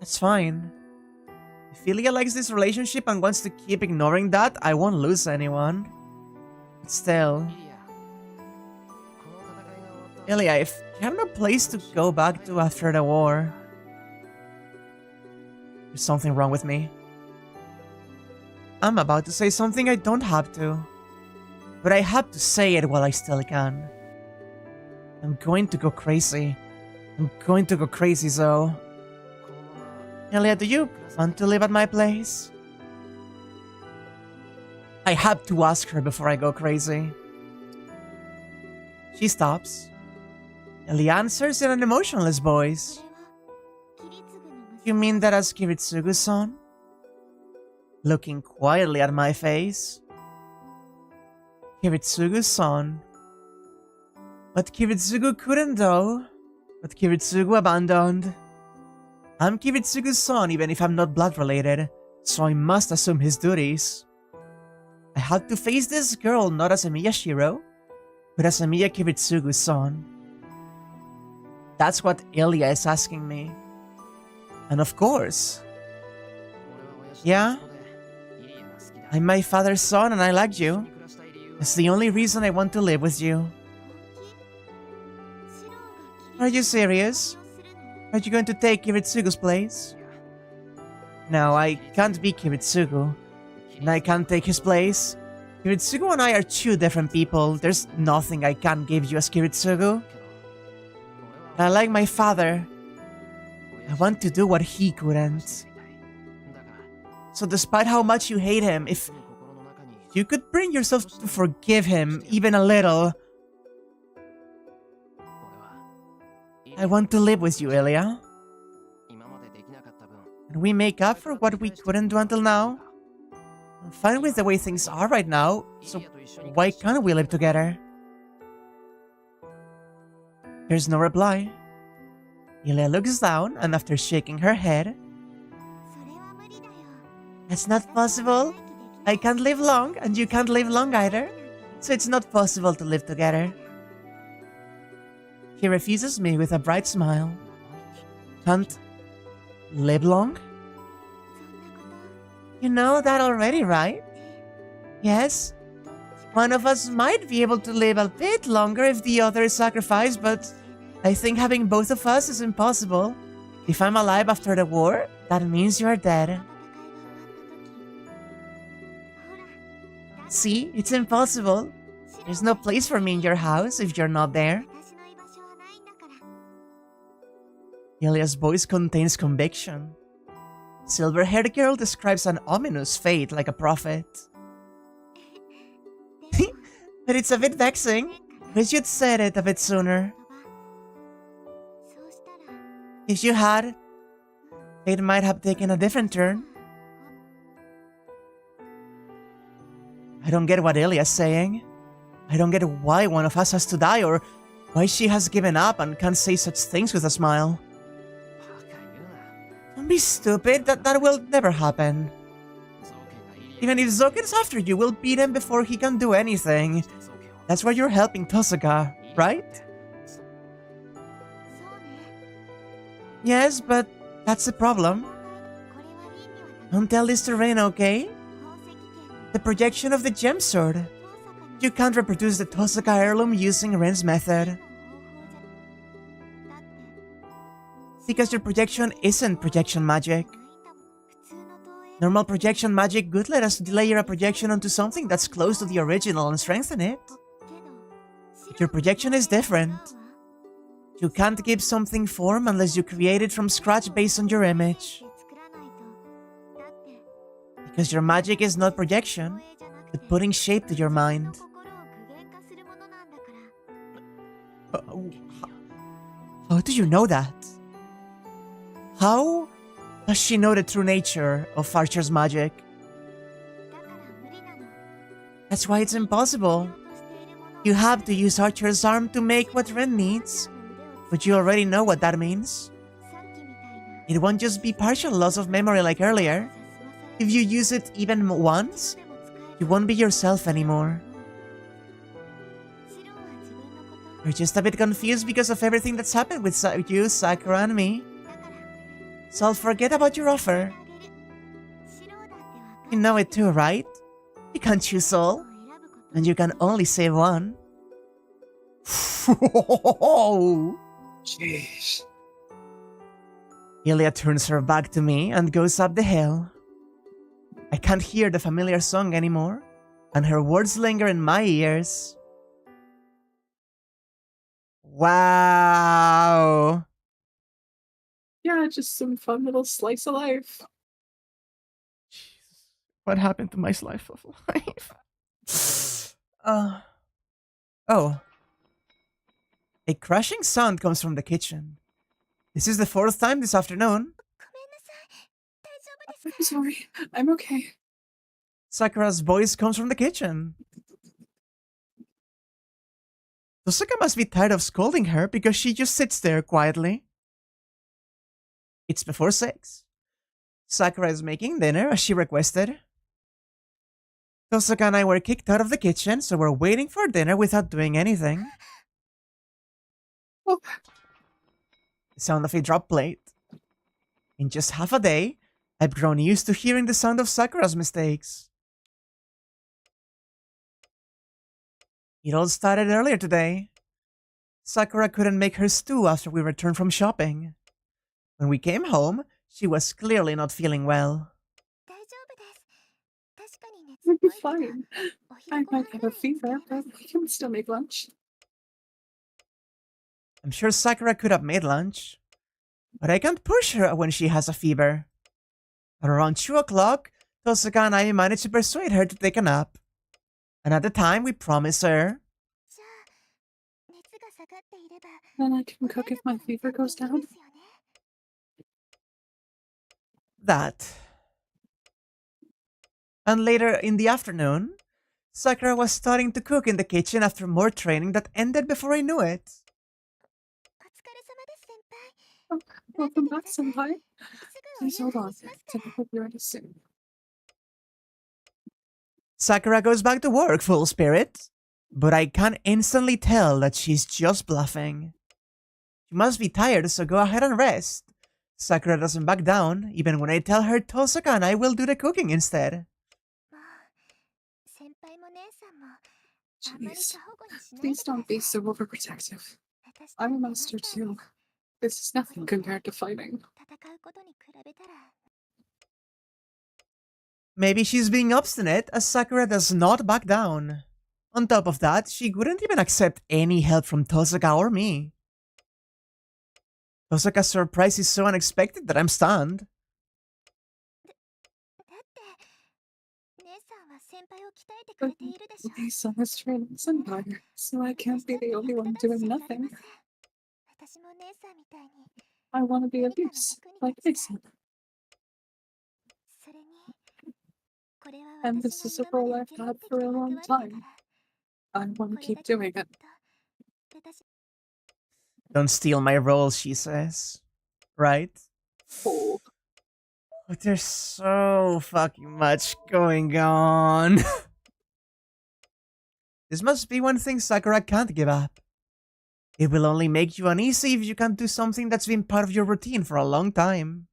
That's fine. If Ilya likes this relationship and wants to keep ignoring that, I won't lose anyone. But still... Ilya, if you have no place to go back to after the war... There's something wrong with me. I'm about to say something I don't have to. But I have to say it while I still can. I'm going to go crazy. I'm going to go crazy, so... Ilya, do you want to live at my place? I have to ask her before I go crazy. She stops. Ilya answers in an emotionless voice. You mean that as Kiritsugu's son? Looking quietly at my face. Kiritsugu's son. But Kiritsugu couldn't though. But Kiritsugu abandoned. I'm Kiritsugu's son even if I'm not blood related, so I must assume his duties. I had to face this girl not as Emiya Shiro, but as Emiya Kiritsugu's son. That's what Ilya is asking me. And of course, yeah, I'm my father's son and I like you. It's the only reason I want to live with you. Are you serious? Are you going to take Kiritsugu's place? No, I can't be Kiritsugu. And I can't take his place. Kiritsugu and I are two different people. There's nothing I can give you as Kiritsugu. But I like my father. I want to do what he couldn't. So despite how much you hate him, if you could bring yourself to forgive him even a little... I want to live with you, Ilya. And we make up for what we couldn't do until now. I'm fine with the way things are right now, so why can't we live together? There's no reply. Ilya looks down, and after shaking her head, That's not possible. I can't live long, and you can't live long either. So it's not possible to live together. He refuses me with a bright smile. Can't live long? You know that already, right? Yes? One of us might be able to live a bit longer if the other is sacrificed, but I think having both of us is impossible. If I'm alive after the war, that means you're dead. See, it's impossible. There's no place for me in your house if you're not there. Ilia's voice contains conviction. Silver-haired girl describes an ominous fate like a prophet. But it's a bit vexing. Wish you'd said it a bit sooner. If you had, it might have taken a different turn. I don't get what Ilia's saying. I don't get why one of us has to die or why she has given up and can't say such things with a smile. Don't be stupid, that will never happen. Even if Zoken's after you, we'll beat him before he can do anything. That's why you're helping Tosaka, right? Yes, but that's the problem. Don't tell this to Reina, okay? The projection of the gem sword. You can't reproduce the Tosaka heirloom using Ren's method. Because your projection isn't projection magic. Normal projection magic would let us layer a projection onto something that's close to the original and strengthen it. But your projection is different. You can't give something form unless you create it from scratch based on your image. Because your magic is not projection, but putting shape to your mind. How do you know that? How does she know the true nature of Archer's magic? That's why it's impossible. You have to use Archer's arm to make what Ren needs. But you already know what that means. It won't just be partial loss of memory like earlier. If you use it even once, you won't be yourself anymore. You're just a bit confused because of everything that's happened with you, Sakura, and me. So I'll forget about your offer. You know it too, right? You can't choose all, and you can only save one. Jeez. Ilia turns her back to me and goes up the hill. I can't hear the familiar song anymore, and her words linger in my ears. Wow! Yeah, just some fun little slice of life. Jesus. What happened to my slice of life? Oh. A crashing sound comes from the kitchen. This is the 4th time this afternoon. I'm sorry. I'm okay. Sakura's voice comes from the kitchen. Tosaka must be tired of scolding her because she just sits there quietly. It's before 6. Sakura is making dinner as she requested. Tosaka and I were kicked out of the kitchen, so we're waiting for dinner without doing anything. Oh. The sound of a drop plate. In just half a day, I've grown used to hearing the sound of Sakura's mistakes. It all started earlier today. Sakura couldn't make her stew after we returned from shopping. When we came home, she was clearly not feeling well. We'll be fine. I might have a fever, but we can still make lunch. I'm sure Sakura could have made lunch, but I can't push her when she has a fever. At around 2 o'clock, Tosaka and I managed to persuade her to take a nap. And at the time, we promised her... Then I can cook if my fever goes down. that. And later in the afternoon, Sakura was starting to cook in the kitchen after more training that ended before I knew it. Oh, welcome back, Senpai. Please hold on. I hope you're ready soon. Sakura goes back to work full spirit, but I can instantly tell that she's just bluffing. She must be tired, so go ahead and rest. Sakura doesn't back down, even when I tell her Tosaka and I will do the cooking instead. Jeez. Please don't be so overprotective. I'm a master too. This is nothing compared to fighting. Maybe she's being obstinate, as Sakura does not back down. On top of that, she wouldn't even accept any help from Tosaka or me. Tosaka's surprise is so unexpected that I'm stunned. But my son is training Senpai, so I can't be the only one doing nothing. I want to be of use, like Mason. And this is a role I've had for a long time. I want to keep doing it. Don't steal my role, she says. Right? Oh. But there's so fucking much going on. This must be one thing Sakura can't give up. It will only make you uneasy if you can't do something that's been part of your routine for a long time.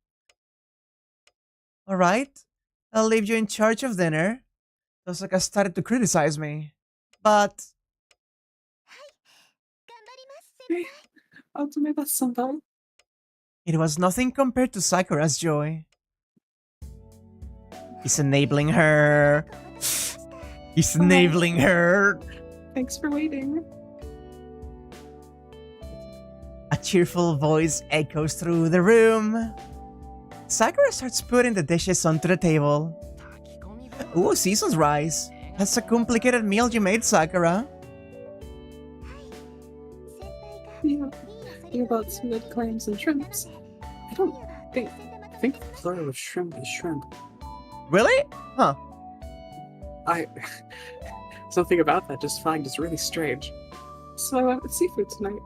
Alright, I'll leave you in charge of dinner. Tosaka started to criticize me. But... I'll do my best, Senpai. It was nothing compared to Sakura's joy. He's enabling her. He's enabling her. Thanks for waiting. A cheerful voice echoes through the room. Sakura starts putting the dishes onto the table. Ooh, season's rice. That's a complicated meal you made, Sakura. Yeah, you bought some good clams and shrimps. I don't think the plural of shrimp is shrimp. Really? Huh. Something about that just find is really strange. So I went with seafood tonight.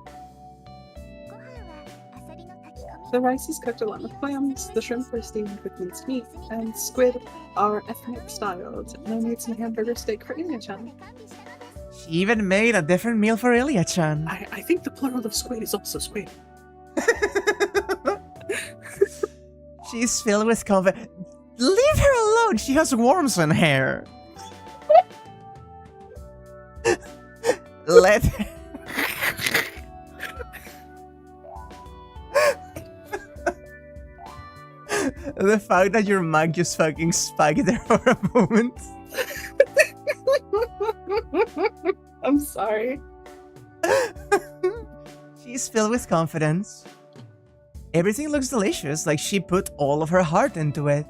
The rice is cooked along with clams, the shrimp are steamed with minced meat, and squid are ethnic styled. And I made some hamburger steak for Ilya-chan. She even made a different meal for Ilya-chan. I think the plural of squid is also squid. She's filled with confidence. Leave her alone! She has worms in hair. Let her... The fact that your mug just fucking spiked there for a moment. I'm sorry. She's filled with confidence. Everything looks delicious, like she put all of her heart into it.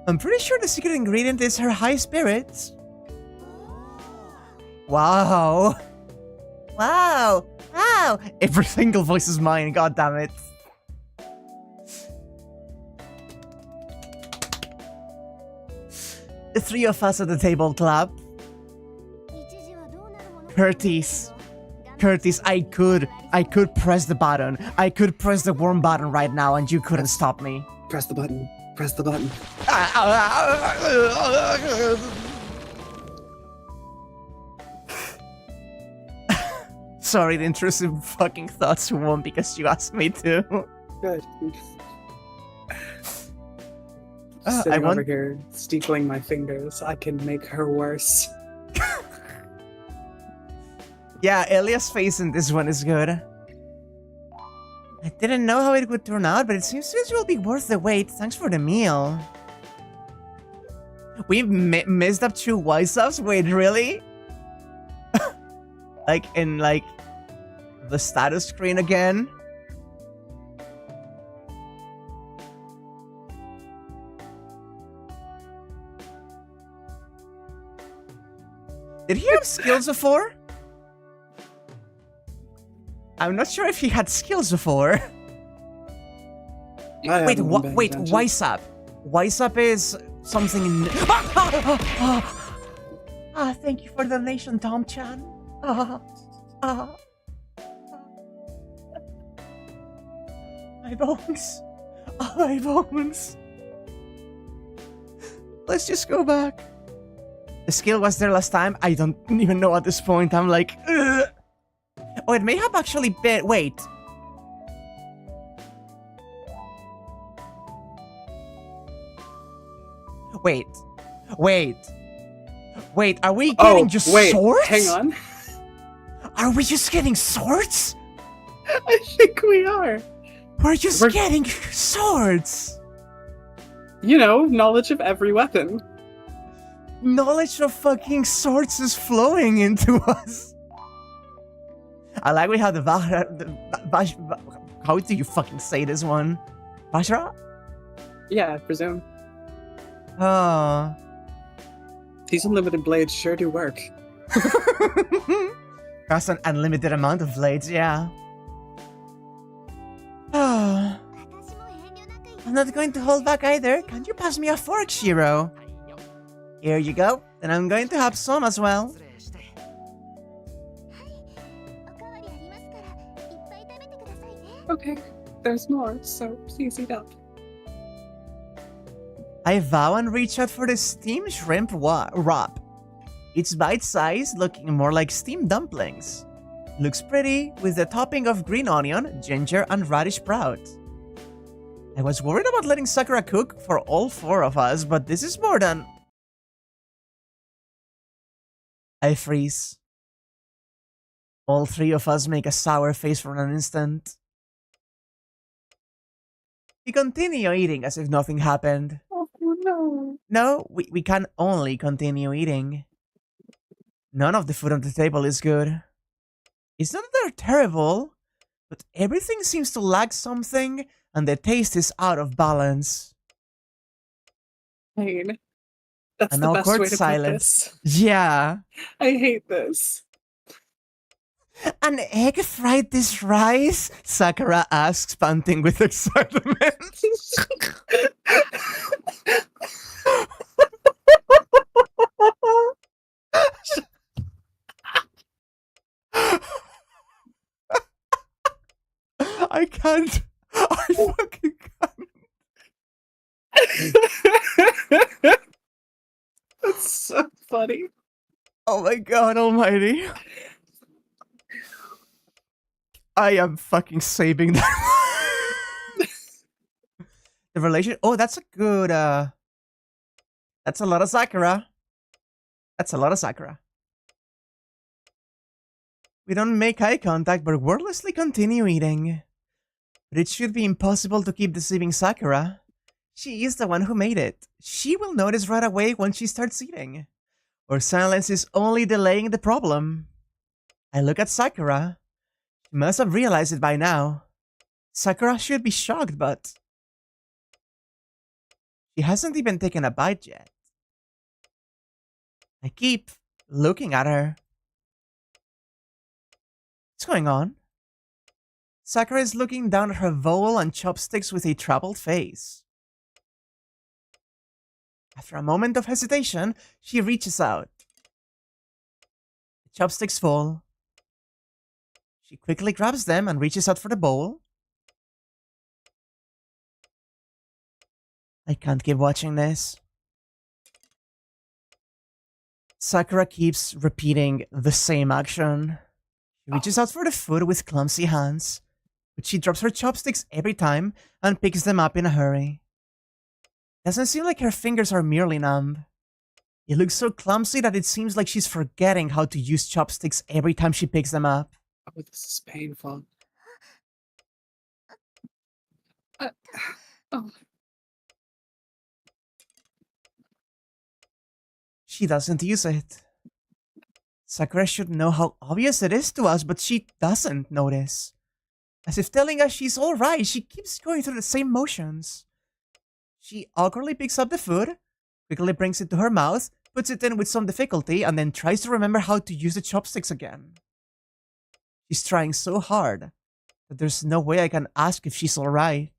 I'm pretty sure the secret ingredient is her high spirits. Wow. Wow. Wow. Every single voice is mine, god damn it. The three of us at the table clap. Curtis. Curtis, I could press the button. I could press the warm button right now and you couldn't stop me. Press the button. Press the button. Sorry, the intrusive fucking thoughts won because you asked me to. Good. I Sitting want... over here, steepling my fingers. I can make her worse. Yeah, Elia's face in this one is good. I didn't know how it would turn out, but it seems it will be worth the wait. Thanks for the meal. We missed up 2 wise-ups? Wait, really? Like, in, like, the status screen again? Did he have skills before? I'm not sure if he had skills before. Wait, wise up. Wise up is something in... thank you for the donation, Tom-chan. My bones. My bones. Let's just go back. The skill was there last time. I don't even know at this point. I'm like... Ugh. Oh, it may have actually been... Wait. Wait. Wait. Wait, are we getting just swords? Hang on. Are we just getting swords? I think we are. We're just getting swords. You know, knowledge of every weapon. Knowledge of fucking swords is flowing into us. I like we have how do you fucking say this one? Vajra? Yeah, I presume. Oh. These unlimited blades sure do work. That's an unlimited amount of blades, yeah. Oh. I'm not going to hold back either. Can you pass me a fork, Shiro? Here you go. Then I'm going to have some as well. Okay, there's more, so please eat up. I vow and reach out for the steamed shrimp wrap. It's bite-sized, looking more like steamed dumplings. Looks pretty, with the topping of green onion, ginger, and radish sprout. I was worried about letting Sakura cook for all 4 of us, but this is more than... I freeze. All 3 of us make a sour face for an instant. We continue eating as if nothing happened. Oh no. No, we can only continue eating. None of the food on the table is good. It's not that they're terrible, but everything seems to lack something, and the taste is out of balance. Pain. That's An the best awkward way to silence. put this. Yeah. I hate this. An egg fried this rice? Sakura asks, panting with excitement. I can't. I fucking can't. That's so funny. Oh my god almighty. I am fucking saving that. The relation. Oh, that's a good. That's a lot of Sakura. That's a lot of Sakura. We don't make eye contact, but wordlessly continue eating. But it should be impossible to keep deceiving Sakura. She is the one who made it. She will notice right away when she starts eating. Or silence is only delaying the problem. I look at Sakura. She must have realized it by now. Sakura should be shocked, but... she hasn't even taken a bite yet. I keep looking at her. What's going on? Sakura is looking down at her bowl and chopsticks with a troubled face. After a moment of hesitation, she reaches out. The chopsticks fall. She quickly grabs them and reaches out for the bowl. I can't keep watching this. Sakura keeps repeating the same action. She reaches out for the food with clumsy hands, but she drops her chopsticks every time and picks them up in a hurry. Doesn't seem like her fingers are merely numb. It looks so clumsy that it seems like she's forgetting how to use chopsticks every time she picks them up. Oh, this is painful. Oh. She doesn't use it. Sakura should know how obvious it is to us, but she doesn't notice. As if telling us she's alright, she keeps going through the same motions. She awkwardly picks up the food, quickly brings it to her mouth, puts it in with some difficulty, and then tries to remember how to use the chopsticks again. She's trying so hard that there's no way I can ask if she's alright.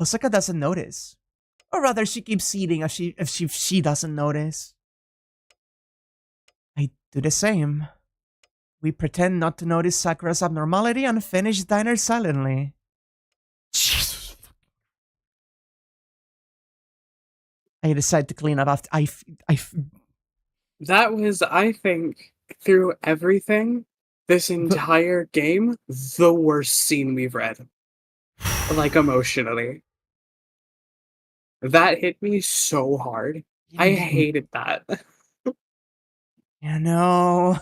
Osaka doesn't notice. Or rather, she keeps eating as if she doesn't notice. I do the same. We pretend not to notice Sakura's abnormality and finish dinner silently. Jesus. I decide to clean up after That was, I think, through everything, this entire game, the worst scene we've read. Like, emotionally. That hit me so hard. I hated that. You know,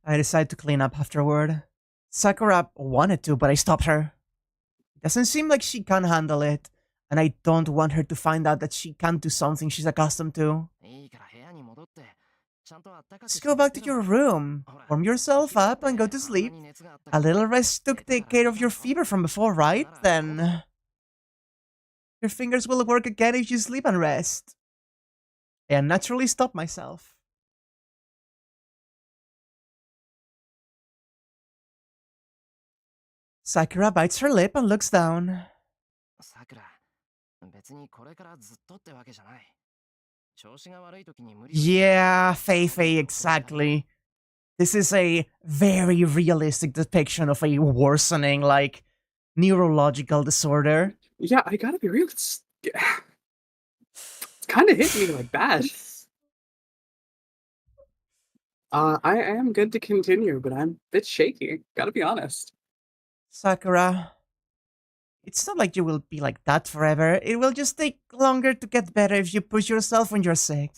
I decided to clean up afterward. Sakura wanted to, but I stopped her. It doesn't seem like she can handle it, and I don't want her to find out that she can't do something she's accustomed to. Just go back to your room, warm yourself up, and go to sleep. A little rest took take care of your fever from before, right? Then your fingers will work again if you sleep and rest. I unnaturally stopped myself. Sakura bites her lip and looks down. Yeah, Feifei, exactly. This is a very realistic depiction of a worsening, like, neurological disorder. Yeah, I gotta be real. It's kind of hit me like bad. I am good to continue, but I'm a bit shaky. Gotta be honest. Sakura, it's not like you will be like that forever. It will just take longer to get better if you push yourself when you're sick.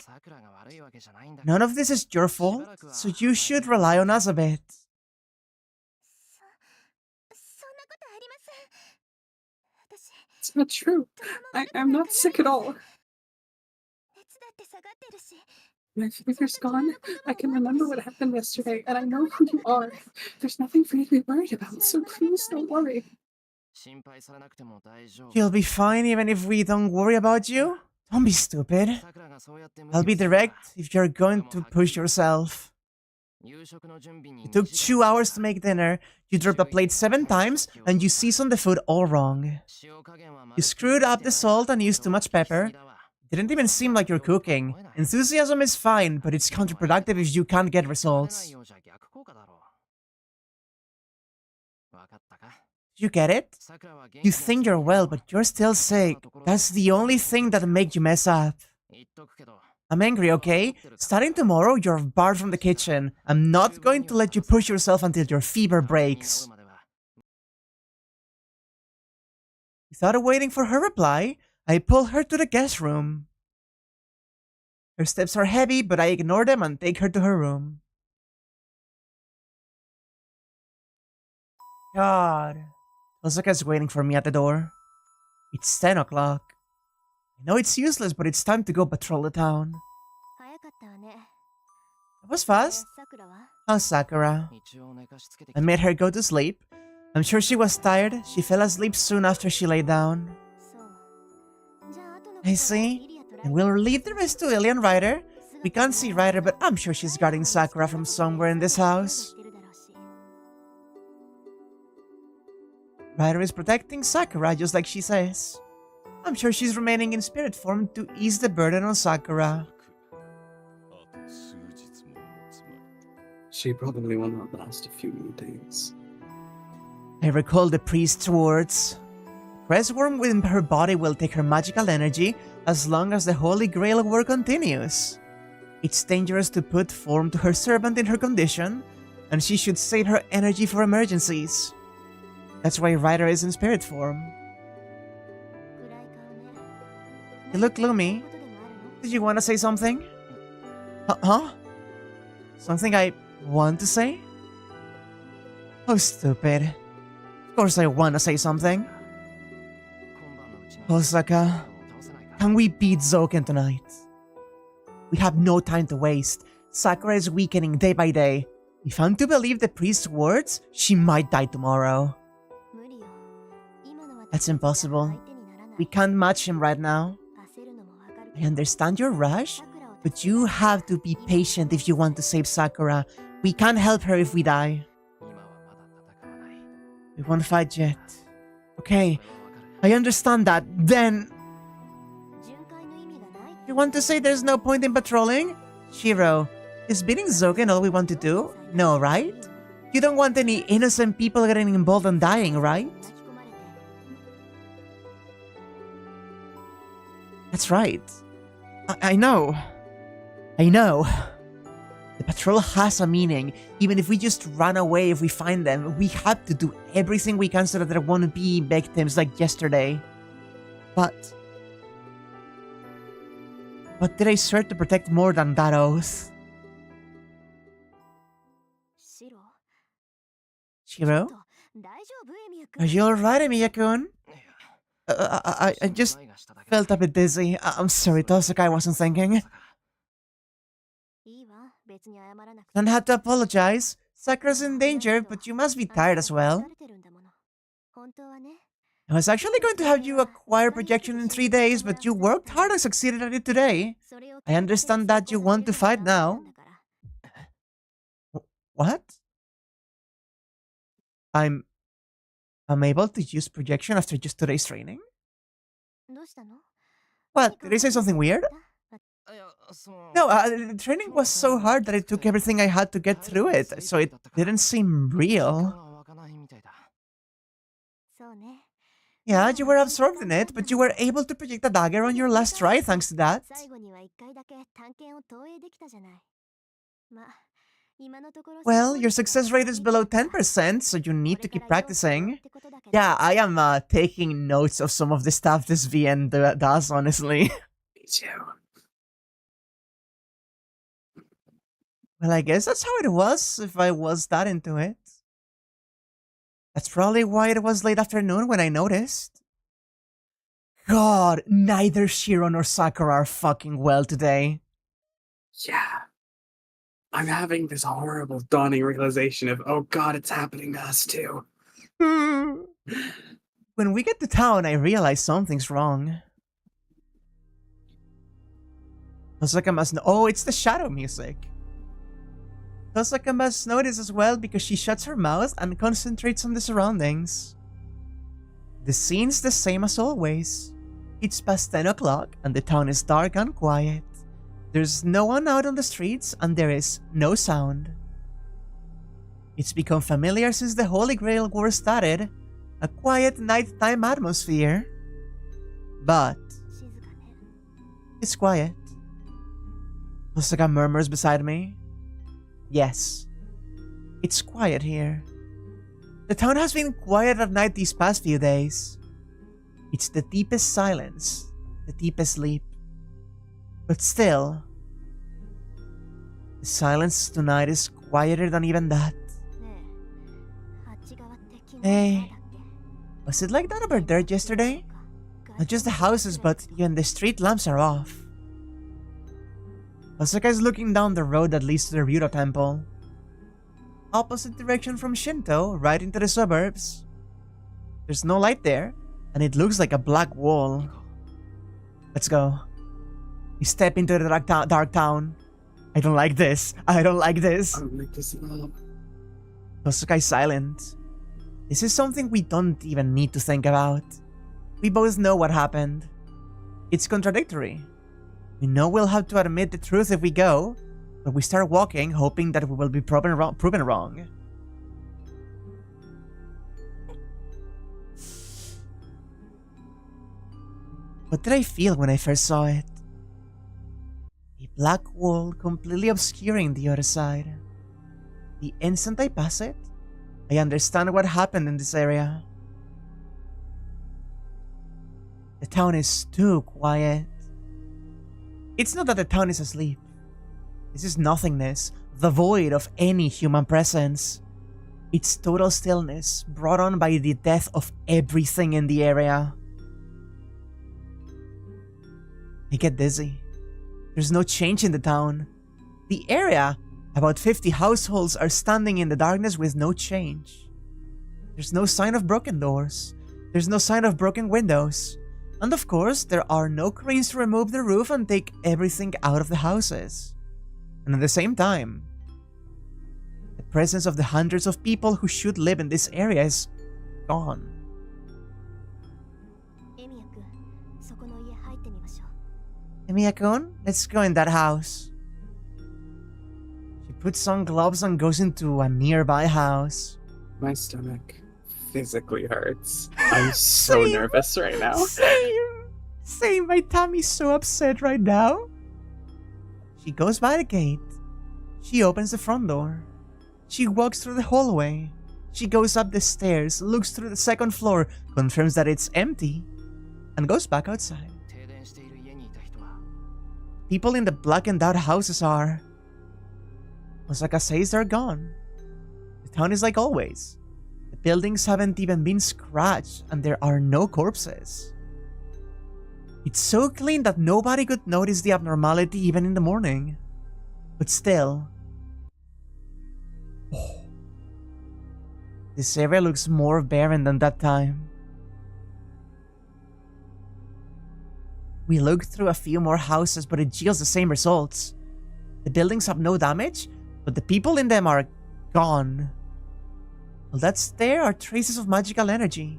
None of this is your fault, so you should rely on us a bit. It's not true. I'm not sick at all. My fever's gone. I can remember what happened yesterday, and I know who you are. There's nothing for you to be worried about, so please don't worry. You'll be fine even if we don't worry about you. Don't be stupid. I'll be direct if you're going to push yourself. It took 2 hours to make dinner, you dropped a plate 7 times, and you seasoned the food all wrong. You screwed up the salt and used too much pepper. Didn't even seem like you're cooking. Enthusiasm is fine, but it's counterproductive if you can't get results. You get it? You think you're well, but you're still sick. That's the only thing that makes you mess up. I'm angry, okay? Starting tomorrow, you're barred from the kitchen. I'm not going to let you push yourself until your fever breaks. Without waiting for her reply, I pull her to the guest room. Her steps are heavy, but I ignore them and take her to her room. God. Osaka's waiting for me at the door. It's 10 o'clock. I know it's useless, but it's time to go patrol the town. That was fast. How's Sakura? I made her go to sleep. I'm sure she was tired. She fell asleep soon after she lay down. I see. And we'll leave the rest to Ilya and Ryder. We can't see Ryder, but I'm sure she's guarding Sakura from somewhere in this house. Ryder is protecting Sakura just like she says. I'm sure she's remaining in spirit form to ease the burden on Sakura. She probably will not last a few more days. I recall the priest's words. Crest worm within her body will take her magical energy as long as the Holy Grail work continues. It's dangerous to put form to her servant in her condition, and she should save her energy for emergencies. That's why Ryder is in spirit form. You look gloomy. Did you want to say something? Huh? Something I want to say? Oh, stupid. Of course I want to say something. Osaka, can we beat Zoken tonight? We have no time to waste. Sakura is weakening day by day. If I'm to believe the priest's words, she might die tomorrow. That's impossible. We can't match him right now. I understand your rush, but you have to be patient if you want to save Sakura. We can't help her if we die. We won't fight yet. Okay, I understand that. Then... You want to say there's no point in patrolling? Shiro, is beating Zoken all we want to do? No, right? You don't want any innocent people getting involved and dying, right? That's right. I know. I know. The patrol has a meaning. Even if we just run away if we find them, we have to do everything we can so that there won't be victims like yesterday. But But did I swear to protect more than that oath? Shiro? Are you alright, Emiya-kun? I just felt a bit dizzy. I'm sorry, Tosakai, I wasn't thinking. Don't have to apologize. Sakura's in danger, but you must be tired as well. I was actually going to have you acquire projection in 3 days, but you worked hard and succeeded at it today. I understand that you want to fight now. What? I'm able to use projection after just today's training? What? Did I say something weird? No, the training was so hard that it took everything I had to get through it, so it didn't seem real. Yeah, you were absorbed in it, but you were able to project a dagger on your last try thanks to that. Well, your success rate is below 10%, so you need to keep practicing. Yeah, I am taking notes of some of the stuff this VN does, honestly. Me too. Well, I guess that's how it was, if I was that into it. That's probably why it was late afternoon when I noticed. God, neither Shiro nor Sakura are fucking well today. Yeah. I'm having this horrible dawning realization of, oh god, it's happening to us too. When we get to town, I realize something's wrong. Tosaka must know. Oh, it's the shadow music. Tosaka must notice as well because she shuts her mouth and concentrates on the surroundings. The scene's the same as always. It's past 10 o'clock and the town is dark and quiet. There's no one out on the streets and there is no sound. It's become familiar since the Holy Grail War started, a quiet nighttime atmosphere. But it's quiet. Tosaka murmurs beside me. Yes, it's quiet here. The town has been quiet at night these past few days. It's the deepest silence, the deepest sleep. But still, the silence tonight is quieter than even that. Hey, was it like that over there yesterday? Not just the houses, but even the street lamps are off. Osaka is looking down the road that leads to the Ryudo Temple. Opposite direction from Shinto, right into the suburbs. There's no light there, and it looks like a black wall. Let's go. We step into the dark town. I don't like this. I don't like this. I don't like this at all. Osaka is silent. This is something we don't even need to think about. We both know what happened. It's contradictory. We know we'll have to admit the truth if we go, but we start walking hoping that we will be proven wrong. What did I feel when I first saw it? A black wall completely obscuring the other side. The instant I pass it, I understand what happened in this area. The town is too quiet. It's not that the town is asleep. This is nothingness, the void of any human presence. It's total stillness, brought on by the death of everything in the area. I get dizzy. There's no change in the town. The area, about 50 households, are standing in the darkness with no change. There's no sign of broken doors. There's no sign of broken windows. And of course, there are no cranes to remove the roof and take everything out of the houses. And at the same time, the presence of the hundreds of people who should live in this area is gone. Emiya-kun, let's go in that house. She puts on gloves and goes into a nearby house. My stomach physically hurts. I'm so nervous right now. Same, my tummy's so upset right now. She goes by the gate. She opens the front door. She walks through the hallway. She goes up the stairs, looks through the second floor, confirms that it's empty, and goes back outside. people in the blackened out houses are. Osaka says they're gone. The town is like always. The buildings haven't even been scratched, and there are no corpses. It's so clean that nobody could notice the abnormality even in the morning. But still... Oh. This area looks more barren than that time. We looked through a few more houses, but it yields the same results. The buildings have no damage, but the people in them are gone. All that's there are traces of magical energy.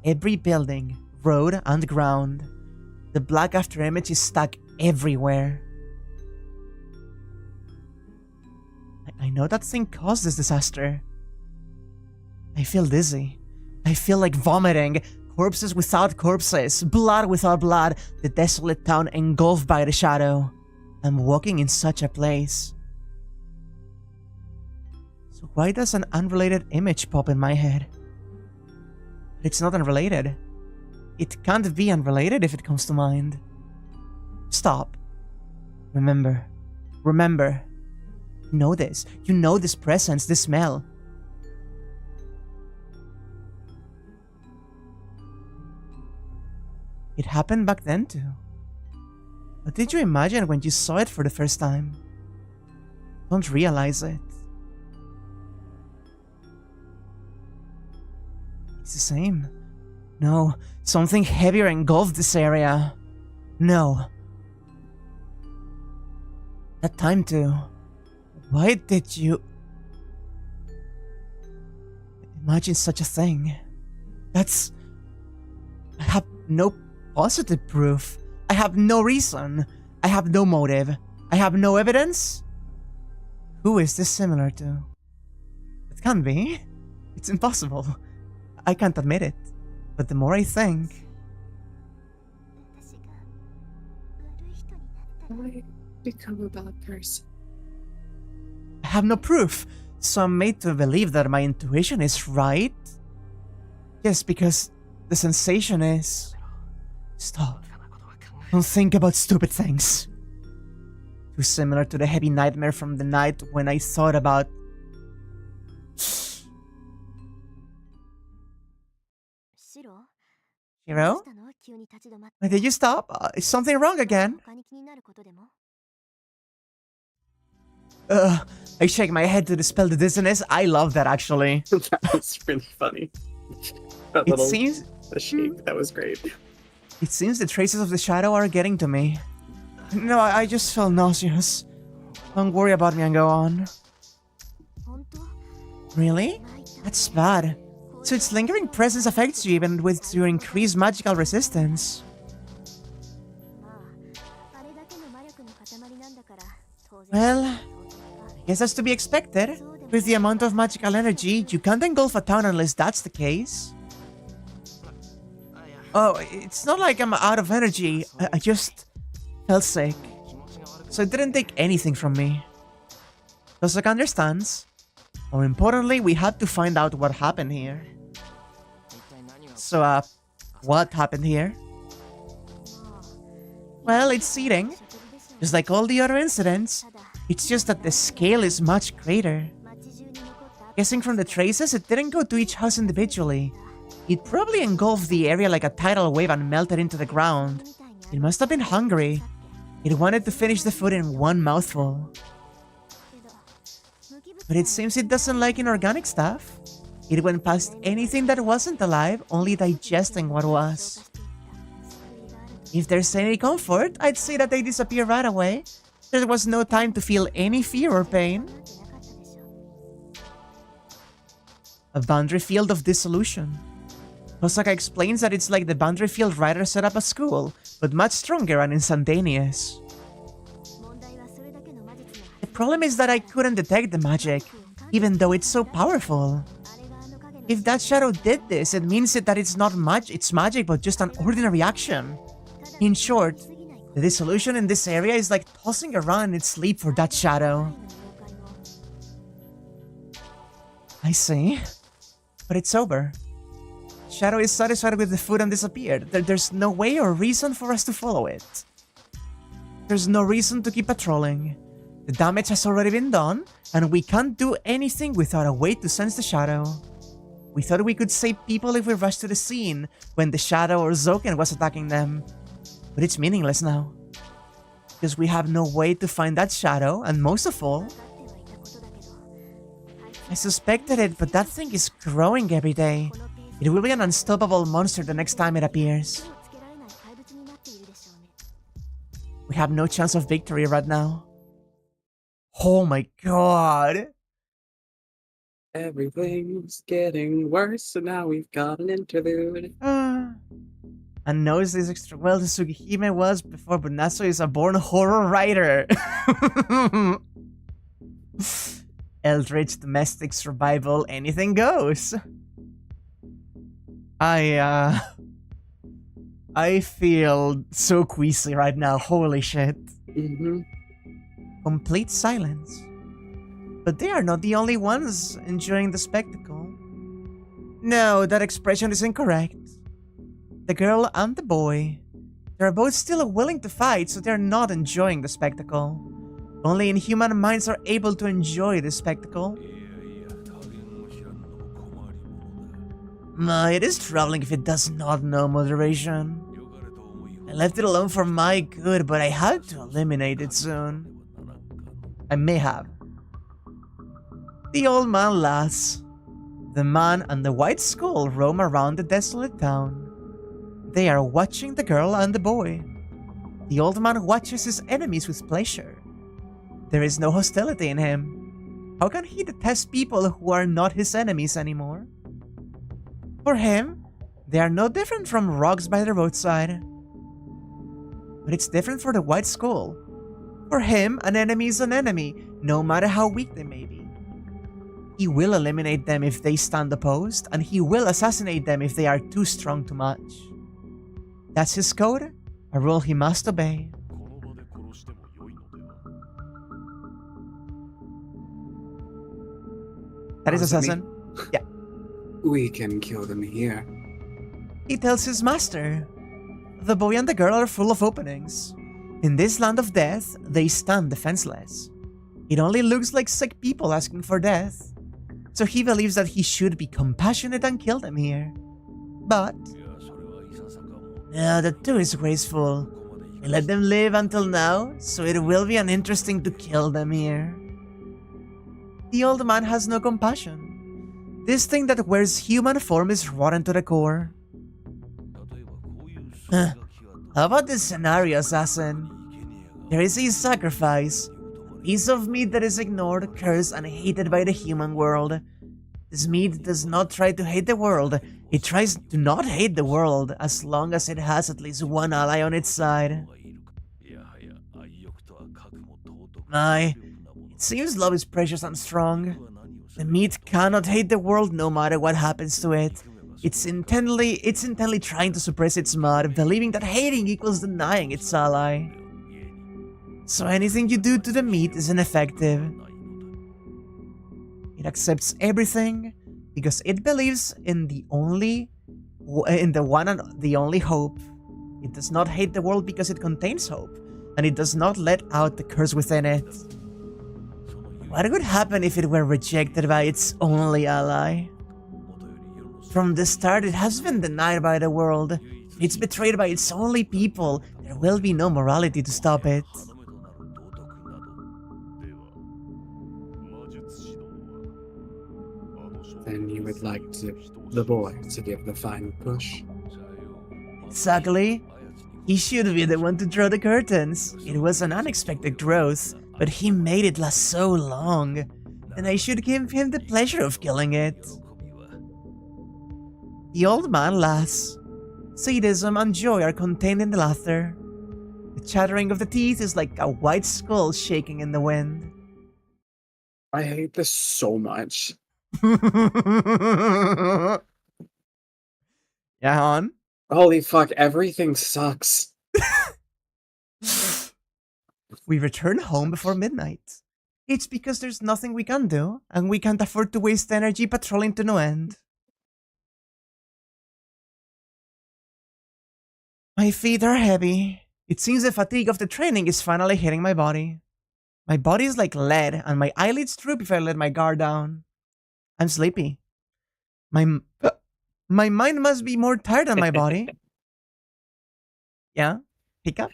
Every building, road, and ground. The black after image is stuck everywhere. I know that thing caused this disaster. I feel dizzy. I feel like vomiting. Corpses without corpses. Blood without blood. The desolate town engulfed by the shadow. I'm walking in such a place. So why does an unrelated image pop in my head? It's not unrelated. It can't be unrelated if it comes to mind. Stop. Remember. Remember. You know this. You know this presence, this smell. It happened back then too. What did you imagine when you saw it for the first time? Don't realize it. It's the same. No, something heavier engulfed this area. No. That time too. Why did you... imagine such a thing? That's... I have no positive proof. I have no reason. I have no motive. I have no evidence. Who is this similar to? It can't be. It's impossible. I can't admit it. But the more I think... I become a bad person. I have no proof, so I'm made to believe that my intuition is right. Yes, because the sensation is... Stop. Don't think about stupid things. Too similar to the heavy nightmare from the night when I thought about... Shiro? Did you stop? Is something wrong again? I shake my head to dispel the dizziness. I love that, actually. That was really funny. That It little seems... the shake, that was great. It seems the traces of the shadow are getting to me. No, I just feel nauseous. Don't worry about me and go on. Really? That's bad. So its lingering presence affects you even with your increased magical resistance. Well, I guess that's to be expected. With the amount of magical energy, you can't engulf a town unless that's the case. Oh, it's not like I'm out of energy. I just felt sick. So it didn't take anything from me. Osaka understands. More importantly, we had to find out what happened here. So, what happened here? Well, it's seeding. Just like all the other incidents. It's just that the scale is much greater. Guessing from the traces, it didn't go to each house individually. It probably engulfed the area like a tidal wave and melted into the ground. It must have been hungry. It wanted to finish the food in one mouthful. But it seems it doesn't like inorganic stuff. It went past anything that wasn't alive, only digesting what was. If there's any comfort, I'd say that they disappear right away. There was no time to feel any fear or pain. A boundary field of dissolution. Osaka explains that it's like the boundary field writer set up a school, but much stronger and instantaneous. The problem is that I couldn't detect the magic, even though it's so powerful. If that shadow did this, it means that it's not it's magic, but just an ordinary action. In short, the dissolution in this area is like tossing around in its sleep for that shadow. I see. But it's over. Shadow is satisfied with the food and disappeared. There's no way or reason for us to follow it. There's no reason to keep patrolling. The damage has already been done, and we can't do anything without a way to sense the shadow. We thought we could save people if we rushed to the scene when the shadow or Zoken was attacking them. But it's meaningless now. Because we have no way to find that shadow, and most of all, I suspected it, but that thing is growing every day. It will be an unstoppable monster the next time it appears. We have no chance of victory right now. Oh my god. Everything's getting worse, so now we've got an interlude. And knows this extra well as Sugihime was before, but Naso is a born horror writer. Eldritch, domestic, survival, anything goes. I feel so queasy right now, holy shit. Complete silence. But they are not the only ones enjoying the spectacle. No, that expression is incorrect. The girl and the boy. They're both still willing to fight, so they're not enjoying the spectacle. Only inhuman minds are able to enjoy the spectacle. It is troubling if it does not know moderation. I left it alone for my good, but I had to eliminate it soon. I may have. The old man laughs. The man and the white skull roam around the desolate town. They are watching the girl and the boy. The old man watches his enemies with pleasure. There is no hostility in him. How can he detest people who are not his enemies anymore? For him, they are no different from rocks by the roadside. But it's different for the white skull. For him, an enemy is an enemy, no matter how weak they may be. He will eliminate them if they stand opposed, and he will assassinate them if they are too strong to match. That's his code, a rule he must obey. That is assassin. Yeah. We can kill them here. He tells his master. The boy and the girl are full of openings. In this land of death, they stand defenseless. It only looks like sick people asking for death. So he believes that he should be compassionate and kill them here. But that too is graceful. I let them live until now, so it will be uninteresting to kill them here. The old man has no compassion. This thing that wears human form is rotten to the core. How about this scenario, assassin? There is a sacrifice. A piece of meat that is ignored, cursed, and hated by the human world. This meat does not try to hate the world. It tries to not hate the world as long as it has at least one ally on its side. It seems love is precious and strong. The meat cannot hate the world no matter what happens to it. It's intently trying to suppress its mud, believing that hating equals denying its ally. So anything you do to the meat is ineffective. It accepts everything because it believes in the one and the only hope. It does not hate the world because it contains hope, and it does not let out the curse within it. What would happen if it were rejected by its only ally? From the start, it has been denied by the world. It's betrayed by its only people. There will be no morality to stop it. Then you would like the boy to give the final push? Exactly. He should be the one to draw the curtains. It was an unexpected growth, but he made it last so long. And I should give him the pleasure of killing it. The old man laughs. Sadism and joy are contained in the laughter. The chattering of the teeth is like a white skull shaking in the wind. I hate this so much. Yeah, hon? Holy fuck, everything sucks. We return home before midnight. It's because there's nothing we can do, and we can't afford to waste energy patrolling to no end. My feet are heavy. It seems the fatigue of the training is finally hitting my body. My body is like lead, and my eyelids droop if I let my guard down. I'm sleepy. My mind must be more tired than my body. Yeah? Hiccup?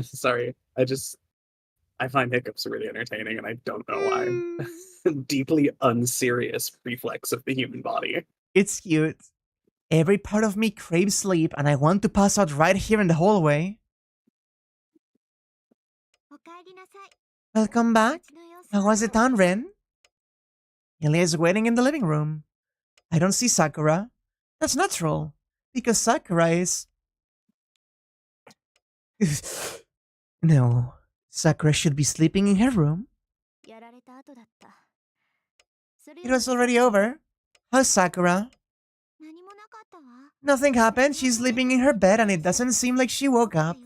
Sorry, I find hiccups really entertaining, and I don't know why. Deeply unserious reflex of the human body. It's cute. Every part of me craves sleep, and I want to pass out right here in the hallway. Welcome back. How was the town, Ren? Ilya is waiting in the living room. I don't see Sakura. That's natural, because Sakura is... No, Sakura should be sleeping in her room. It was already over. How's Sakura? Nothing happened. She's sleeping in her bed and it doesn't seem like she woke up.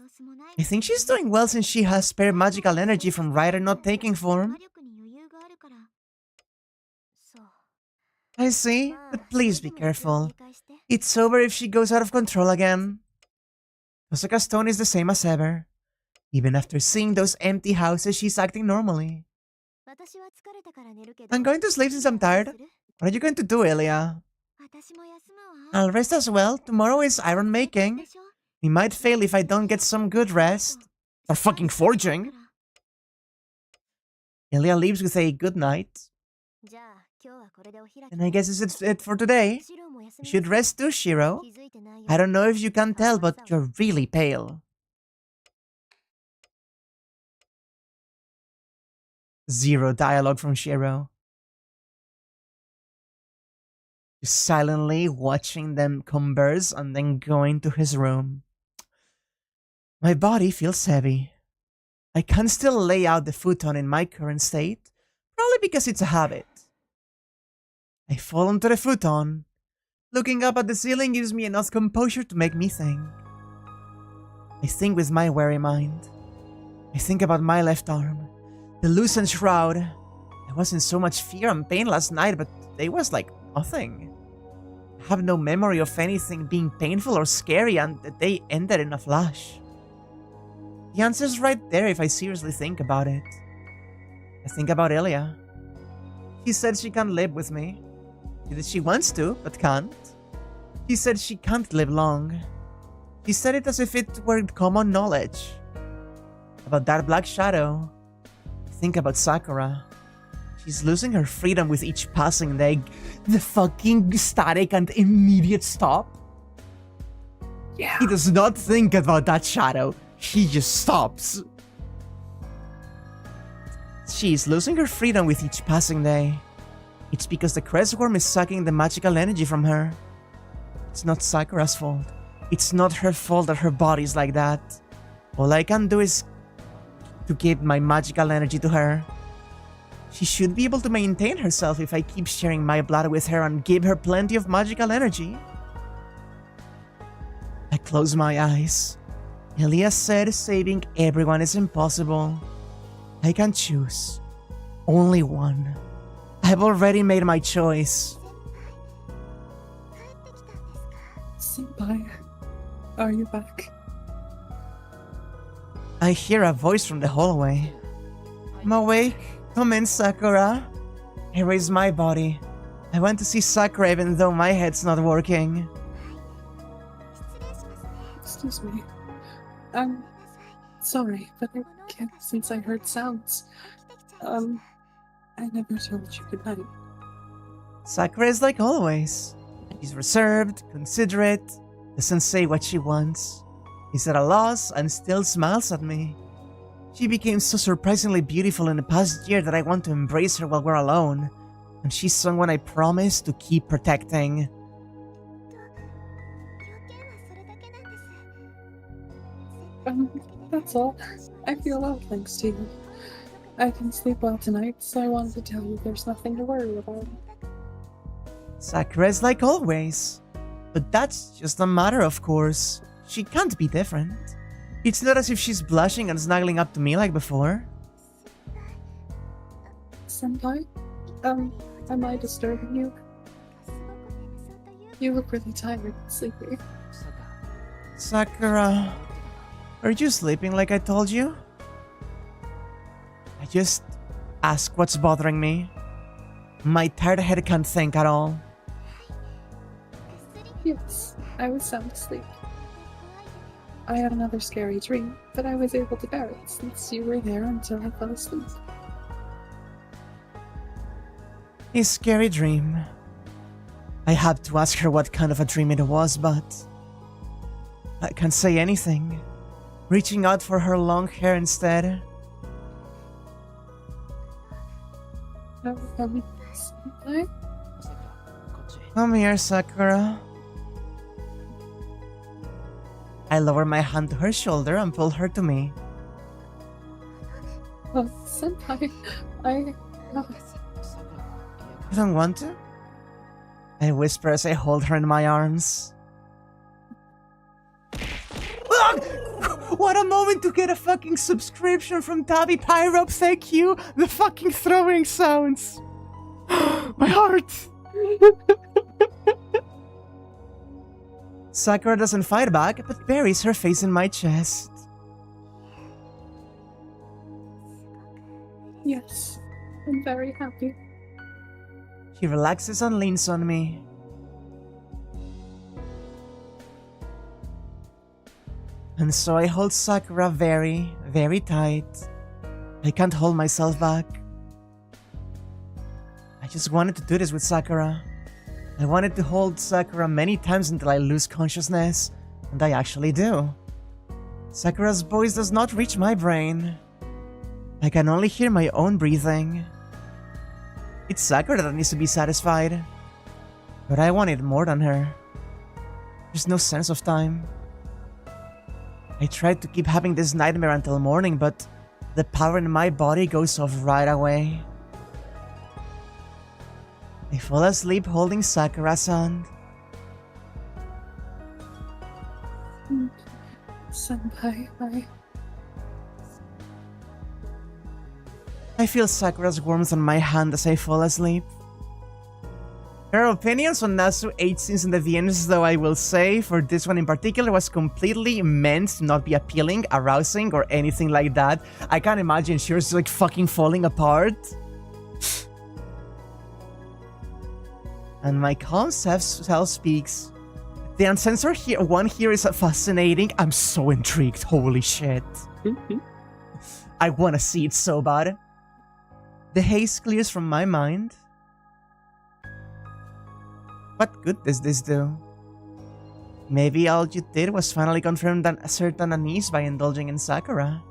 I think she's doing well since she has spare magical energy from Ryder not taking form. I see, but please be careful. It's over if she goes out of control again. Osaka's tone is the same as ever. Even after seeing those empty houses, she's acting normally. I'm going to sleep since I'm tired. What are you going to do, Elia? I'll rest as well. Tomorrow is iron making. We might fail if I don't get some good rest. Or fucking forging. Elia leaves with a good night. And I guess it's it for today. You should rest too, Shiro. I don't know if you can tell, but you're really pale. Zero dialogue from Shiro. Just silently watching them converse and then going to his room. My body feels heavy. I can still lay out the futon in my current state, probably because it's a habit. I fall onto the futon. Looking up at the ceiling gives me enough composure to make me think. I think with my weary mind. I think about my left arm, the loosened shroud. I was in so much fear and pain last night, but today was like nothing. I have no memory of anything being painful or scary, and the day ended in a flash. The answer's right there if I seriously think about it. I think about Elia. She said she can live with me. She wants to, but can't. She said she can't live long. She said it as if it were common knowledge. About that black shadow, I think about Sakura. She's losing her freedom with each passing day. The fucking static and immediate stop. Yeah. He does not think about that shadow. He just stops. She's losing her freedom with each passing day. It's because the crestworm is sucking the magical energy from her. It's not Sakura's fault. It's not her fault that her body's like that. All I can do is to give my magical energy to her. She should be able to maintain herself if I keep sharing my blood with her and give her plenty of magical energy. I close my eyes. Elia said saving everyone is impossible. I can choose. Only one. I've already made my choice. Senpai, are you back? I hear a voice from the hallway. I'm awake. Come in, Sakura. I raise my body. I want to see Sakura even though my head's not working. Excuse me. I'm sorry, but I can't since I heard sounds. I never told you goodnight. Sakura is like always. She's reserved, considerate, doesn't say what she wants. Is at a loss and still smiles at me. She became so surprisingly beautiful in the past year that I want to embrace her while we're alone. And she's someone I promise to keep protecting. That's all. I feel well thanks to you. I can sleep well tonight, so I wanted to tell you there's nothing to worry about. Sakura's like always. But that's just a matter of course. She can't be different. It's not as if she's blushing and snuggling up to me like before. Senpai? Am I disturbing you? You look really tired and sleepy. Sakura, are you sleeping like I told you? I just ask what's bothering me. My tired head can't think at all. Yes, I was sound asleep. I had another scary dream, but I was able to bear it since you were there until I fell asleep. A scary dream. I had to ask her what kind of a dream it was, but I can't say anything. Reaching out for her long hair instead. Senpai? Come here, Sakura. I lower my hand to her shoulder and pull her to me. Oh, Senpai, I... You don't want to? I whisper as I hold her in my arms. What a moment to get a fucking subscription from Tabby Pyro, thank you! The fucking throwing sounds! My heart! Sakura doesn't fight back, but buries her face in my chest. Yes, I'm very happy. She relaxes and leans on me. And so I hold Sakura very, very tight. I can't hold myself back. I just wanted to do this with Sakura. I wanted to hold Sakura many times until I lose consciousness, and I actually do. Sakura's voice does not reach my brain. I can only hear my own breathing. It's Sakura that needs to be satisfied. But I want it more than her. There's no sense of time. I tried to keep having this nightmare until morning, but the power in my body goes off right away. I fall asleep holding Sakura's hand. Senpai, I feel Sakura's warmth on my hand as I fall asleep. Her opinions on Nasu 8 scenes in the VNs, though, I will say, for this one in particular, was completely meant to not be appealing, arousing, or anything like that. I can't imagine she was like fucking falling apart. And my calm self speaks. The uncensored one here is fascinating. I'm so intrigued. Holy shit. I want to see it so bad. The haze clears from my mind. What good does this do? Maybe all you did was finally confirm that a certain unease by indulging in Sakura.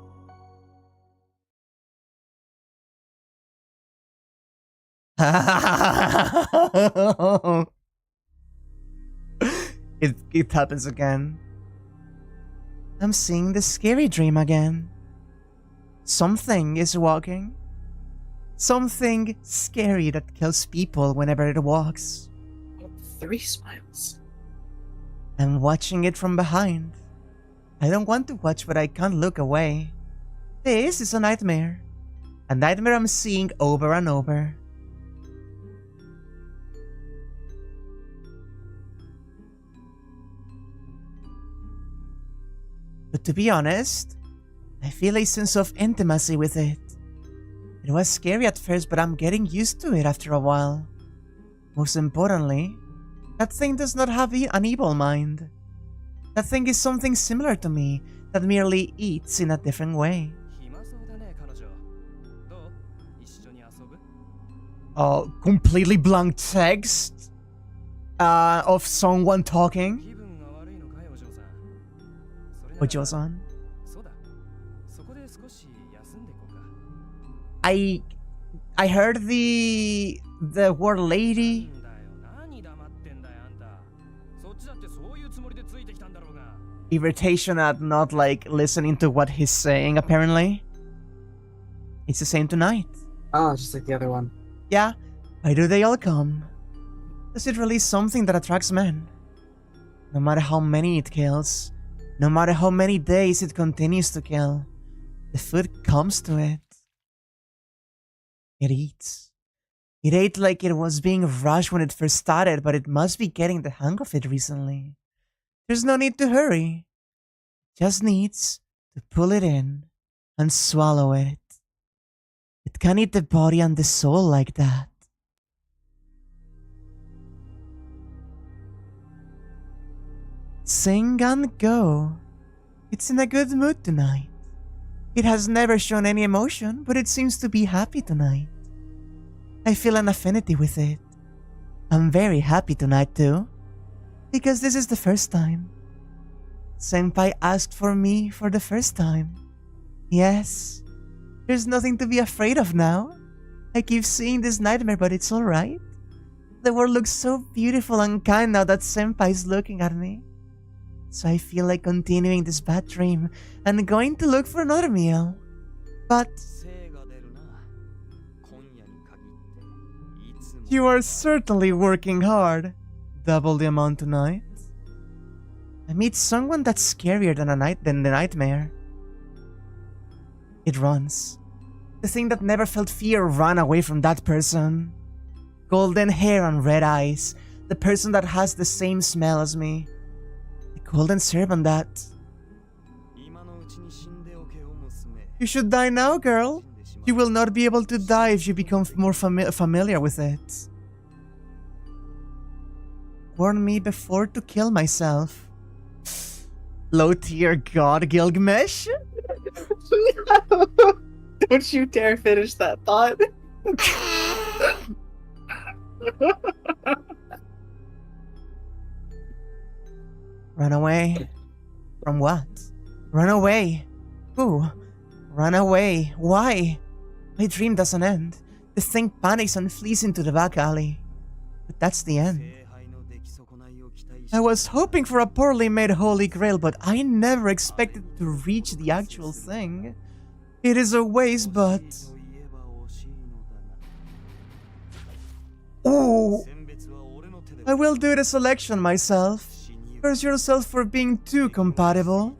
It happens again. I'm seeing the scary dream again. Something is walking. Something scary that kills people whenever it walks. 3 smiles. I'm watching it from behind. I don't want to watch, but I can't look away. This is a nightmare. A nightmare I'm seeing over and over. But to be honest, I feel a sense of intimacy with it. It was scary at first, but I'm getting used to it after a while. Most importantly, that thing does not have an evil mind. That thing is something similar to me, that merely eats in a different way. Completely blank text of someone talking. Ojo-san. I heard the word lady. Irritation at not like listening to what he's saying, apparently. It's the same tonight. Oh, just like the other one. Yeah, why do they all come? Is it really something that attracts men? No matter how many it kills, no matter how many days it continues to kill, the food comes to it. It eats. It ate like it was being rushed when it first started, but it must be getting the hang of it recently. There's no need to hurry. just needs to pull it in and swallow it. It can eat the body and the soul like that. Sing and go. It's in a good mood tonight. It has never shown any emotion, but it seems to be happy tonight. I feel an affinity with it. I'm very happy tonight too, because this is the first time. Senpai asked for me for the first time. Yes, there's nothing to be afraid of now. I keep seeing this nightmare, but it's alright. The world looks so beautiful and kind now that Senpai is looking at me. So I feel like continuing this bad dream and going to look for another meal. But you are certainly working hard. Double the amount tonight. I meet someone that's scarier than the nightmare. It runs. The thing that never felt fear ran away from that person. Golden hair and red eyes. The person that has the same smell as me. The golden servant that... You should die now, girl. You will not be able to die if you become more familiar with it. Warn me before to kill myself. Low tier god Gilgamesh? No. Don't you dare finish that thought. Run away? From what? Run away? Who? Run away? Why? My dream doesn't end. The thing panics and flees into the back alley. But that's the end. I was hoping for a poorly made holy grail, but I never expected to reach the actual thing. It is a waste, but... Oh! I will do the selection myself. Curse yourself for being too compatible.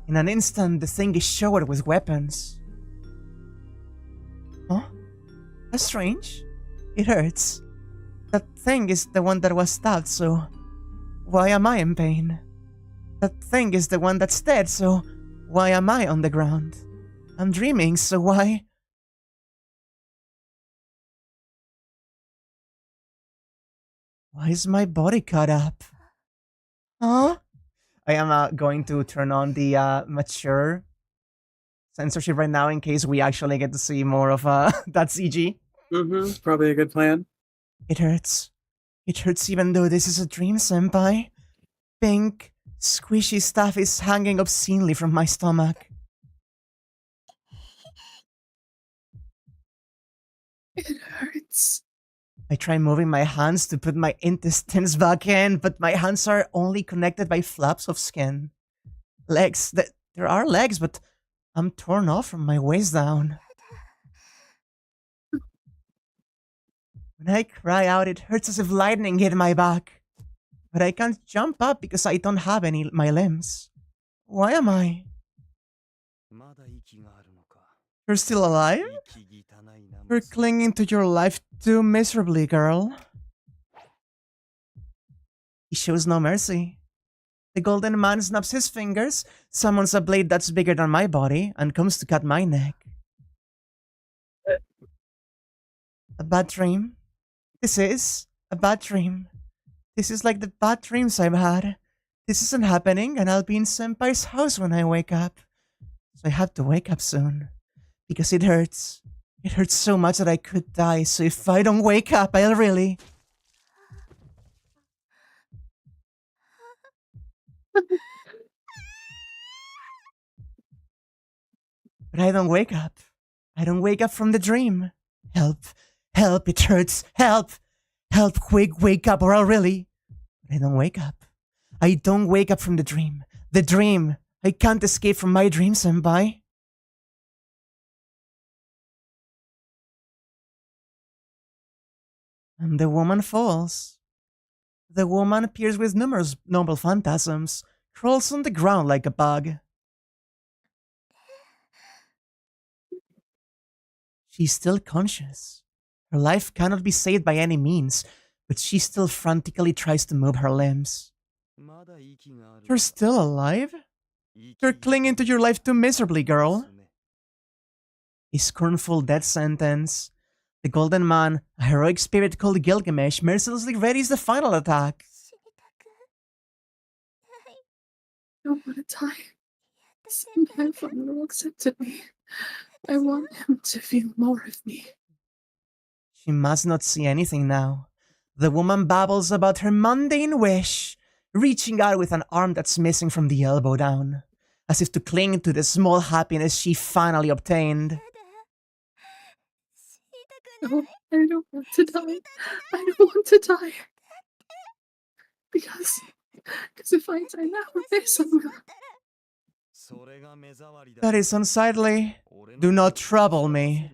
In an instant, the thing is showered with weapons. Huh? That's strange. It hurts. That thing is the one that was stabbed, so... Why am I in pain? That thing is the one that's dead, so... Why am I on the ground? I'm dreaming, so why... Why is my body cut up? Huh? I am going to turn on the mature censorship right now in case we actually get to see more of that CG. Probably a good plan. It hurts. It hurts even though this is a dream, senpai. Pink, squishy stuff is hanging obscenely from my stomach. It hurts. I try moving my hands to put my intestines back in, but my hands are only connected by flaps of skin. Legs. There are legs, but I'm torn off from my waist down. When I cry out, it hurts as if lightning hit my back. But I can't jump up because I don't have my limbs. Why am I? You're still alive? You're clinging to your life too miserably, girl. He shows no mercy. The golden man snaps his fingers, summons a blade that's bigger than my body, and comes to cut my neck. A bad dream? This is a bad dream. This is like the bad dreams I've had. This isn't happening, and I'll be in Senpai's house when I wake up. So I have to wake up soon. Because it hurts. It hurts so much that I could die, so if I don't wake up, I'll really... But I don't wake up. I don't wake up from the dream. Help. Help, it hurts. Help. Help, quick, wake up or I'll really... But I don't wake up. I don't wake up from the dream. The dream. I can't escape from my dream, senpai. And the woman falls. The woman appears with numerous noble phantasms, crawls on the ground like a bug. She's still conscious. Her life cannot be saved by any means, but she still frantically tries to move her limbs. You're still alive? You're clinging to your life too miserably, girl. A scornful death sentence. The Golden Man, a heroic spirit called Gilgamesh, mercilessly readies the final attack. I don't want to die. My father accepted me. I want him to feel more of me. She must not see anything now. The woman babbles about her mundane wish, reaching out with an arm that's missing from the elbow down, as if to cling to the small happiness she finally obtained. No, I don't want to die. I don't want to die. Because if I die now, there's someone. That is unsightly. Do not trouble me.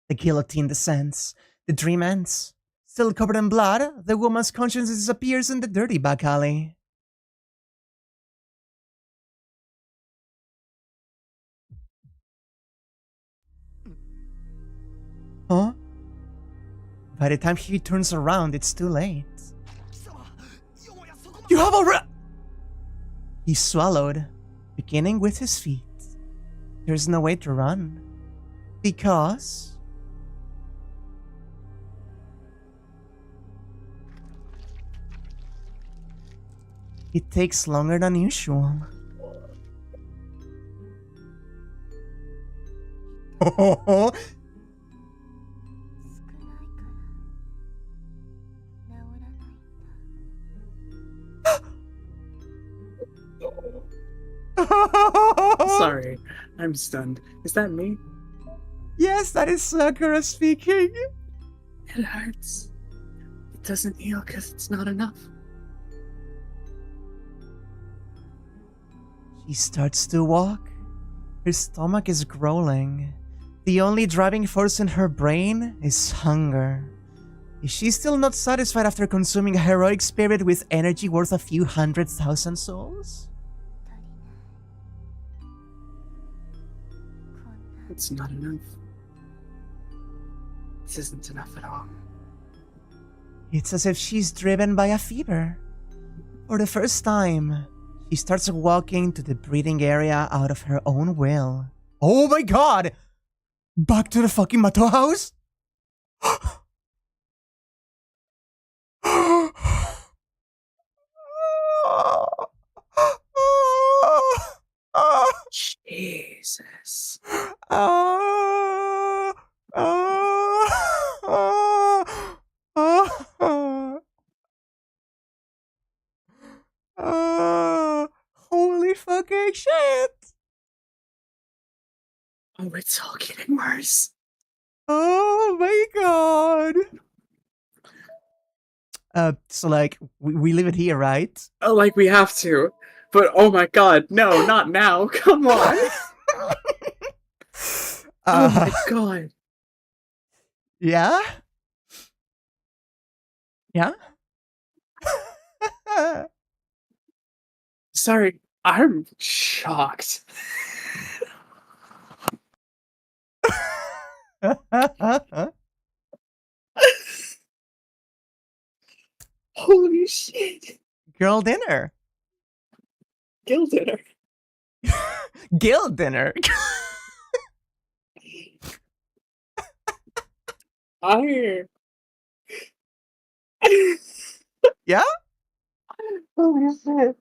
The guillotine descends. The dream ends. Still covered in blood, the woman's conscience disappears in the dirty back alley. Huh? By the time he turns around, it's too late. You have already... He swallowed, beginning with his feet. There's no way to run. Because... it takes longer than usual. Sorry, I'm stunned. Is that me? Yes, that is Sakura speaking. It hurts. It doesn't heal because it's not enough. She starts to walk. Her stomach is growling. The only driving force in her brain is hunger. Is she still not satisfied after consuming a heroic spirit with energy worth a few 100,000 souls? It's not enough. This isn't enough at all. It's as if she's driven by a fever. For the first time, she starts walking to the breathing area out of her own will. Oh my god! Back to the fucking Mato house? Jesus. Holy fucking shit! Oh, it's all getting worse. Oh my god! So like, we leave it here, right? Oh, like we have to. But oh my god, no, not now. Come on. Oh my god. Yeah? Yeah? Sorry, I'm shocked. Holy shit. Girl dinner. Gil dinner. Gil dinner. I... Yeah? Holy shit.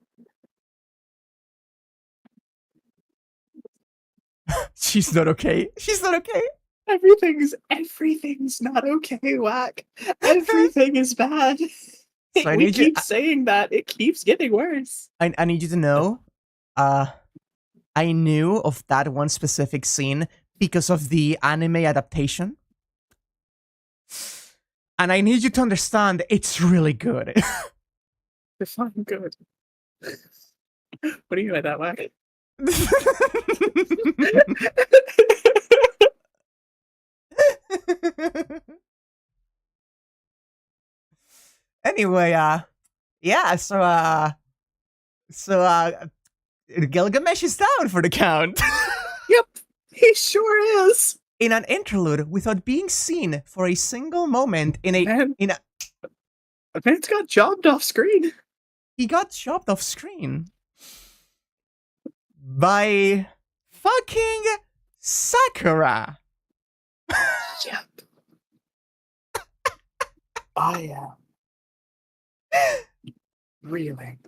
She's not okay. She's not okay. Everything's not okay, Whack. Everything is bad. So I we need keep saying that. It keeps getting worse. I need you to know, I knew of that one specific scene because of the anime adaptation. And I need you to understand it's really good. Define good. What do you mean by that, Whack? Anyway, yeah, so Gilgamesh is down for the count. Yep, he sure is. In an interlude without being seen for a single moment in a Man. in a I think it's got chopped off screen. He got chopped off screen by fucking Sakura. Yep. I am reeling.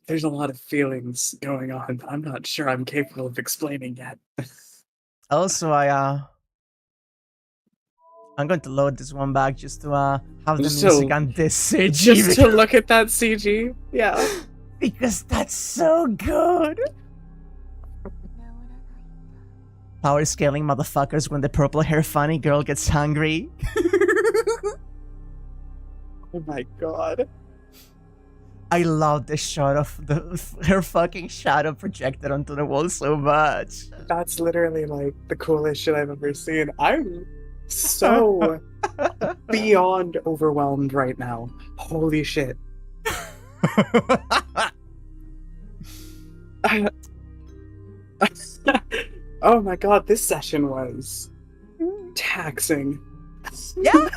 There's a lot of feelings going on, but I'm not sure I'm capable of explaining yet. Also, I'm going to load this one back just to have the Just music to- and this CG. Just to look at that CG, yeah. Because that's so good. Power scaling motherfuckers when the purple hair funny girl gets hungry. Oh my god. I love the shot of her fucking shadow projected onto the wall so much. That's literally like the coolest shit I've ever seen. I'm so beyond overwhelmed right now. Holy shit. Oh my god, this session was taxing. Yeah.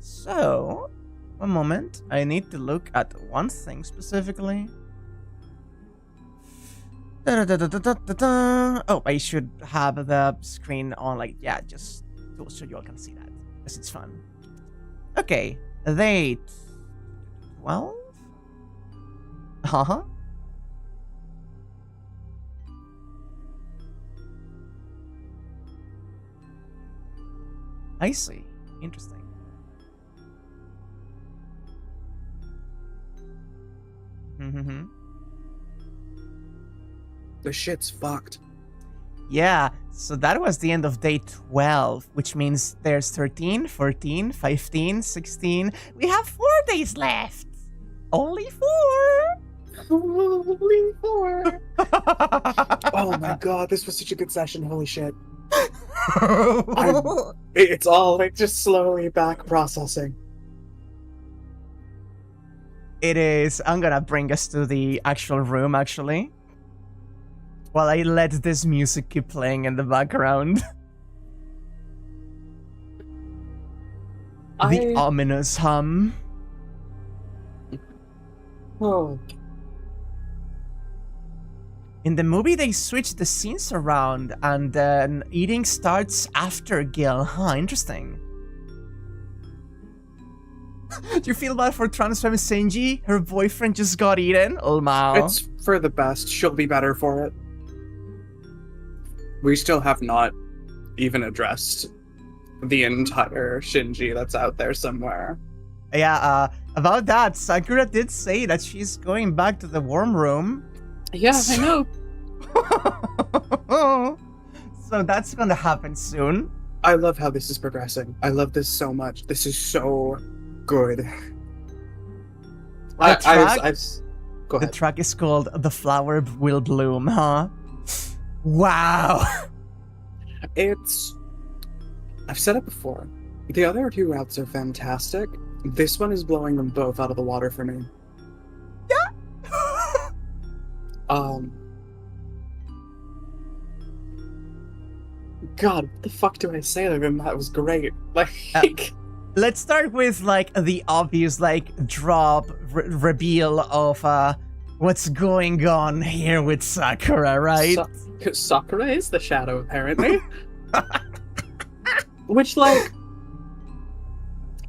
So, one moment. I need to look at one thing specifically. Oh, I should have the screen on, like, yeah, just so you all can see that, because it's fun. Okay, they 12? Uh-huh. I see. Interesting. Mm-hmm. The shit's fucked. Yeah, so that was the end of day 12, which means there's 13, 14, 15, 16. We have 4 days left. Only 4. Holy four. Oh my god, this was such a good session. Holy shit. It's all like just slowly back processing. It is. I'm gonna bring us to the actual room, actually. While I let this music keep playing in the background. The ominous hum. Oh. In the movie, they switch the scenes around, and then eating starts after Gil. Huh, interesting. Do you feel bad for transfemme Senji? Her boyfriend just got eaten? Oh, wow. It's for the best. She'll be better for it. We still have not even addressed the entire Shinji that's out there somewhere. Yeah, about that, Sakura did say that she's going back to the warm room. Yeah, I know. So that's gonna happen soon. I love how this is progressing. I love this so much. This is so good. Go Go The ahead. track is called The Flower Will Bloom, huh? Wow. I've said it before. The other two routes are fantastic. This one is blowing them both out of the water for me. God, what the fuck do I say? Like, that was great. Like, Let's start with, like, the obvious, like, drop reveal of what's going on here with Sakura, right? Sakura is the shadow, apparently. Which, like,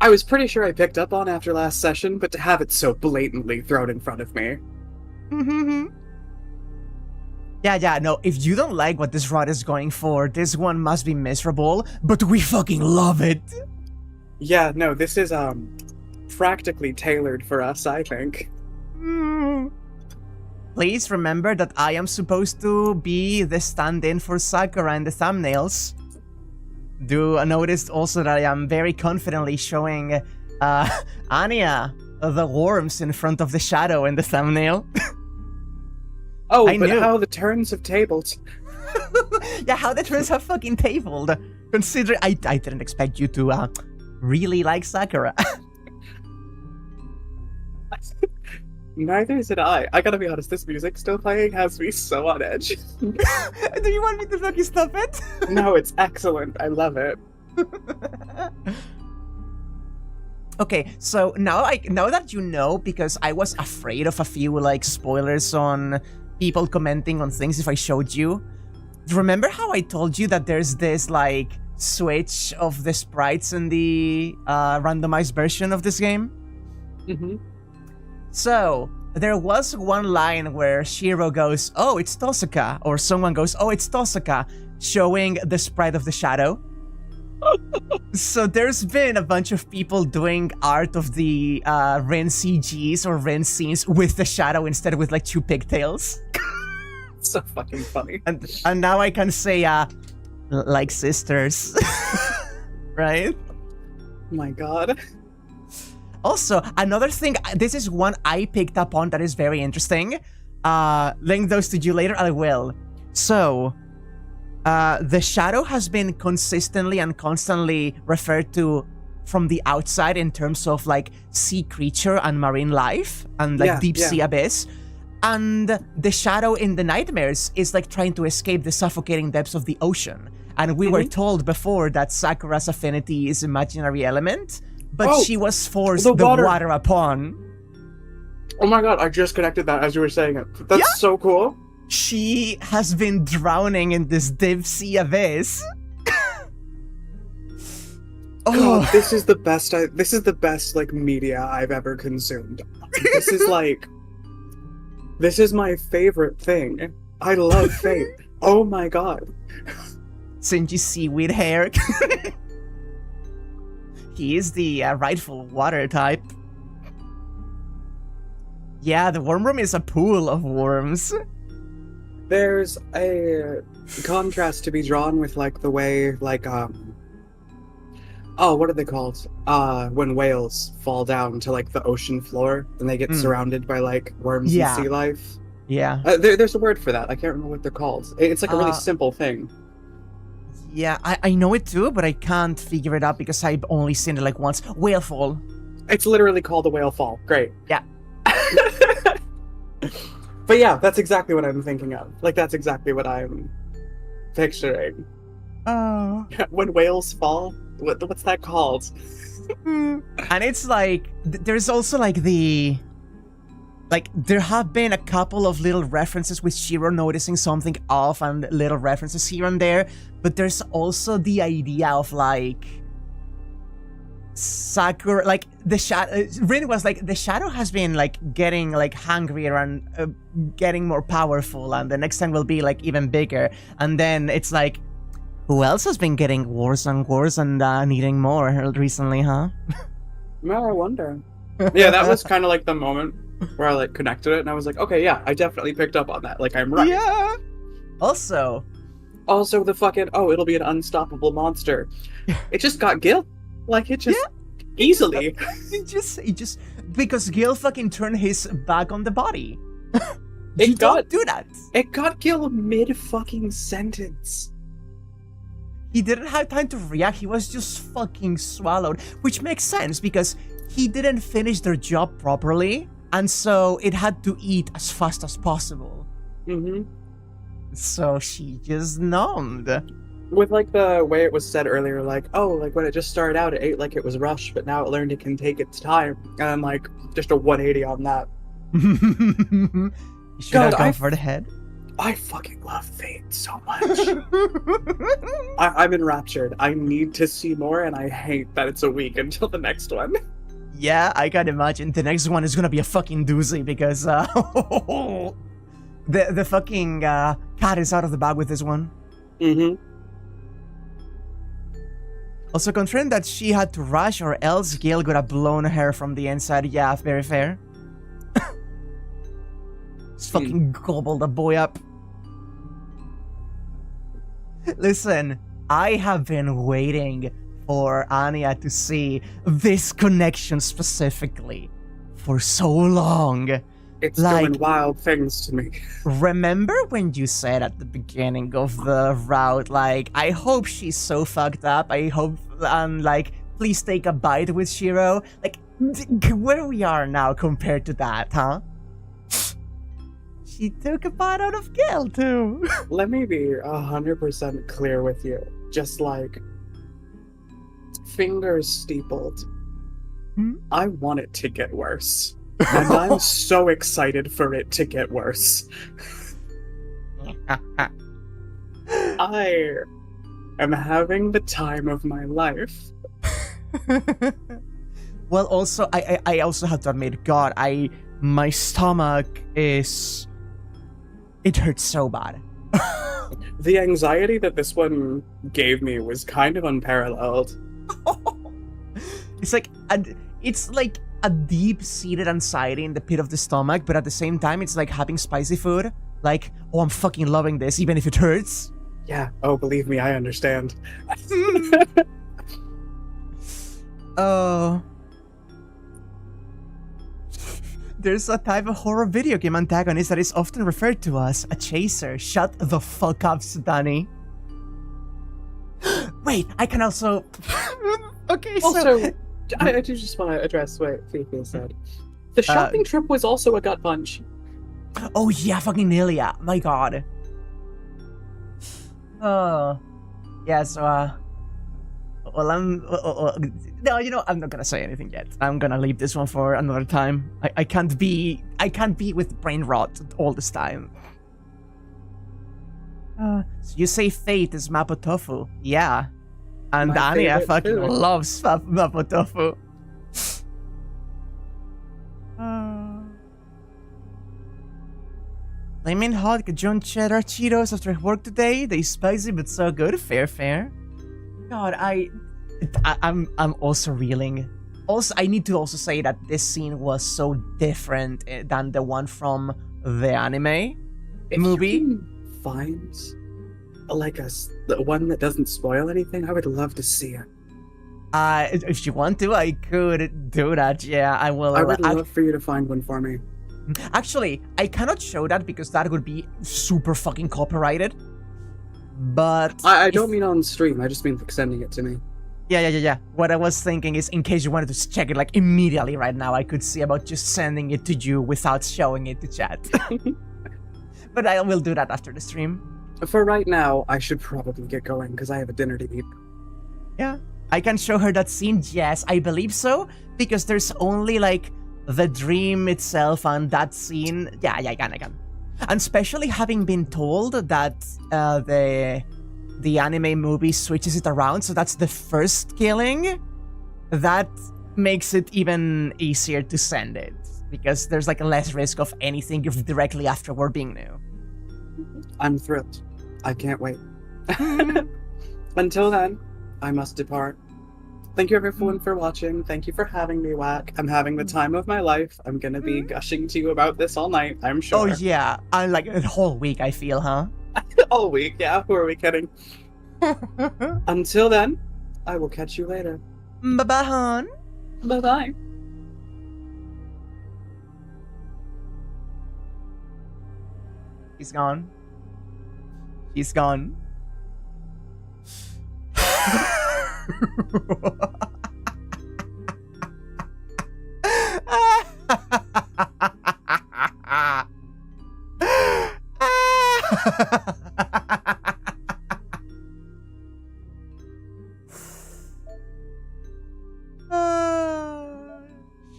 I was pretty sure I picked up on after last session, but to have it so blatantly thrown in front of me. Mm-hmm. Yeah, no, if you don't like what this rod is going for, this one must be miserable, but we fucking love it. Yeah, no, this is, practically tailored for us, I think. Please remember that I am supposed to be the stand-in for Sakura in the thumbnails. Do notice also that I am very confidently showing Anya the worms in front of the shadow in the thumbnail. Oh, I but knew. how the turns have tabled. Yeah, how the turns have fucking tabled. Considering I didn't expect you to really like Sakura. Neither did I. I gotta be honest, this music still playing has me so on edge. Do you want me to fucking stop it? No, it's excellent. I love it. Okay, so now that you know, because I was afraid of a few like spoilers on people commenting on things if I showed you. Remember how I told you that there's this like switch of the sprites in the randomized version of this game? Mm-hmm. So there was one line where Shiro goes, "Oh, it's Tosaka," or someone goes, "Oh, it's Tosaka," showing the sprite of the shadow. So there's been a bunch of people doing art of the Ren CGs or Ren scenes with the shadow instead with like 2 pigtails. So fucking funny. And now I can say, like sisters. Right? My god. Also, another thing, this is one I picked up on that is very interesting. Link those to you later, I will. So, the shadow has been consistently and constantly referred to from the outside in terms of like sea creature and marine life and like deep sea abyss. And the shadow in the nightmares is like trying to escape the suffocating depths of the ocean. And we were told before that Sakura's affinity is imaginary element, but she was forced the water upon. Oh my god, I just connected that as you were saying it. That's so cool. She has been drowning in this deep sea abyss. God, this is the best. This is the best like media I've ever consumed. This is like, this is my favorite thing. I love Fate. Oh my god. Sinji seaweed hair. He is the rightful water type. Yeah, the worm room is a pool of worms. There's a contrast to be drawn with like the way like what are they called? When whales fall down to like the ocean floor and they get surrounded by like worms and sea life. Yeah. There's a word for that. I can't remember what they're called. It's like a really simple thing. Yeah, I know it too, but I can't figure it out because I've only seen it like once. Whale fall. It's literally called a whale fall. Great. Yeah. But yeah, that's exactly what I'm thinking of. Like, that's exactly what I'm picturing. Oh. When whales fall? What's that called? And it's like, there's also like there have been a couple of little references with Shiro noticing something off and little references here and there, but there's also the idea of like Sakura, like the shadow. Rin was like, the shadow has been like getting like hungrier and getting more powerful, and the next time will be like even bigger. And then it's like, who else has been getting worse and worse and needing more recently, huh? Well, I wonder. Yeah, that was kind of like the moment where I like connected it, and I was like, okay, yeah, I definitely picked up on that. Like, I'm right. Yeah. Also the fucking it'll be an unstoppable monster. It just got Gil. Like, it just easily. It just because Gil fucking turned his back on the body. Don't do that. It got Gil mid fucking sentence. He didn't have time to react. He was just fucking swallowed, which makes sense because he didn't finish their job properly, and so it had to eat as fast as possible. Mm-hmm. So she just numbed. With like the way it was said earlier, like, oh, like when it just started out, it ate like it was rushed, but now it learned it can take its time. And I'm like, just a 180 on that. You should have gone for the head. I fucking love Fate so much. I'm enraptured. I need to see more, and I hate that it's a week until the next one. Yeah, I can imagine. The next one is gonna be a fucking doozy because the fucking cat is out of the bag with this one. Mm-hmm. Also confirmed that she had to rush or else Gil would have blown her from the inside. Yeah, very fair. Just fucking gobbled the boy up. Listen, I have been waiting for Anya to see this connection specifically for so long. It's doing wild things to me. Remember when you said at the beginning of the route, like, I hope she's so fucked up, I hope, like, please take a bite with Shiro? Like, where we are now compared to that, huh? She took a bite out of Gil, too. Let me be 100% clear with you. Just like, fingers steepled. Hmm? I want it to get worse. And I'm so excited for it to get worse. I am having the time of my life. Well, also, I also have to admit, God, my stomach is... It hurts so bad. The anxiety that this one gave me was kind of unparalleled. It's like a deep-seated anxiety in the pit of the stomach, but at the same time, it's like having spicy food. Like, oh, I'm fucking loving this, even if it hurts. Yeah, oh, believe me, I understand. Oh. There's a type of horror video game antagonist that is often referred to as a chaser. Shut the fuck up, Sudani. Wait, I can also... Okay, Also, so... I do just want to address what Fifi said. The shopping trip was also a gut punch. Oh yeah, fucking Nelia. My god. Oh. Yeah, so, well, no, you know, I'm not gonna say anything yet. I'm gonna leave this one for another time. I can't be with brain rot all this time. So you say fate is Mapo Tofu. Yeah. And My Anya favorite fucking food. loves Mapo Tofu. Flaming hot Cajun cheddar Cheetos after work today. They spicy but so good. Fair. God, I'm also reeling. Also, I need to also say that this scene was so different than the one from the anime movie. If you can find like the one that doesn't spoil anything, I would love to see it. If you want to, I could do that. Yeah, I will. I would love for you to find one for me. Actually, I cannot show that because that would be super fucking copyrighted. But I don't mean on stream. I just mean like sending it to me. Yeah. What I was thinking is, in case you wanted to check it like immediately right now, I could see about just sending it to you without showing it to chat. But I will do that after the stream. For right now, I should probably get going because I have a dinner to eat. Yeah, I can show her that scene. Yes, I believe so, because there's only like the dream itself and that scene. Yeah, I can. And especially having been told that the anime movie switches it around, so that's the first killing, that makes it even easier to send it, because there's like less risk of anything directly afterward being new. I'm thrilled. I can't wait. Until then, I must depart. Thank you everyone for watching. Thank you for having me, Whack. I'm having the time of my life. I'm gonna be gushing to you about this all night, I'm sure. Oh yeah, I like the whole week, I feel, huh? All week, yeah, who are we kidding? Until then, I will catch you later. Bye-bye, hon. Bye-bye. He's gone. He's gone.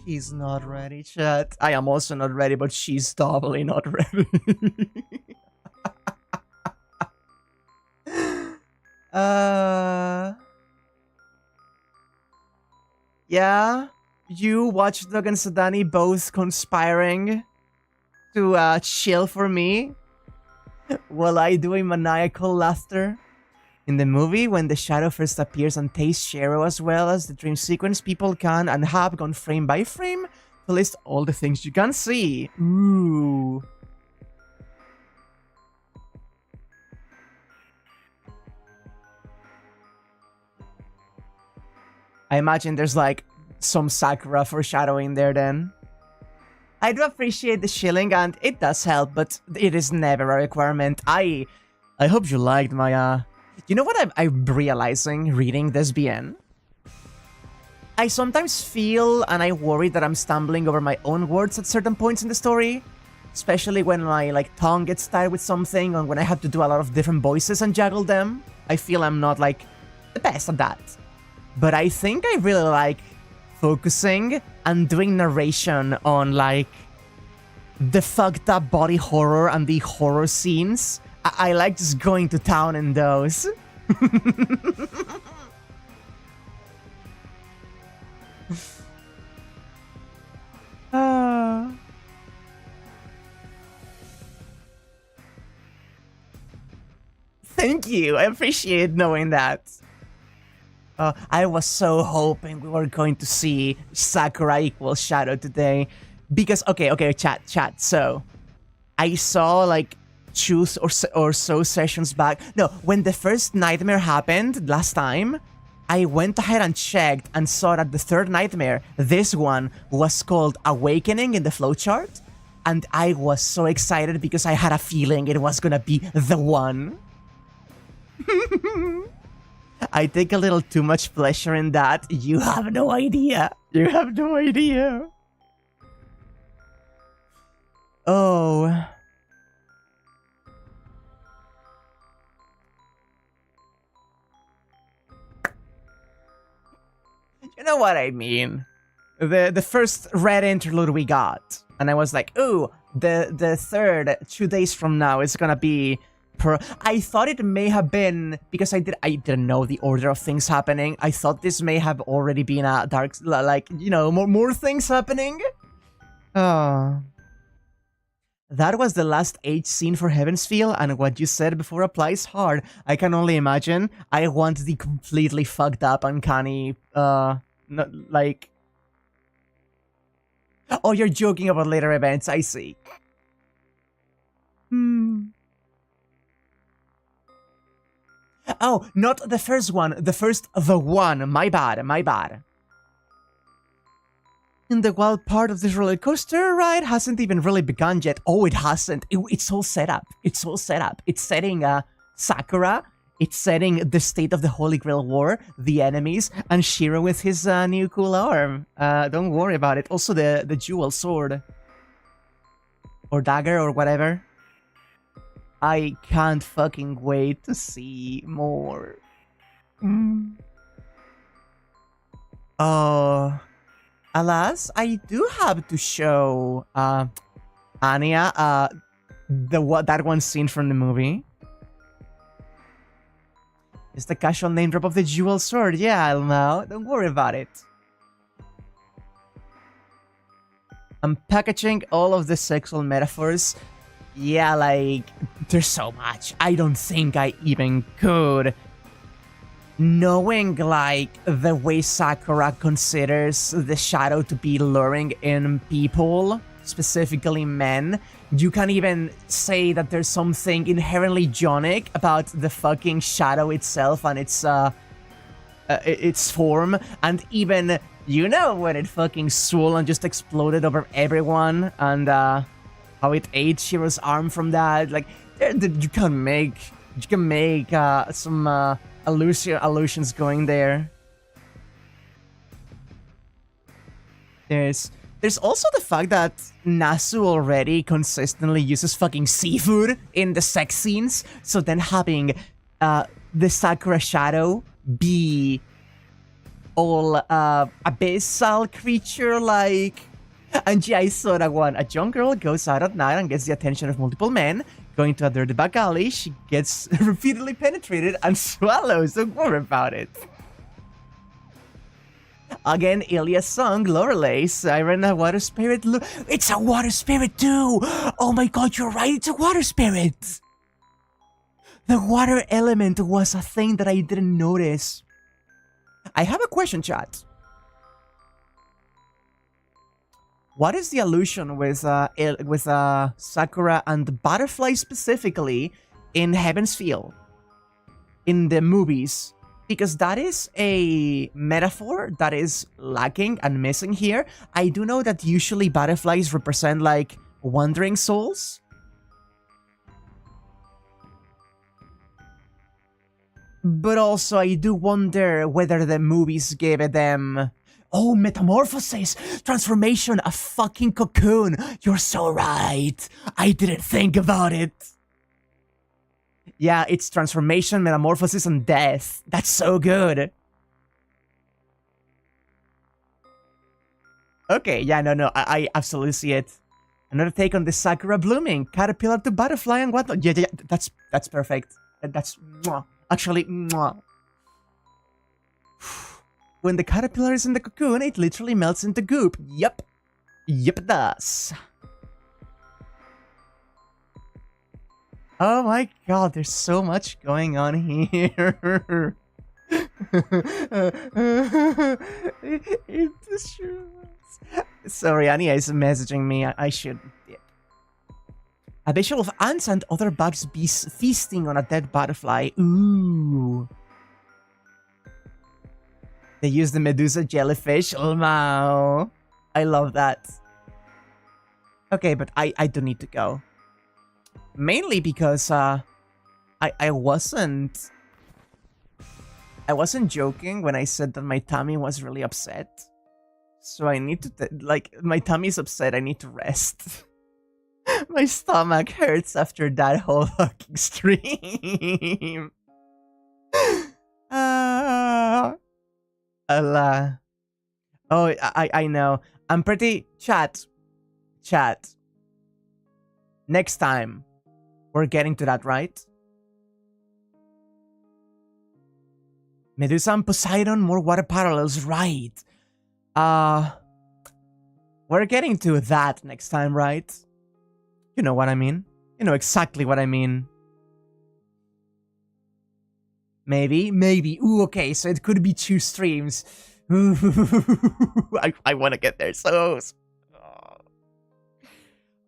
She's not ready, chat. I am also not ready, but she's totally not ready. Yeah, you, Watchdog and Sadani both conspiring to chill for me while I do a maniacal laughter. In the movie, when the shadow first appears and tastes Shiro as well as the dream sequence, people can and have gone frame by frame to list all the things you can see. Ooh. I imagine there's like some Sakura foreshadowing there then. I do appreciate the shilling and it does help, but it is never a requirement. I hope you liked my You know what I'm realizing reading this BN? I sometimes feel and I worry that I'm stumbling over my own words at certain points in the story. Especially when my like tongue gets tied with something and when I have to do a lot of different voices and juggle them. I feel I'm not like the best at that. but I think I really like focusing and doing narration on like the fucked up body horror and the horror scenes. I like just going to town in those. Thank you. I appreciate knowing that. I was so hoping we were going to see Sakura equal Shadow today. Because, okay, chat. So, I saw like 2 or so sessions back. No, when the first nightmare happened last time, I went ahead and checked and saw that the third nightmare, this one, was called Awakening in the flowchart. And I was so excited because I had a feeling it was gonna be the one. I take a little too much pleasure in that. You have no idea. You have no idea. Oh. You know what I mean? The first red interlude we got, and I was like, ooh, the third 2 days from now is gonna be I thought it may have been because I didn't know the order of things happening. I thought this may have already been a dark, like, you know, more things happening. Oh. That was the last H scene for Heavensfield, and what you said before applies hard. I can only imagine. I want the completely fucked up, uncanny, like... Oh, you're joking about later events, I see. Oh, not the first one, the one, my bad. And the wild part of this roller coaster ride hasn't even really begun yet. Oh, it hasn't. It's all set up. It's all set up. It's setting Sakura. It's setting the state of the Holy Grail War, the enemies, and Shiro with his new cool arm. Don't worry about it. Also the jewel sword. Or dagger or whatever. I can't fucking wait to see more. Oh... Alas, I do have to show Anya that one scene from the movie. It's the casual name drop of the jewel sword. Yeah, I'll know. Don't worry about it. I'm packaging all of the sexual metaphors. Yeah, like, there's so much. I don't think I even could. Knowing, like, the way Sakura considers the shadow to be luring in people, specifically men, you can even say that there's something inherently Jonic about the fucking shadow itself and its form, and even, you know, when it fucking swole and just exploded over everyone, and how it ate Shiro's arm from that. Like, you can make some allusions going there. There's also the fact that Nasu already consistently uses fucking seafood in the sex scenes, so then having the Sakura shadow be all abyssal creature like. And yeah, I saw that one. A young girl goes out at night and gets the attention of multiple men. Going to a dirty back alley, she gets repeatedly penetrated and swallows. Don't worry about it. Again, Ilya's song, Lorelei, Siren, a water spirit. It's a water spirit too! Oh my god, you're right, it's a water spirit! The water element was a thing that I didn't notice. I have a question, chat. What is the allusion with Sakura and Butterfly specifically in Heavensfield? In the movies? Because that is a metaphor that is lacking and missing here. I do know that usually butterflies represent like wandering souls. But also I do wonder whether the movies gave them... Oh, metamorphosis! Transformation, a fucking cocoon! You're so right! I didn't think about it! Yeah, it's transformation, metamorphosis, and death. That's so good! Okay, yeah, no, I absolutely see it. Another take on the Sakura blooming, caterpillar to butterfly and whatnot. Yeah, that's perfect. That's mwah. Actually, mwah. When the caterpillar is in the cocoon, it literally melts into goop. Yep, it does. Oh my god, there's so much going on here. It's true. Sorry, Anya is messaging me. I should. Yeah. A visual of ants and other bugs feasting on a dead butterfly. Ooh. They use the Medusa jellyfish. Oh, wow. I love that. Okay, but I do need to go. Mainly because I wasn't joking when I said that my tummy was really upset. So I need to, like, my tummy's upset, I need to rest. My stomach hurts after that whole fucking stream. Allah. Oh, I know. I'm pretty... Chat. Next time, we're getting to that, right? Medusa and Poseidon, more water parallels, right? We're getting to that next time, right? You know what I mean. You know exactly what I mean. Maybe. Ooh, okay, so it could be 2 streams. I want to get there so...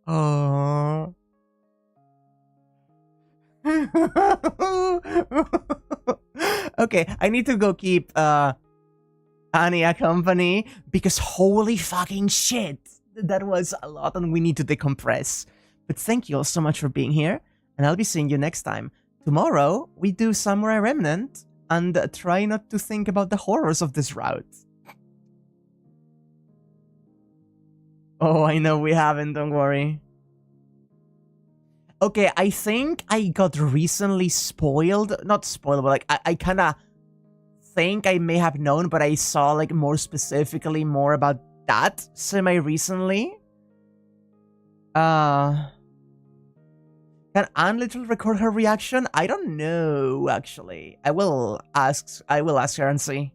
Oh. Okay, I need to go keep Anya company because holy fucking shit, that was a lot and we need to decompress. But thank you all so much for being here, and I'll be seeing you next time. Tomorrow we do Samurai Remnant and try not to think about the horrors of this route. Oh, I know we haven't, don't worry. Okay, I think I got recently spoiled. Not spoiled, but like I kind of think I may have known, but I saw like more specifically more about that semi-recently. Can Anne Little record her reaction? I don't know, actually. I will ask her and see.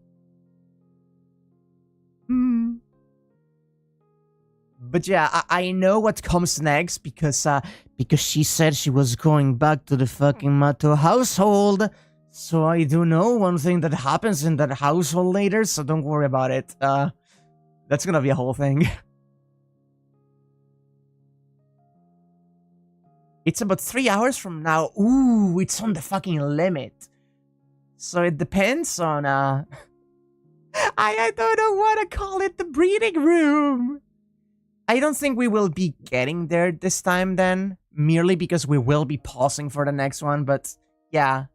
But yeah, I know what comes next because she said she was going back to the fucking Mato household. So I do know one thing that happens in that household later, so don't worry about it. That's gonna be a whole thing. It's about 3 hours from now. Ooh, it's on the fucking limit. So it depends on, I don't know what to call it, the breeding room. I don't think we will be getting there this time then, merely because we will be pausing for the next one, but yeah.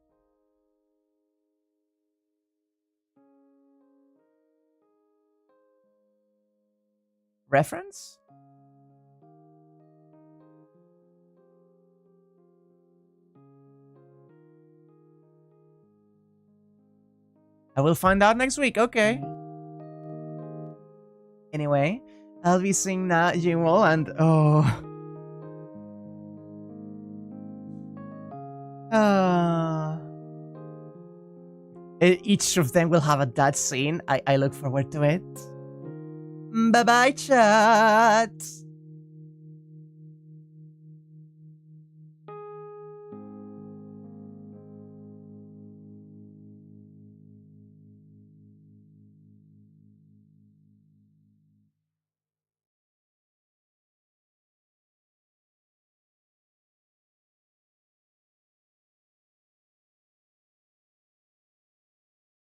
Reference? I will find out next week, okay. Anyway, I'll be seeing that Jimwall and each of them will have a dad scene. I look forward to it. Bye bye, chat.